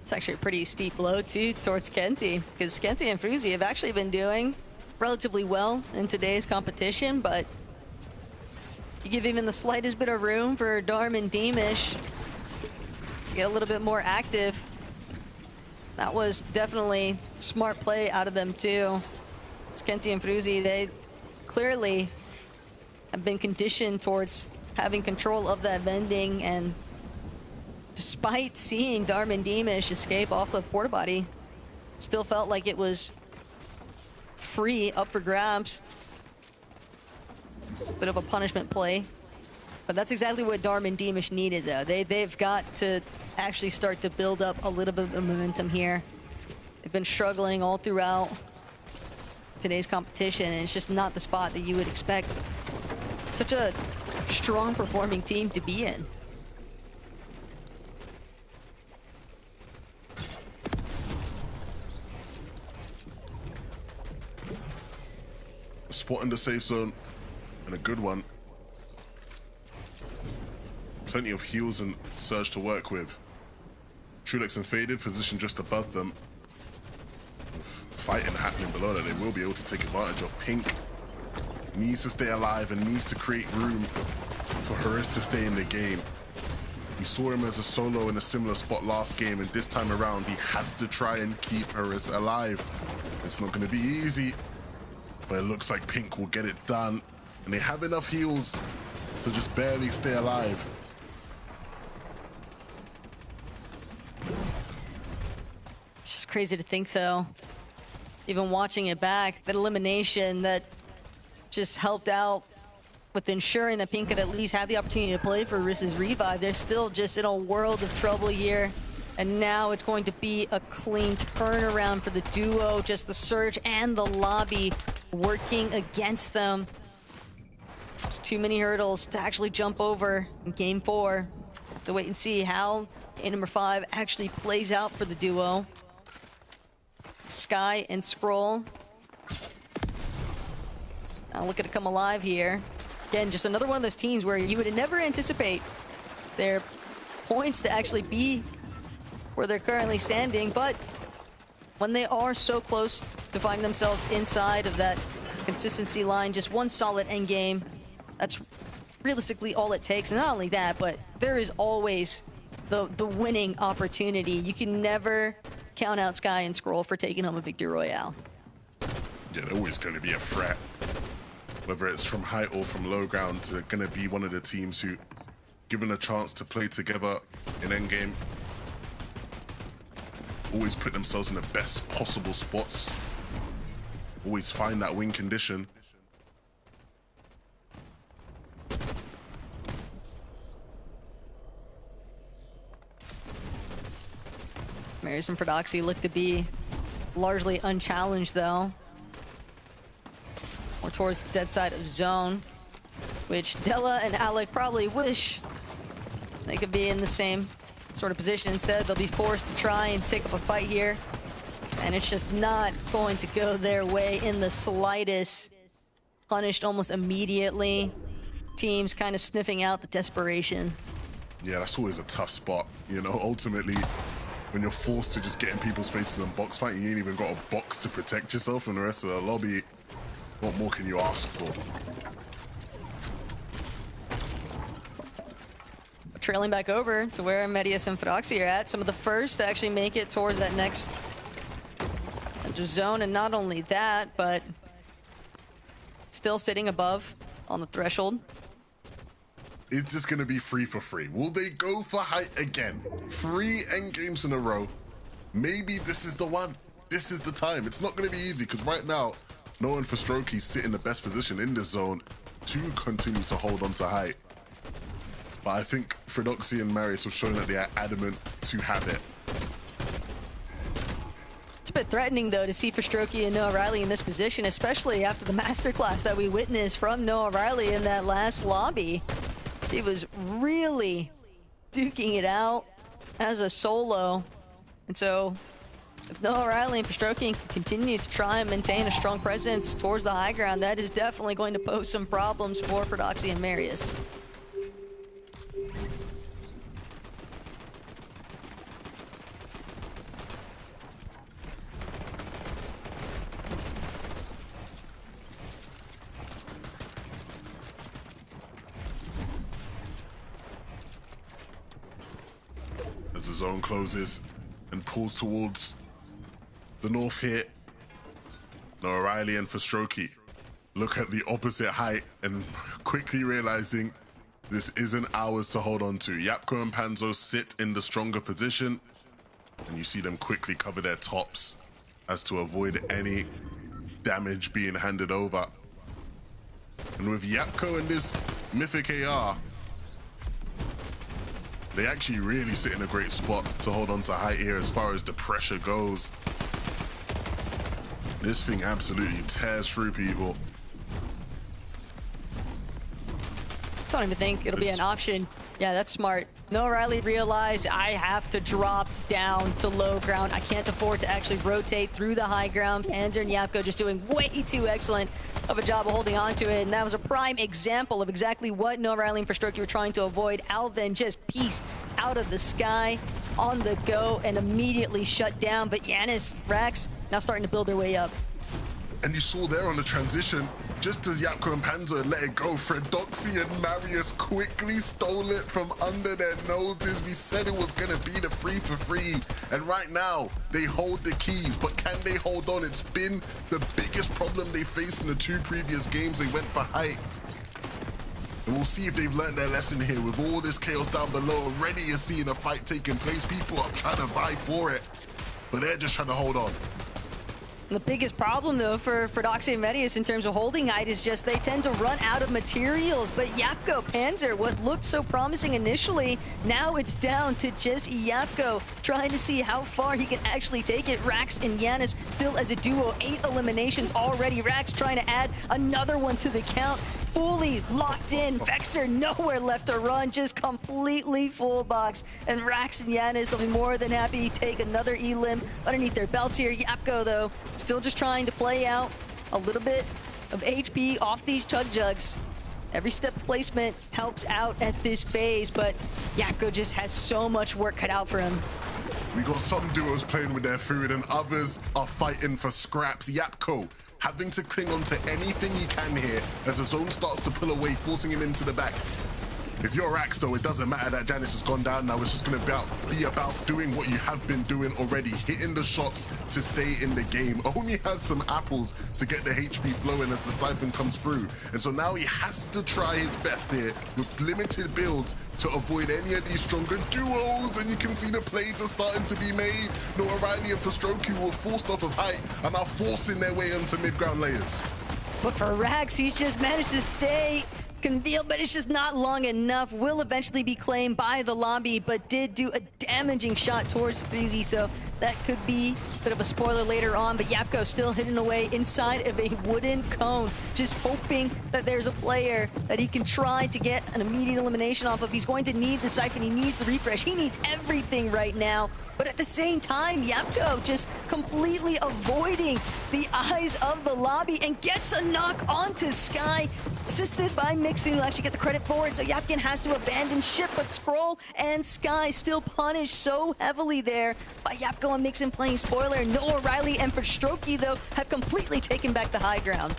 It's actually a pretty steep blow too towards Kenty, because Kenty and Fruzy have actually been doing relatively well in today's competition, but you give even the slightest bit of room for Darm and Deemish to get a little bit more active. That was definitely smart play out of them too. Kenty and Fruzy, they clearly have been conditioned towards having control of that vending, and despite seeing Darman Demish escape off the porta potty, still felt like it was free, up for grabs. It's a bit of a punishment play, but that's exactly what Darman Demish needed, though. They've got to actually start to build up a little bit of momentum here. They've been struggling all throughout today's competition, and it's just not the spot that you would expect such a strong performing team to be in. A spot in the safe zone, and a good one. Plenty of heals and surge to work with. Trulex and Faded positioned just above them. With fighting happening below that, they will be able to take advantage of. Pink needs to stay alive and needs to create room for Haris to stay in the game. We saw him as a solo in a similar spot last game, and this time around he has to try and keep Haris alive. It's not going to be easy, but it looks like Pink will get it done, and they have enough heals to just barely stay alive. It's just crazy to think, though, even watching it back, that elimination that just helped out with ensuring that Pink could at least have the opportunity to play for Haris's revive. They're still just in a world of trouble here, and now it's going to be a clean turnaround for the duo. Just the Surge and the Lobby working against them. There's too many hurdles to actually jump over in Game 4. Have to wait and see how game number 5 actually plays out for the duo. Sky and Scroll. Now look at it come alive here. Again, just another one of those teams where you would never anticipate their points to actually be where they're currently standing, but when they are so close to finding themselves inside of that consistency line, just one solid end game, that's realistically all it takes. And not only that, but there is always the winning opportunity. You can never count out Sky and Scroll for taking home a victory royale. Yeah, they're always going to be a threat. Whether it's from height or from low ground, they're going to be one of the teams who, given a chance to play together in endgame, always put themselves in the best possible spots, always find that win condition. Marius and Prodoxy look to be largely unchallenged, though. More towards the dead side of zone, which Della and Alec probably wish they could be in the same sort of position. Instead, they'll be forced to try and take up a fight here, and it's just not going to go their way in the slightest. Punished almost immediately. Teams kind of sniffing out the desperation. Yeah, that's always a tough spot. You know, ultimately, when you're forced to just get in people's faces and box fight, you ain't even got a box to protect yourself from the rest of the lobby. What more can you ask for? Trailing back over to where Medius and Prodoxy are at. Some of the first to actually make it towards that next zone, and not only that, but still sitting above on the threshold. It's just going to be free for free. Will they go for height again? 3 endgames in a row. Maybe this is the one. This is the time. It's not going to be easy, because right now, Noah and Frostroki sit in the best position in this zone to continue to hold on to height. But I think Fredoxy and Marius have shown that they are adamant to have it. It's a bit threatening, though, to see Frostroki and Noah Riley in this position, especially after the masterclass that we witnessed from Noah Riley in that last lobby. He was really duking it out as a solo. And so if Noah Riley and Frostroki can continue to try and maintain a strong presence towards the high ground, that is definitely going to pose some problems for Prodoxy and Marius. As the zone closes and pulls towards the north here, Noah Riley and Frostroki look at the opposite height and quickly realizing this isn't ours to hold on to. Yapko and Panzo sit in the stronger position, and you see them quickly cover their tops as to avoid any damage being handed over. And with Yapko and this Mythic AR, they actually really sit in a great spot to hold on to height here as far as the pressure goes. This thing absolutely tears through people. Don't even think it'll be an option. Yeah, that's smart. No, Riley realized I have to drop down to low ground. I can't afford to actually rotate through the high ground. Panzer and Yapko just doing way too excellent of a job of holding on to it. And that was a prime example of exactly what No Riley and Forstroki were trying to avoid. Alvin just pieced out of the sky on the go and immediately shut down. But Yanis, Rax now starting to build their way up. And you saw there on the transition, just as Yapko and Panzer let it go, Fredoxy and Marius quickly stole it from under their noses. We said it was going to be the 3-for-3. And right now, they hold the keys. But can they hold on? It's been the biggest problem they faced in the 2 previous games. They went for height. And we'll see if they've learned their lesson here. With all this chaos down below, already you're seeing a fight taking place. People are trying to vie for it. But they're just trying to hold on. The biggest problem, though, for Doxy and Medius in terms of holding height is just they tend to run out of materials. But Yapko, Panzer, what looked so promising initially, now it's down to just Yapko trying to see how far he can actually take it. Rax and Yanis still as a duo, 8 eliminations already. Rax trying to add another one to the count. Fully locked in. Vexer nowhere left to run, just completely full box. And Rax and Yanis, they'll be more than happy to take another elim underneath their belts here. Yapko, though, still just trying to play out a little bit of HP off these Chug Jugs. Every step placement helps out at this phase, but Yapko just has so much work cut out for him. We got some duos playing with their food and others are fighting for scraps. Yapko having to cling on to anything he can here as the zone starts to pull away, forcing him into the back. If you're Rax, though, it doesn't matter that Janice has gone down now. It's just going to be about doing what you have been doing already, hitting the shots to stay in the game. Only has some apples to get the HP flowing as the Siphon comes through. And so now he has to try his best here with limited builds to avoid any of these stronger duos. And you can see the plays are starting to be made. Noah Riley and Forstroki were forced off of height and are forcing their way into mid-ground layers. But for Rax, he's just managed to stay concealed, but it's just not long enough. Will eventually be claimed by the lobby, but did do a damaging shot towards Freezy, so that could be a bit of a spoiler later on. But Yapko still hidden away inside of a wooden cone, just hoping that there's a player that he can try to get an immediate elimination off of. He's going to need the Siphon, he needs the refresh, he needs everything right now. But at the same time, Yapko just completely avoiding the eyes of the lobby and gets a knock onto Sky, assisted by Mixon, who actually get the credit for it. So Yapkin has to abandon ship, but Scroll and Sky still punished so heavily there by Yapko and Mixon playing spoiler. Noah Riley and Forstroki, though, have completely taken back the high ground.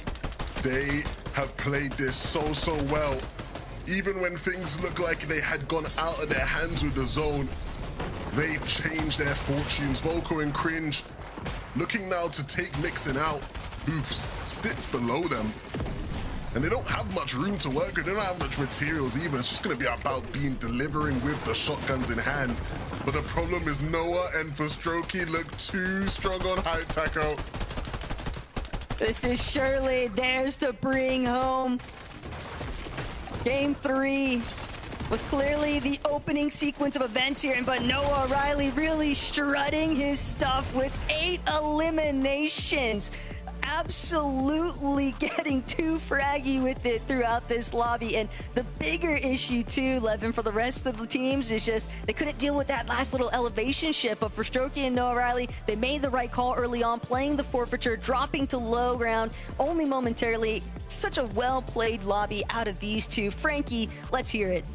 They have played this so well. Even when things look like they had gone out of their hands with the zone, they've changed their fortunes. Volko and Cringe looking now to take Mixon out, who sits below them. And they don't have much room to work with. They don't have much materials either. It's just going to be about delivering with the shotguns in hand. But the problem is Noah and Forstroki look too strong on height, Taco. This is surely theirs to bring home. Game 3 was clearly the opening sequence of events here, but Noah Riley really strutting his stuff with 8 eliminations. Absolutely getting too fraggy with it throughout this lobby. And the bigger issue too, Levin, for the rest of the teams is just they couldn't deal with that last little elevation shift. But for Forstroki and Noah Riley, they made the right call early on, playing the forfeiture, dropping to low ground only momentarily. Such a well-played lobby out of these two. Frankie, let's hear it.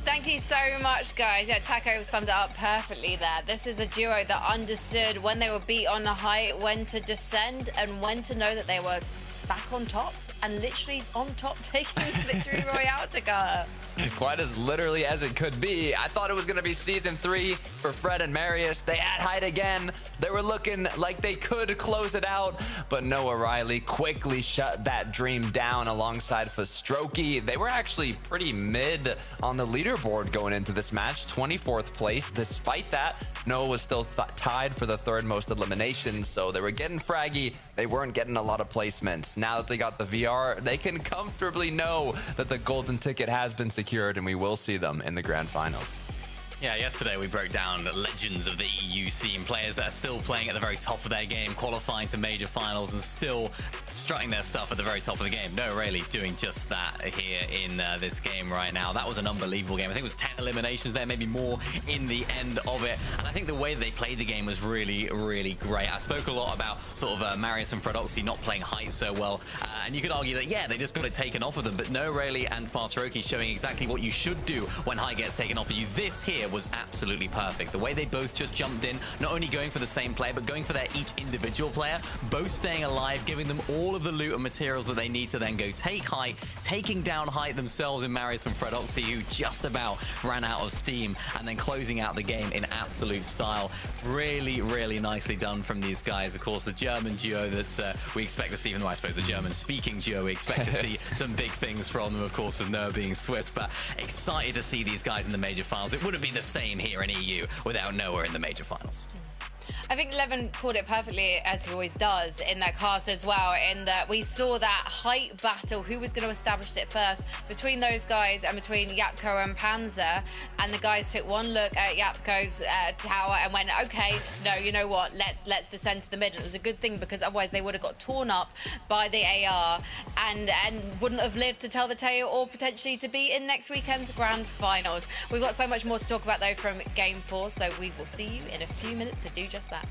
Thank you so much, guys. Yeah, Taco summed it up perfectly there. This is a duo that understood when they were beat on the height, when to descend, and when to know that they were back on top and literally on top taking the victory royale to go. Quite as literally as it could be. I thought it was going to be season 3 for Fred and Marius. They had height again. They were looking like they could close it out, but Noah Riley quickly shut that dream down alongside Fastroki. They were actually pretty mid on the leaderboard going into this match, 24th place. Despite that, Noah was still tied for the 3rd most eliminations, so they were getting fraggy. They weren't getting a lot of placements. Now that they got the VR, they can comfortably know that the golden ticket has been secured, and we will see them in the grand finals. Yeah, yesterday we broke down legends of the EU scene, players that are still playing at the very top of their game, qualifying to major finals and still strutting their stuff at the very top of the game. No, really doing just that here in this game right now. That was an unbelievable game. I think it was 10 eliminations there, maybe more in the end of it. And I think the way they played the game was really, really great. I spoke a lot about sort of Marius and Fredoxy not playing height so well. And you could argue that, yeah, they just got it taken off of them. But no, Rayleigh and Fastaroki showing exactly what you should do when height gets taken off of you. This here was absolutely perfect. The way they both just jumped in, not only going for the same player, but going for their each individual player, both staying alive, giving them all of the loot and materials that they need to then go take height, taking down height themselves in Marius and Fredoxy, who just about ran out of steam, and then closing out the game in absolute style. Really, really nicely done from these guys. Of course, the German duo that we expect to see, even though I suppose the German-speaking duo, we expect to see some big things from them, of course, with Noah being Swiss, but excited to see these guys in the major finals. It wouldn't be the same here in EU without Noah in the major finals. I think Levin called it perfectly, as he always does, in that cast as well, in that we saw that height battle, who was going to establish it first, between those guys and between Yapko and Panzer, and the guys took one look at Yapko's tower and went, okay, no, you know what, let's descend to the middle. It was a good thing, because otherwise they would have got torn up by the AR and wouldn't have lived to tell the tale, or potentially to be in next weekend's grand finals. We've got so much more to talk about, though, from Game 4, so we will see you in a few minutes to do just that.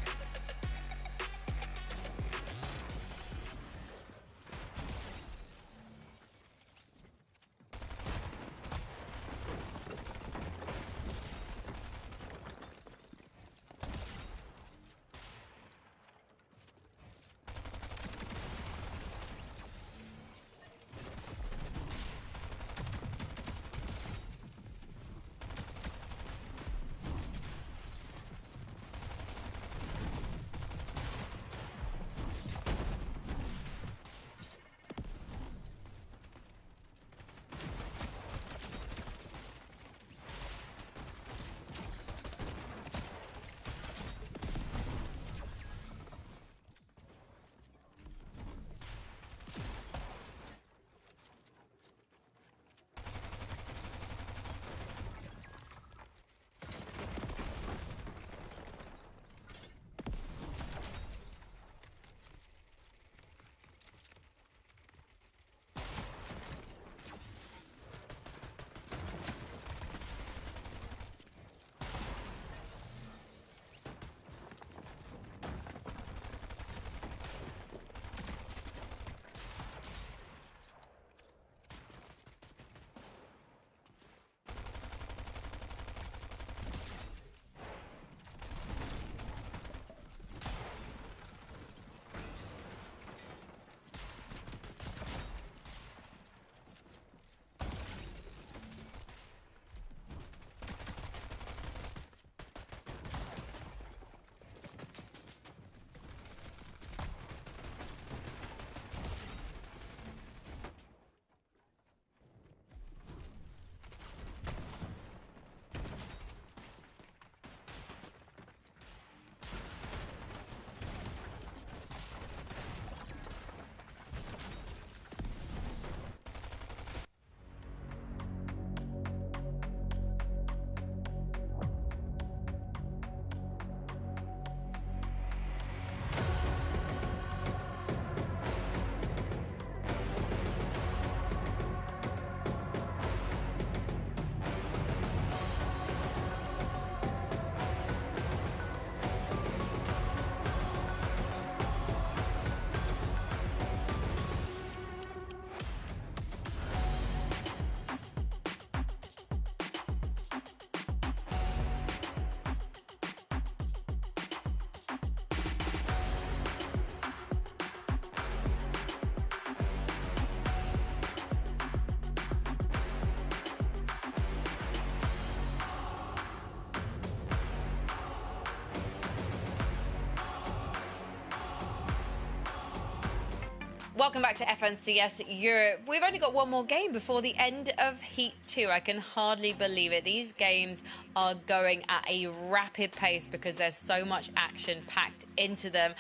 Welcome back to FNCS Europe. We've only got one more game before the end of Heat 2. I can hardly believe it. These games are going at a rapid pace because there's so much action packed into them.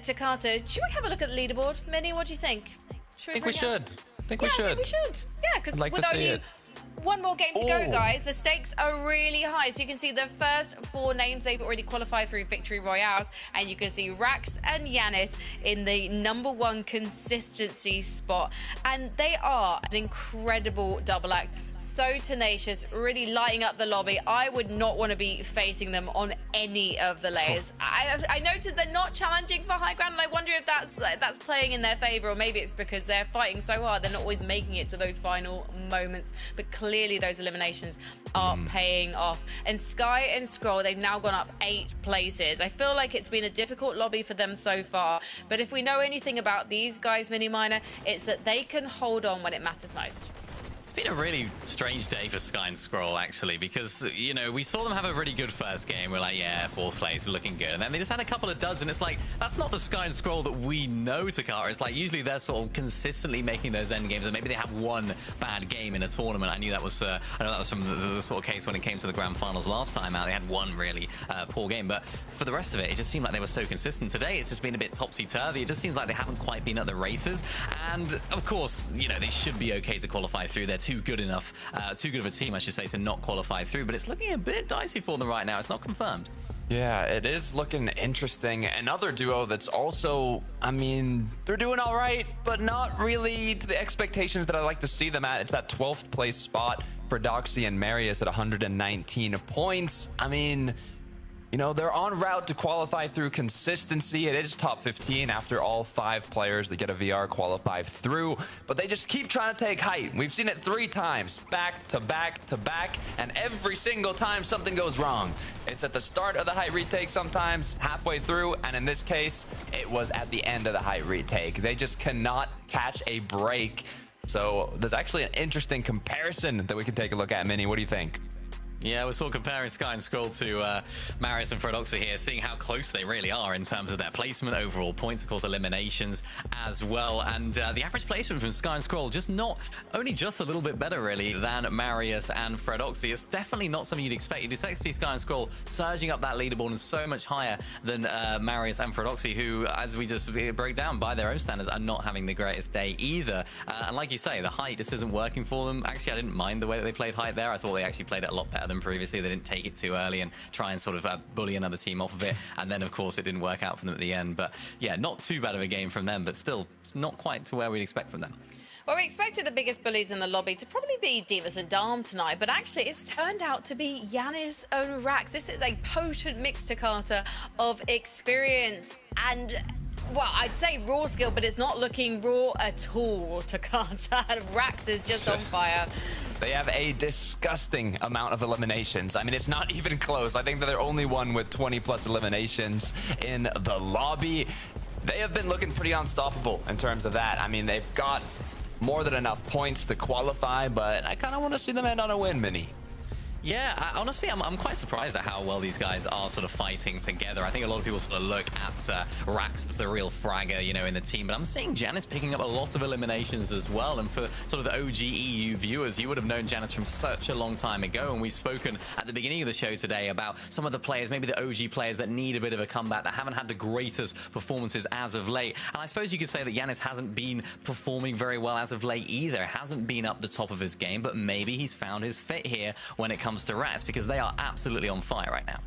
Takata, should we have a look at the leaderboard? Minnie, what do you think? I think we should. I think we should. Yeah, because like with to see only it. one more game to go, guys, the stakes are really high. So you can see the first 4 names, they've already qualified through Victory Royales. And you can see Rax and Yanis in the #1 consistency spot. And they are an incredible double act. So tenacious, really lighting up the lobby. I would not want to be facing them on any of the layers. I noted they're not challenging for high ground, and I wonder if that's playing in their favor, or maybe it's because they're fighting so hard they're not always making it to those final moments. But clearly those eliminations are paying off. And Sky and Scroll, they've now gone up 8 places. I feel like it's been a difficult lobby for them so far, but if we know anything about these guys, Mini Miner, it's that they can hold on when it matters most. It's been a really strange day for Sky and Scroll, actually, because, you know, we saw them have a really good first game. We're like, yeah, 4th place, looking good. And then they just had a couple of duds, and it's like, that's not the Sky and Scroll that we know, Takara. It's like, usually they're sort of consistently making those end games, and maybe they have one bad game in a tournament. I know that was from the sort of case when it came to the grand finals last time out. They had one really poor game, but for the rest of it, it just seemed like they were so consistent. Today, it's just been a bit topsy-turvy. It just seems like they haven't quite been at the races. And, of course, you know, they should be okay to qualify through. They're too good enough, too good of a team, I should say, to not qualify through. But it's looking a bit dicey for them right now. It's not confirmed. Yeah, it is looking interesting. Another duo that's also, I mean, they're doing all right, but not really to the expectations that I like to see them at. It's that 12th place spot for Doxy and Marius at 119 points. I mean, you know, they're en route to qualify through consistency. It is top 15 after all 5 players that get a VR qualify through, but they just keep trying to take height. We've seen it 3 times, back to back to back, and every single time something goes wrong. It's at the start of the height retake sometimes, halfway through, and in this case, it was at the end of the height retake. They just cannot catch a break. So there's actually an interesting comparison that we can take a look at. Minnie, what do you think? Yeah, we're sort of comparing Sky and Scroll to Marius and Fredoxa here, seeing how close they really are in terms of their placement, overall points, of course, eliminations as well. And the average placement from Sky and Scroll just only just a little bit better, really, than Marius and Fredoxa. It's definitely not something you'd expect. You'd expect to see Sky and Scroll surging up that leaderboard and so much higher than Marius and Fredoxa, who, as we just break down, by their own standards, are not having the greatest day either. And like you say, the height just isn't working for them. Actually, I didn't mind the way that they played height there. I thought they actually played it a lot better than previously. They didn't take it too early and try and sort of bully another team off of it, and then of course it didn't work out for them at the end. But yeah, not too bad of a game from them, but still not quite to where we'd expect from them. Well, we expected the biggest bullies in the lobby to probably be Divas and Dharm tonight, but actually it's turned out to be Yanis and Rax. This is a potent mix, Takata, of experience and, well, I'd say raw skill, but it's not looking raw at all, Takata. Rax is just on fire. They have a disgusting amount of eliminations. I mean, it's not even close. I think that they're only one with 20 plus eliminations in the lobby. They have been looking pretty unstoppable in terms of that. I mean, they've got more than enough points to qualify, but I kind of want to see them end on a win, Minnie. Yeah, honestly, I'm quite surprised at how well these guys are sort of fighting together. I think a lot of people sort of look at Rax as the real fragger, you know, in the team, but I'm seeing Janice picking up a lot of eliminations as well. And for sort of the OG EU viewers, you would have known Janice from such a long time ago, and we've spoken at the beginning of the show today about some of the players, maybe the OG players that need a bit of a comeback, that haven't had the greatest performances as of late. And I suppose you could say that Janice hasn't been performing very well as of late either, hasn't been up the top of his game, but maybe he's found his fit here when it comes to Rats, because they are absolutely on fire right now.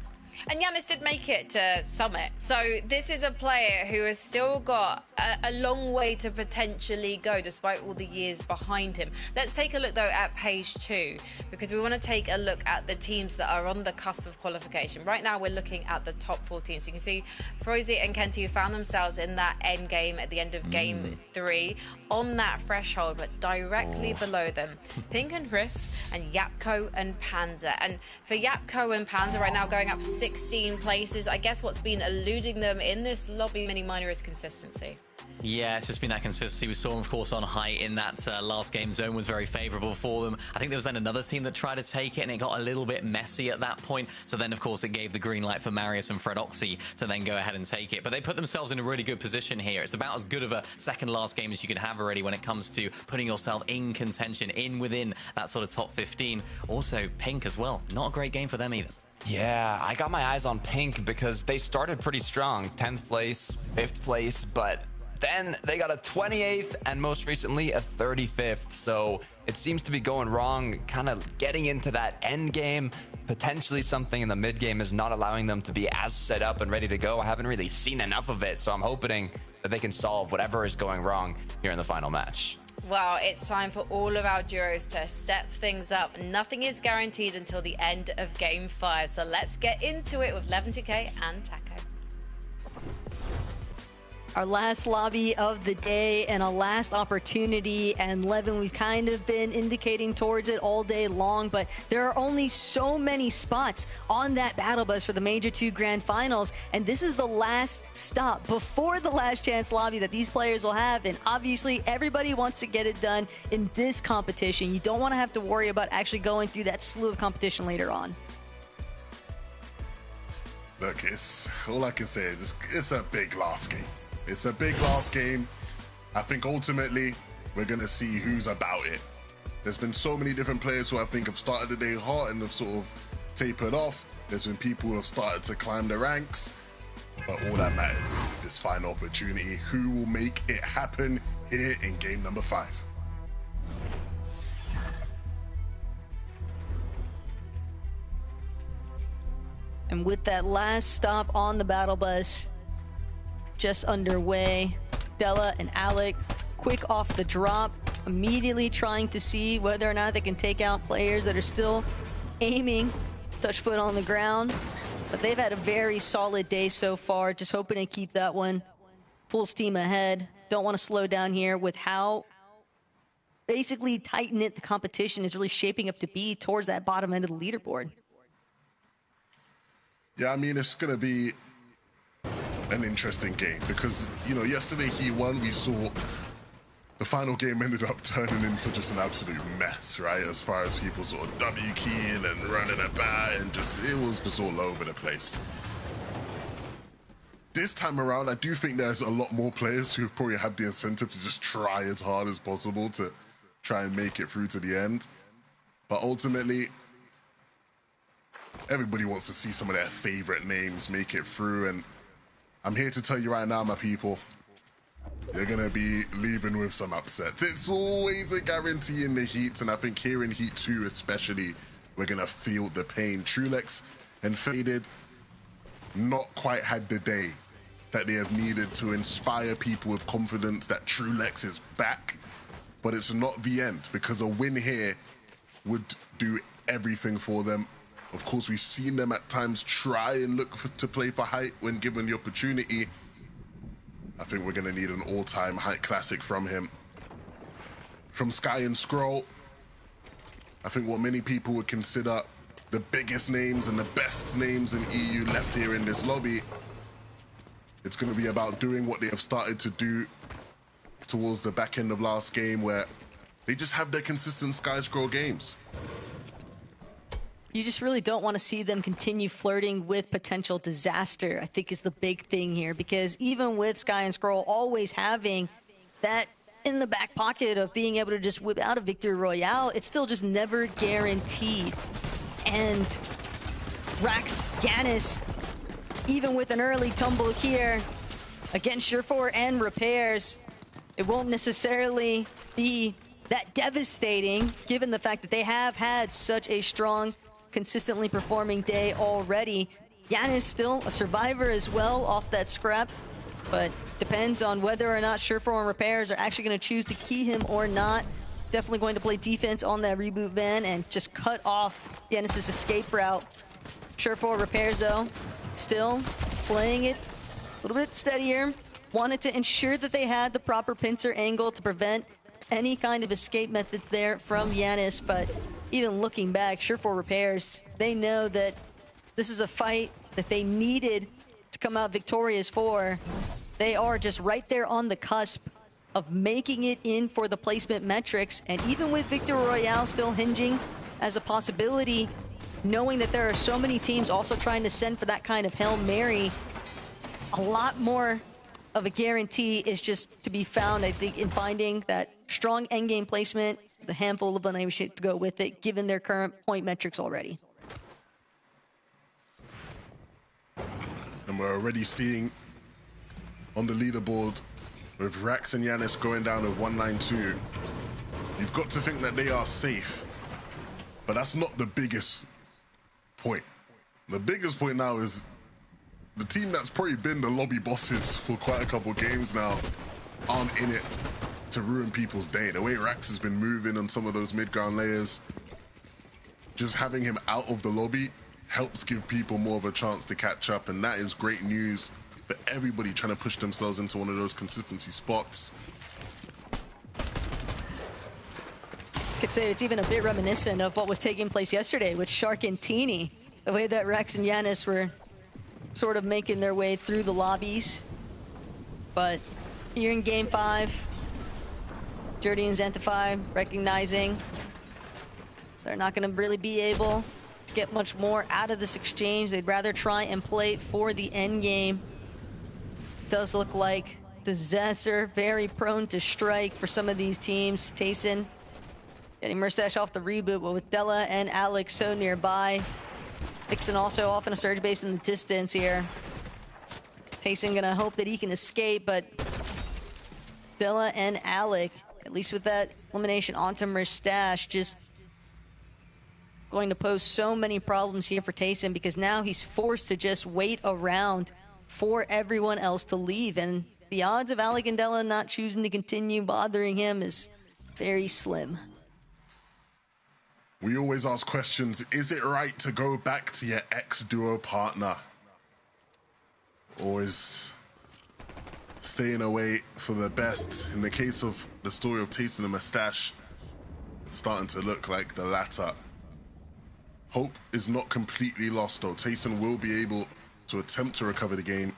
And Yanis did make it to Summit. So this is a player who has still got a long way to potentially go despite all the years behind him. Let's take a look, though, at page 2, because we want to take a look at the teams that are on the cusp of qualification. Right now, we're looking at the top 14. So you can see Frozy and Kenty, who found themselves in that end game at the end of game 3 on that threshold, but directly below them, Pink and Chris and Yapko and Panzer. And for Yapko and Panzer right now going up 16 places, I guess what's been eluding them in this lobby, Mini Miner, is consistency. Yeah, it's just been that consistency. We saw, of course, on height in that last game. Zone was very favorable for them. I think there was then another team that tried to take it, and it got a little bit messy at that point. So then, of course, it gave the green light for Marius and Fred Oxy to then go ahead and take it. But they put themselves in a really good position here. It's about as good of a second last game as you could have already when it comes to putting yourself in contention, within that sort of top 15. Also, Pink as well. Not a great game for them either. Yeah, I got my eyes on Pink because they started pretty strong. 10th place, 5th place, but then they got a 28th and most recently a 35th. So it seems to be going wrong, kind of getting into that end game. Potentially something in the mid game is not allowing them to be as set up and ready to go. I haven't really seen enough of it, so I'm hoping that they can solve whatever is going wrong here in the final match. Well, it's time for all of our duos to step things up. Nothing is guaranteed until the end of Game 5. So let's get into it with Levin2k and Taco. Our last lobby of the day and a last opportunity, and Levin, we've kind of been indicating towards it all day long, but there are only so many spots on that battle bus for the Major 2 Grand Finals, and this is the last stop before the last chance lobby that these players will have, and obviously everybody wants to get it done in this competition. You don't want to have to worry about actually going through that slew of competition later on. Look, it's all I can say is it's a big last game. It's a big last game. I think ultimately we're going to see who's about it. There's been so many different players who I think have started the day hot and have sort of tapered off. There's been people who have started to climb the ranks. But all that matters is this final opportunity. Who will make it happen here in game number 5? And with that last stop on the battle bus just underway, Della and Alec quick off the drop, immediately trying to see whether or not they can take out players that are still aiming, touch foot on the ground. But they've had a very solid day so far, just hoping to keep that one full steam ahead. Don't want to slow down here with how basically tight-knit the competition is really shaping up to be towards that bottom end of the leaderboard. Yeah, I mean, it's going to be an interesting game because, you know, yesterday he won. We saw the final game ended up turning into just an absolute mess, right? As far as people sort of W keying and running about and just, it was just all over the place. This time around, I do think there's a lot more players who probably have the incentive to just try as hard as possible to try and make it through to the end. But ultimately, everybody wants to see some of their favorite names make it through, and I'm here to tell you right now, my people, you're going to be leaving with some upsets. It's always a guarantee in the heats, and I think here in Heat 2 especially, we're going to feel the pain. Trulex and Faded not quite had the day that they have needed to inspire people with confidence that Trulex is back, but it's not the end, because a win here would do everything for them. Of course, we've seen them at times try and look to play for height when given the opportunity. I think we're going to need an all-time height classic from him. From Sky and Scroll, I think what many people would consider the biggest names and the best names in EU left here in this lobby. It's going to be about doing what they have started to do towards the back end of last game, where they just have their consistent Sky Scroll games. You just really don't want to see them continue flirting with potential disaster, I think is the big thing here, because even with Sky and Scroll always having that in the back pocket of being able to just whip out a victory royale, it's still just never guaranteed. And Rax, Yanis, even with an early tumble here against Surefour and Repairs, it won't necessarily be that devastating given the fact that they have had such a strong, consistently performing day already. Yanis still a survivor as well off that scrap, but depends on whether or not Surefour and Repairs are actually going to choose to key him or not. Definitely going to play defense on that reboot van and just cut off Yanis' escape route. Surefour Repairs though, still playing it a little bit steadier. Wanted to ensure that they had the proper pincer angle to prevent any kind of escape methods there from Yanis, but even looking back, Surefour Repairs, they know that this is a fight that they needed to come out victorious for. they are just right there on the cusp of making it in for the placement metrics. And even with Victor Royale still hinging as a possibility, knowing that there are so many teams also trying to send for that kind of Hail Mary, a lot more of a guarantee is just to be found, I think, in finding that strong endgame placement, the handful of elimination to go with it, given their current point metrics already. And we're already seeing on the leaderboard with Rax and Yanis going down with 192. You've got to think that they are safe, but that's not the biggest point. The biggest point now is the team that's probably been the lobby bosses for quite a couple games now aren't in it to ruin people's day. The way Rax has been moving on some of those mid-ground layers, just having him out of the lobby helps give people more of a chance to catch up, and that is great news for everybody trying to push themselves into one of those consistency spots. I could say it's even a bit reminiscent of what was taking place yesterday with Shark and Teeny, the way that Rex and Yanis were sort of making their way through the lobbies. But here in Game 5, Dirty and Zentify recognizing they're not going to really be able to get much more out of this exchange. They'd rather try and play for the end game. Does look like Disaster very prone to strike for some of these teams. Tayson getting Murstache off the reboot, but with Della and Alex so nearby. Vixen also off in a surge base in the distance here. Tayson gonna hope that he can escape, but Della and Alec, at least with that elimination onto Murstache, just going to pose so many problems here for Tayson, because now he's forced to just wait around for everyone else to leave, and the odds of Alec and Della not choosing to continue bothering him is very slim. We always ask questions, is it right to go back to your ex-duo partner? Or is staying away for the best? In the case of the story of Tayson and Murstache, it's starting to look like the latter. Hope is not completely lost though. Tayson will be able to attempt to recover the game.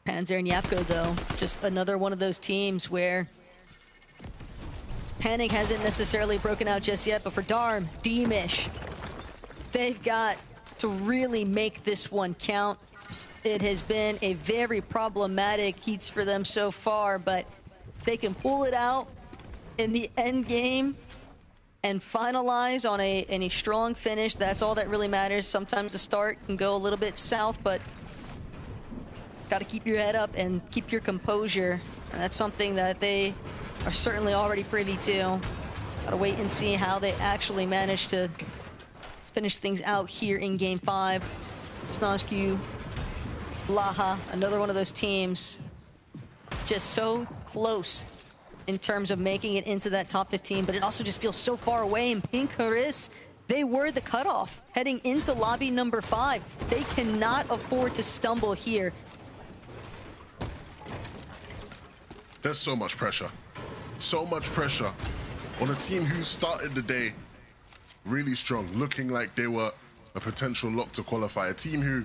Panzer and Yapko though, just another one of those teams where Panic hasn't necessarily broken out just yet, but for Darm, Deemish, they've got to really make this one count. It has been a very problematic heats for them so far, but they can pull it out in the end game and finalize on a strong finish. That's all that really matters. Sometimes the start can go a little bit south, but got to keep your head up and keep your composure. And that's something that they are certainly already privy to. Gotta wait and see how they actually manage to finish things out here in Game 5. Snozq, Laha, another one of those teams, just so close in terms of making it into that top 15, but it also just feels so far away. And Pink Haris, they were the cutoff heading into lobby number 5. They cannot afford to stumble here. There's so much pressure on a team who started the day really strong, looking like they were a potential lock to qualify. A team who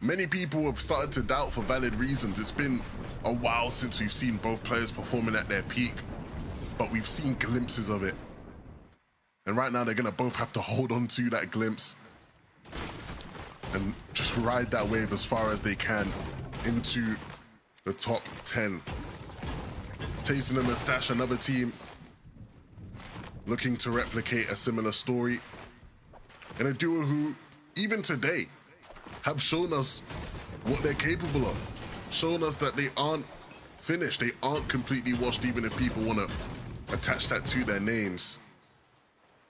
many people have started to doubt for valid reasons. It's been a while since we've seen both players performing at their peak, but we've seen glimpses of it. And right now they're gonna both have to hold on to that glimpse and just ride that wave as far as they can into the top 10. Tayson and Murstache, another team looking to replicate a similar story. And a duo who, even today, have shown us what they're capable of. Shown us that they aren't finished, they aren't completely washed, even if people want to attach that to their names.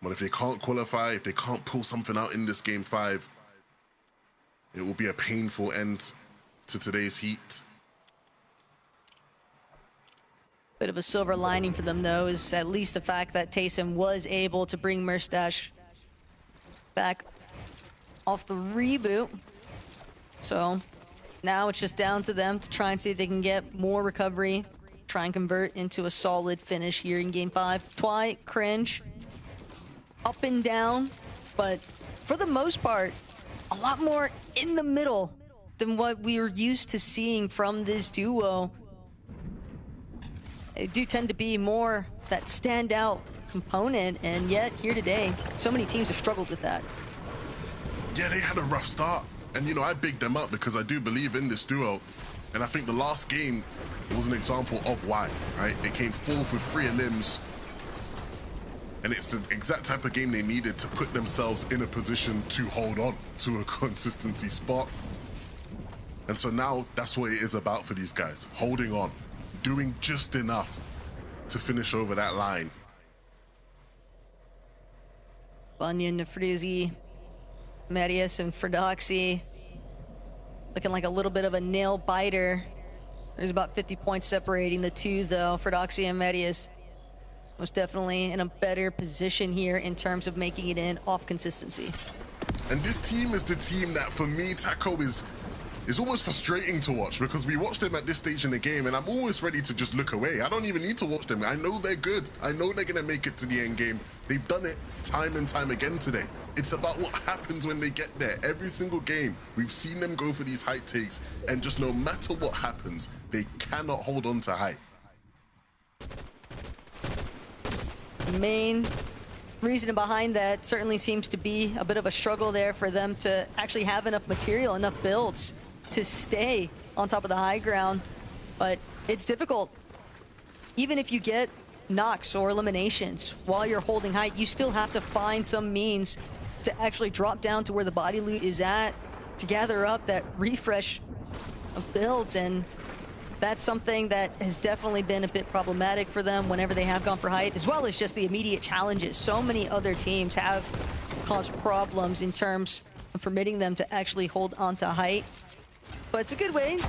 But if they can't qualify, if they can't pull something out in this Game 5, it will be a painful end to today's heat. Bit of a silver lining for them, though, is at least the fact that Tayson was able to bring Murstache back off the reboot. So now it's just down to them to try and see if they can get more recovery, try and convert into a solid finish here in Game 5. Twi, Cringe, up and down, but for the most part, a lot more in the middle than what we are used to seeing from this duo. They do tend to be more that standout component, and yet here today, so many teams have struggled with that. Yeah, they had a rough start. And, you know, I bigged them up because I do believe in this duo. And I think the last game was an example of why, right? They came fourth with 3 limbs. And it's the exact type of game they needed to put themselves in a position to hold on to a consistency spot. And so now that's what it is about for these guys. Holding on, doing just enough to finish over that line. Bunyan, Frizzy, Marius, and Ferdoxy looking like a little bit of a nail biter. There's about 50 points separating the two, though. Ferdoxy and Marius most definitely in a better position here in terms of making it in off consistency. And this team is the team that, for me, Taco is almost frustrating to watch, because we watch them at this stage in the game and I'm always ready to just look away. I don't even need to watch them. I know they're good. I know they're going to make it to the end game. They've done it time and time again today. It's about what happens when they get there. Every single game, we've seen them go for these height takes, and just no matter what happens, they cannot hold on to height. The main reason behind that certainly seems to be a bit of a struggle there for them to actually have enough material, enough builds to stay on top of the high ground. But it's difficult. Even if you get knocks or eliminations while you're holding height, you still have to find some means to actually drop down to where the body loot is at to gather up that refresh of builds. And that's something that has definitely been a bit problematic for them whenever they have gone for height, as well as just the immediate challenges. So many other teams have caused problems in terms of permitting them to actually hold onto height. But it's a good way to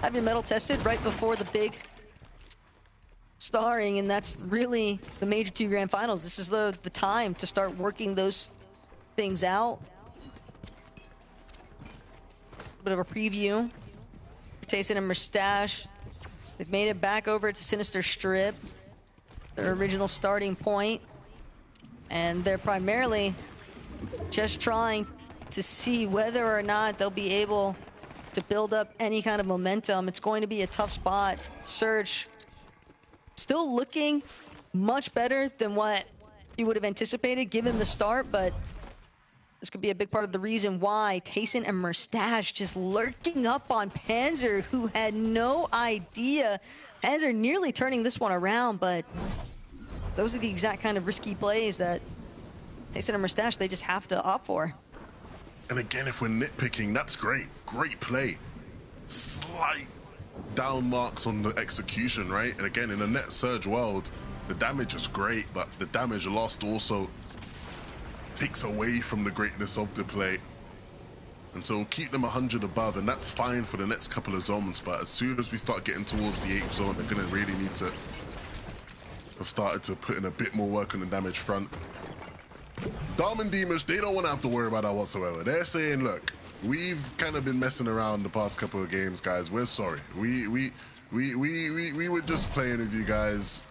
have your metal tested right before the big starring, and that's really the Major 2 Grand Finals. This is the time to start working those things out. Bit of a preview. Tayson and Mustache, they've made it back over to Sinister Strip, their original starting point, and they're primarily just trying to see whether or not they'll be able to build up any kind of momentum. It's going to be a tough spot. Surge still looking much better than what you would have anticipated given the start, but this could be a big part of the reason why Tayson and Mustache just lurking up on Panzer, who had no idea. Panzer nearly turning this one around, but those are the exact kind of risky plays that Tayson and Mustache, they just have to opt for. And again, if we're nitpicking, that's great. Great play. Slight down marks on the execution, right? And again, in a net surge world, the damage is great, but the damage lost also takes away from the greatness of the play. And so keep them 100 above, and that's fine for the next couple of zones. But as soon as we start getting towards the 8th zone, they're going to really need to have started to put in a bit more work on the damage front. Dom and Demus, they don't want to have to worry about that whatsoever. They're saying, look, we've kind of been messing around the past couple of games, guys. We're sorry. We were just playing with you guys.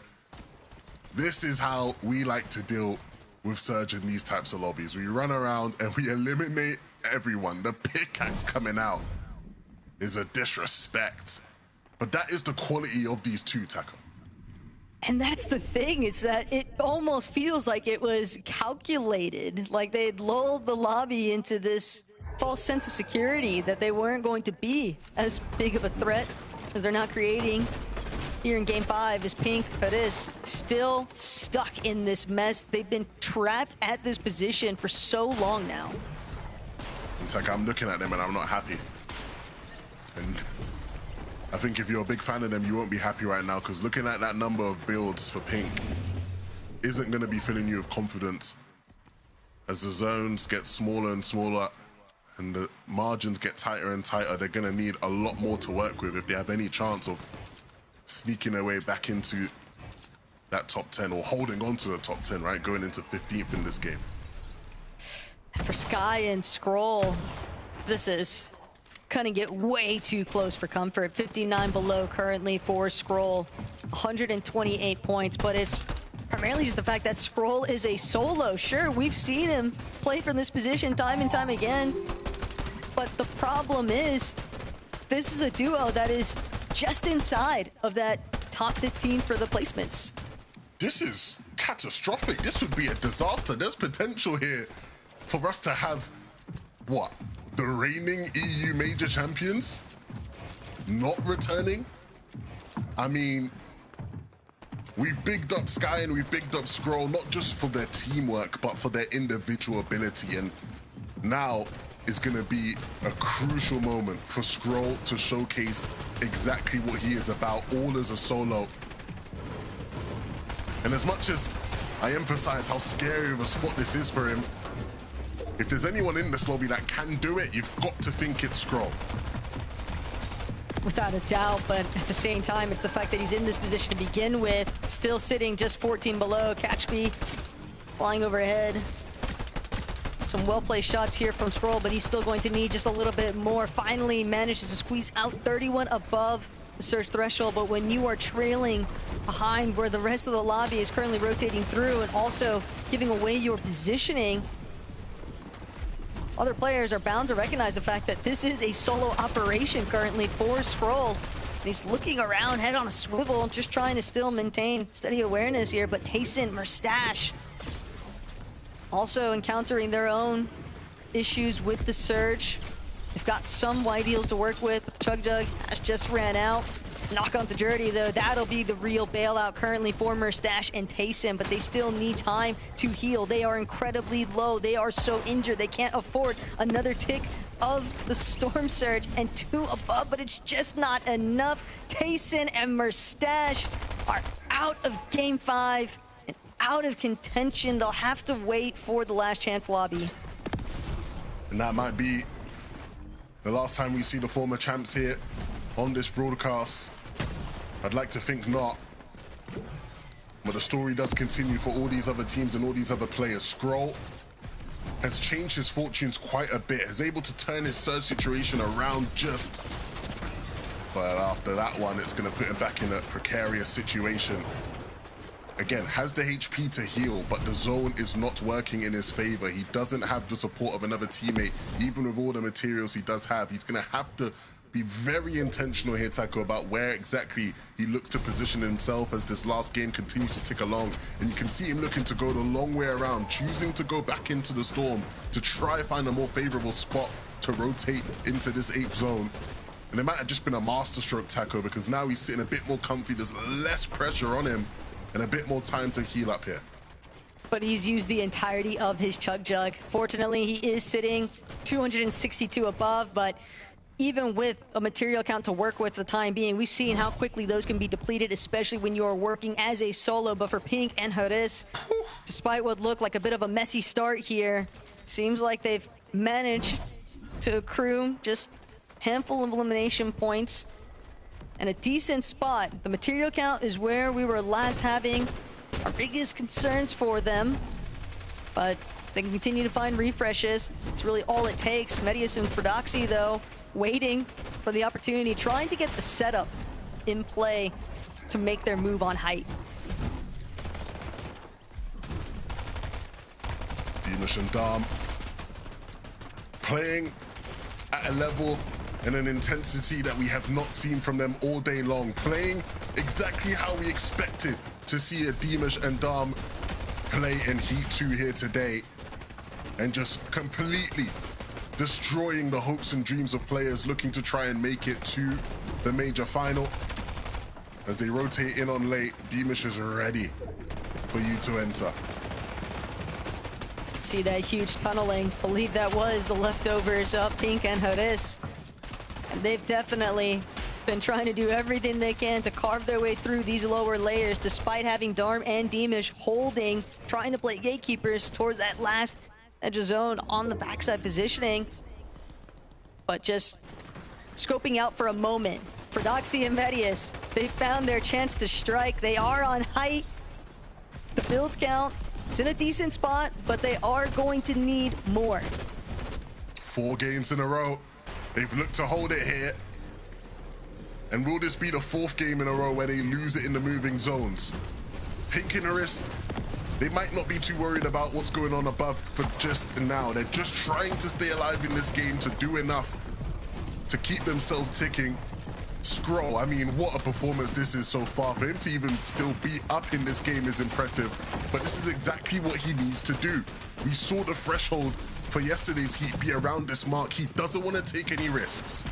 This is how we like to deal with Surge in these types of lobbies. We run around and we eliminate everyone. The pickaxe coming out is a disrespect. But that is the quality of these two, Taco. And that's the thing, it's that it almost feels like it was calculated, like they had lulled the lobby into this false sense of security that they weren't going to be as big of a threat as they're not creating. Here in Game 5 is Pink Paris still stuck in this mess. They've been trapped at this position for so long now. It's like I'm looking at them and I'm not happy. And I think if you're a big fan of them, you won't be happy right now, because looking at that number of builds for Pink isn't going to be filling you with confidence. As the zones get smaller and smaller and the margins get tighter and tighter, they're going to need a lot more to work with if they have any chance of sneaking their way back into that top 10 or holding on to the top 10, right? Going into 15th in this game. For Sky and Scroll, this is gonna get way too close for comfort. 59 below currently for Scroll, 128 points, but it's primarily just the fact that Scroll is a solo. Sure, we've seen him play from this position time and time again, But the problem is, this is a duo that is just inside of that top 15 for the placements. This is catastrophic. This would be a disaster. There's potential here for us to have, what, the reigning EU major champions not returning? I mean, we've bigged up Sky and we've bigged up Scroll, not just for their teamwork, but for their individual ability. And now is going to be a crucial moment for Scroll to showcase exactly what he is about, all as a solo. And as much as I emphasize how scary of a spot this is for him, if there's anyone in this lobby that can do it, you've got to think it's Scroll. Without a doubt, but at the same time, it's the fact that he's in this position to begin with, still sitting just 14 below. Catchby flying overhead. Some well-placed shots here from Scroll, but he's still going to need just a little bit more. Finally manages to squeeze out 31 above the surge threshold, but when you are trailing behind where the rest of the lobby is currently rotating through and also giving away your positioning, other players are bound to recognize the fact that this is a solo operation currently for Scroll. And he's looking around, head on a swivel, just trying to still maintain steady awareness here, but Tayson, Mustache, also encountering their own issues with the surge. They've got some white heals to work with, but Chug Jug has just ran out. Knock onto Dirty, though, that'll be the real bailout currently for Mustache and Tayson, but they still need time to heal. They are incredibly low. They are so injured. They can't afford another tick of the Storm Surge and 2 above, but it's just not enough. Tayson and Mustache are out of Game 5. Out of contention. They'll have to wait for the last chance lobby. And that might be the last time we see the former champs here on this broadcast. I'd like to think not. But the story does continue for all these other teams and all these other players. Scroll has changed his fortunes quite a bit, is able to turn his surge situation around just. But after that one, it's going to put him back in a precarious situation. Again, has the HP to heal, but the zone is not working in his favor. He doesn't have the support of another teammate, even with all the materials he does have. He's going to have to be very intentional here, Taco, about where exactly he looks to position himself as this last game continues to tick along. And you can see him looking to go the long way around, choosing to go back into the storm to try find a more favorable spot to rotate into this 8th zone. And it might have just been a masterstroke, Taco, because now he's sitting a bit more comfy. There's less pressure on him and a bit more time to heal up here. But he's used the entirety of his Chug Jug. Fortunately, he is sitting 262 above, but even with a material count to work with for the time being, we've seen how quickly those can be depleted, especially when you're working as a solo. But for Pink and Haris, despite what looked like a bit of a messy start here, seems like they've managed to accrue just a handful of elimination points and a decent spot. The material count is where we were last having our biggest concerns for them, but they can continue to find refreshes. It's really all it takes. Medius and Fordoxy, though, waiting for the opportunity, trying to get the setup in play to make their move on height. Dimish and Dom playing at a level and an intensity that we have not seen from them all day long. Playing exactly how we expected to see a Dimish and Dom play in Heat 2 here today. And just completely destroying the hopes and dreams of players looking to try and make it to the major final. As they rotate in on late, Dimish is ready for you to enter. See that huge tunneling. Believe that was the leftovers of Pink and Haris. And they've definitely been trying to do everything they can to carve their way through these lower layers, despite having Darm and Dimish holding, trying to play gatekeepers towards that last edge of zone on the backside positioning. But just scoping out for a moment. For Doxy and Medius, they found their chance to strike. They are on height. The build count is in a decent spot, but they are going to need more. 4 games in a row. They've looked to hold it here. And will this be the 4th game in a row where they lose it in the moving zones? Pink and Haris They might not be too worried about what's going on above for just now. They're just trying to stay alive in this game, to do enough to keep themselves ticking. Scroll, I mean, what a performance this is so far. For him to even still be up in this game is impressive, but this is exactly what he needs to do. We saw the threshold for yesterday's heat be around this mark. He doesn't want to take any risks.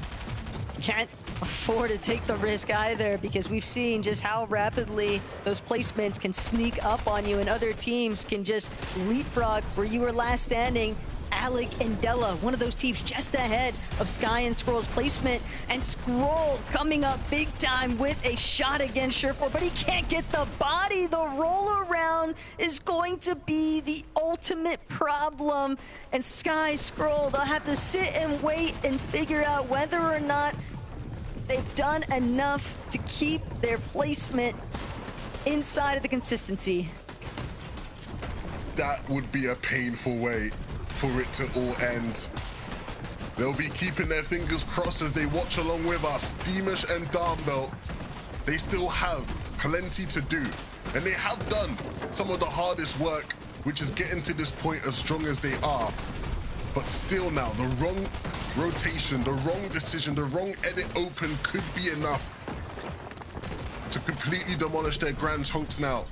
Can't afford to take the risk either, because we've seen just how rapidly those placements can sneak up on you, and other teams can just leapfrog where you were last standing. Alec and Della, one of those teams just ahead of Sky and Scroll's placement, and Scroll coming up big time with a shot against Surefour, but he can't get the body. The roll around is going to be the ultimate problem, and Sky, Scroll, they'll have to sit and wait and figure out whether or not they've done enough to keep their placement inside of the consistency. That would be a painful way for it to all end. They'll be keeping their fingers crossed as they watch along with us. Deemish and Dom, though, they still have plenty to do, and they have done some of the hardest work, which is getting to this point as strong as they are. But still now, the wrong rotation, the wrong decision, the wrong edit open could be enough to completely demolish their grand hopes now.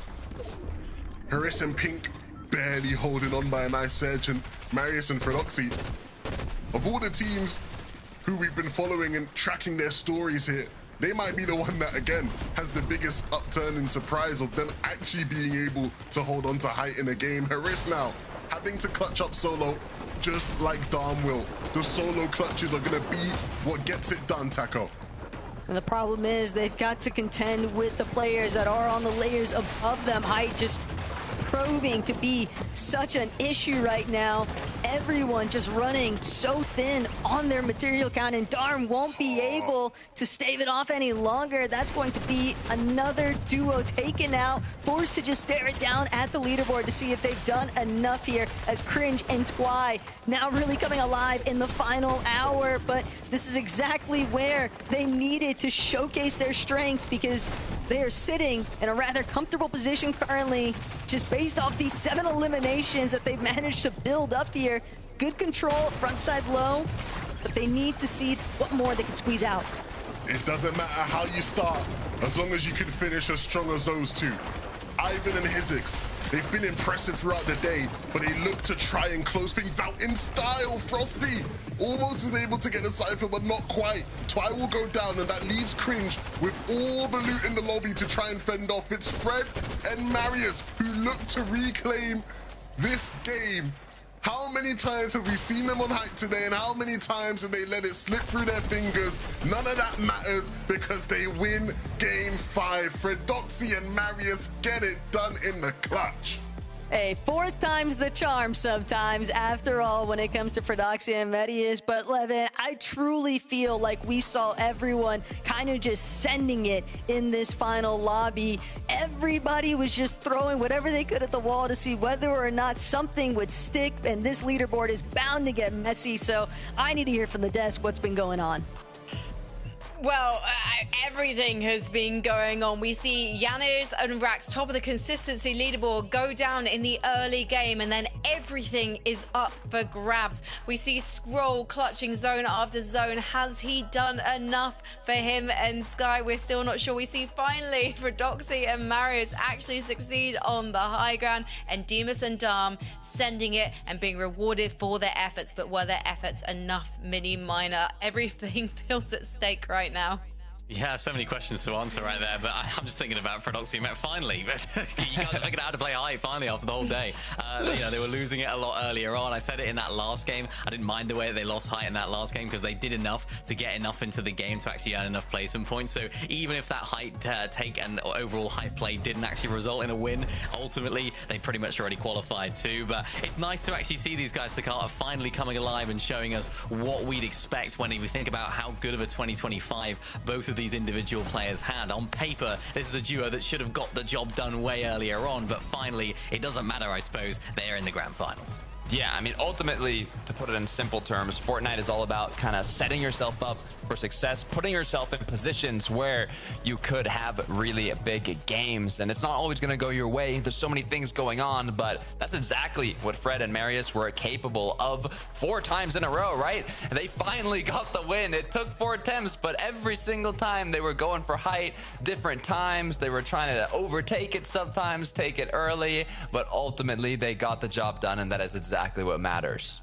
Harris and Pink barely holding on by a nice surge, and Marius and Fredoxy, of all the teams who we've been following and tracking their stories here, they might be the one that, again, has the biggest upturn and surprise of them actually being able to hold on to height in a game. Harris now having to clutch up solo, just like Dom will. The solo clutches are going to be what gets it done, Taco. And the problem is they've got to contend with the players that are on the layers above them. Height just proving to be such an issue right now. Everyone just running so thin on their material count, and Darm won't be able to stave it off any longer. That's going to be another duo taken out, forced to just stare it down at the leaderboard to see if they've done enough here, as Cringe and Twy now really coming alive in the final hour. But this is exactly where they needed to showcase their strengths, because they are sitting in a rather comfortable position currently, just based off these 7 eliminations that they've managed to build up here. Good control, front side low, but they need to see what more they can squeeze out. It doesn't matter how you start, as long as you can finish as strong as those two. Ivan and Hizix, they've been impressive throughout the day, but they look to try and close things out in style. Frosty almost is able to get the Cypher, but not quite. Twy will go down, and that leaves Cringe with all the loot in the lobby to try and fend off. It's Fred and Marius who look to reclaim this game. How many times have we seen them on hype today, and how many times have they let it slip through their fingers? None of that matters, because they win game 5. Fredoxy and Marius get it done in the clutch. Hey, 4th time's the charm sometimes, after all, when it comes to Fredoxy and Medius. But Levin, I truly feel like we saw everyone kind of just sending it in this final lobby. Everybody was just throwing whatever they could at the wall to see whether or not something would stick, and this leaderboard is bound to get messy. So I need to hear from the desk what's been going on. Well, everything has been going on. We see Yanis and Rax top of the consistency leaderboard go down in the early game, and then everything is up for grabs. We see Scroll clutching zone after zone. Has he done enough for him and Sky? We're still not sure. We see finally Fredoxy and Marius actually succeed on the high ground, and Demas and Darm sending it and being rewarded for their efforts. But were their efforts enough? Mini minor, everything feels at stake right now. Yeah, so many questions to answer right there, but I'm just thinking about Fredoxy. Finally, you guys figured out how to play high finally after the whole day. You know, they were losing it a lot earlier on. I said it in that last game. I didn't mind the way they lost height in that last game, because they did enough to get enough into the game to actually earn enough placement points. So even if that height take and overall height play didn't actually result in a win, ultimately they pretty much already qualified too. But it's nice to actually see these guys, Takata, finally coming alive and showing us what we'd expect when we think about how good of a 2025 both of these individual players had. On paper, this is a duo that should have got the job done way earlier on, but finally, it doesn't matter, I suppose. They're in the grand finals. Yeah, I mean, ultimately, to put it in simple terms, Fortnite is all about kind of setting yourself up for success, putting yourself in positions where you could have really big games. And it's not always going to go your way. There's so many things going on, but that's exactly what Fred and Marius were capable of 4 times in a row, right? They finally got the win. It took 4 attempts, but every single time they were going for height, different times. They were trying to overtake it sometimes, take it early, but ultimately they got the job done, and that is exactly what matters.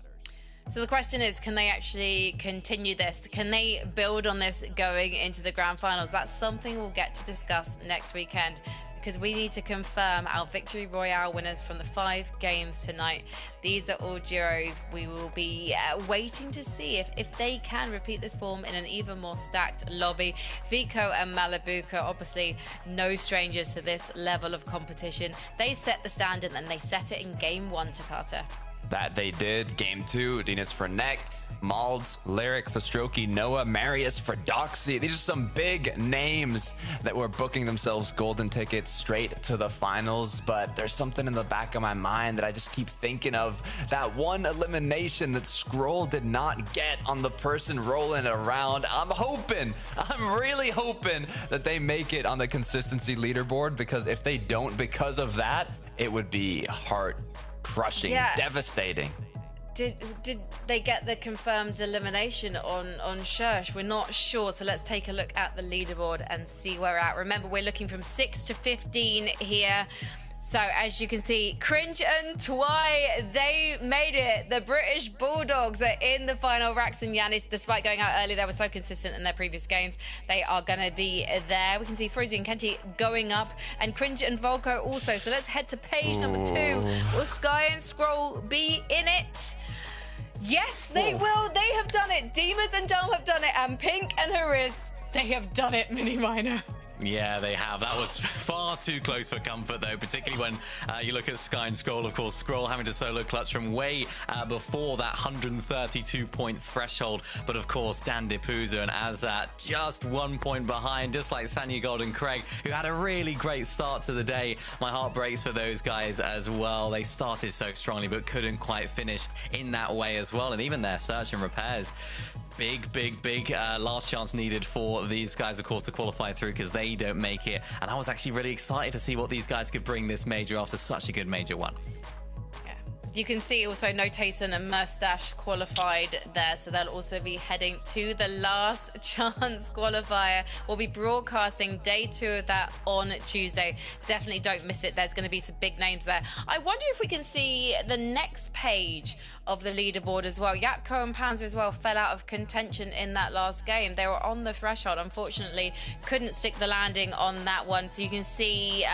So the question is, can they actually continue this? Can they build on this going into the grand finals? That's something we'll get to discuss next weekend, because we need to confirm our Victory Royale winners from the 5 games tonight. These are all duos. We will be waiting to see if they can repeat this form in an even more stacked lobby. Vico and Malabuka, obviously no strangers to this level of competition. They set the standard, and they set it in game 1, Takata. That they did. Game 2, Dinas for Neck, Malds, Lyric for Strokey, Noah, Marius for Doxy. These are some big names that were booking themselves golden tickets straight to the finals. But there's something in the back of my mind that I just keep thinking of. That one elimination that Scroll did not get on the person rolling around. I'm really hoping that they make it on the consistency leaderboard, because if they don't because of that, it would be heart-crushing, devastating. Did they get the confirmed elimination on Shersh? We're not sure, so let's take a look at the leaderboard and see where we're at. Remember, we're looking from 6 to 15 here. So as you can see, Cringe and Twy, they made it. The British Bulldogs are in the final. Rax and Yanis, despite going out early, they were so consistent in their previous games. They are going to be there. We can see Frozy and Kenty going up, and Cringe and Volko also. So let's head to page number 2. Will Sky and Scroll be in it? Yes, they will. They have done it. Dimas and Dom have done it, and Pink and Hariz, they have done it, Mini Minor. Yeah, they have. That was far too close for comfort, though, particularly when you look at Sky and Scroll. Of course, Scroll having to solo clutch from way before that 132-point threshold. But, of course, Dan Dipuza and Azat just 1 point behind, just like Sanya Gold and Craig, who had a really great start to the day. My heart breaks for those guys as well. They started so strongly, but couldn't quite finish in that way as well. And even their search and repairs, big last chance needed for these guys, of course, to qualify through, because they don't make it. And I was actually really excited to see what these guys could bring this major after such a good major one. You can see also No Tayson and Mustache qualified there, so they'll also be heading to the last chance qualifier. We'll be broadcasting day 2 of that on Tuesday. Definitely don't miss it. There's going to be some big names there. I wonder if we can see the next page of the leaderboard as well. Yapko and Panzer as well fell out of contention in that last game. They were on the threshold, unfortunately couldn't stick the landing on that one. So you can see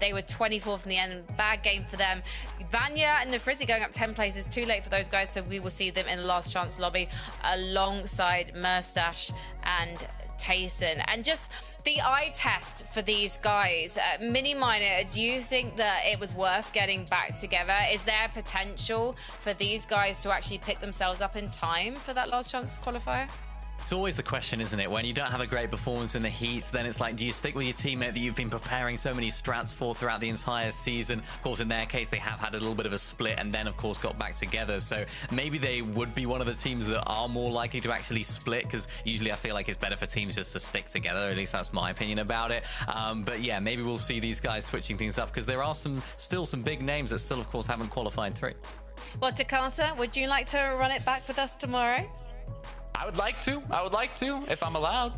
they were 24th in the end. Bad game for them. Vanya and the Frizzy going up 10 places, too late for those guys, so we will see them in the last chance lobby alongside Mustache and Tayson. And just the eye test for these guys, Mini Minor, do you think that it was worth getting back together? Is there potential for these guys to actually pick themselves up in time for that last chance qualifier? It's always the question, isn't it? When you don't have a great performance in the heats, then it's like, do you stick with your teammate that you've been preparing so many strats for throughout the entire season? Of course, in their case, they have had a little bit of a split and then, of course, got back together. So maybe they would be one of the teams that are more likely to actually split, because usually I feel like it's better for teams just to stick together. At least that's my opinion about it. But yeah, maybe we'll see these guys switching things up, because there are still some big names that still, of course, haven't qualified through. Well, Takata, would you like to run it back with us tomorrow? I would like to, if I'm allowed.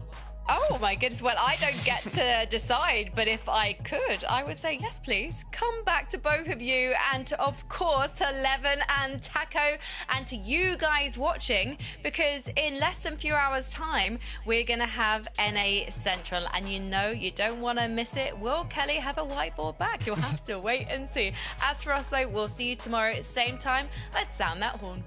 Oh my goodness, well, I don't get to decide, but if I could, I would say yes, please. Come back to both of you, and to, of course, to Levin and Taco, and to you guys watching, because in less than a few hours time, we're gonna have NA Central, and you know you don't want to miss it. Will Kelly have a whiteboard back? You'll have to wait and see. As for us though, we'll see you tomorrow at the same time. Let's sound that horn.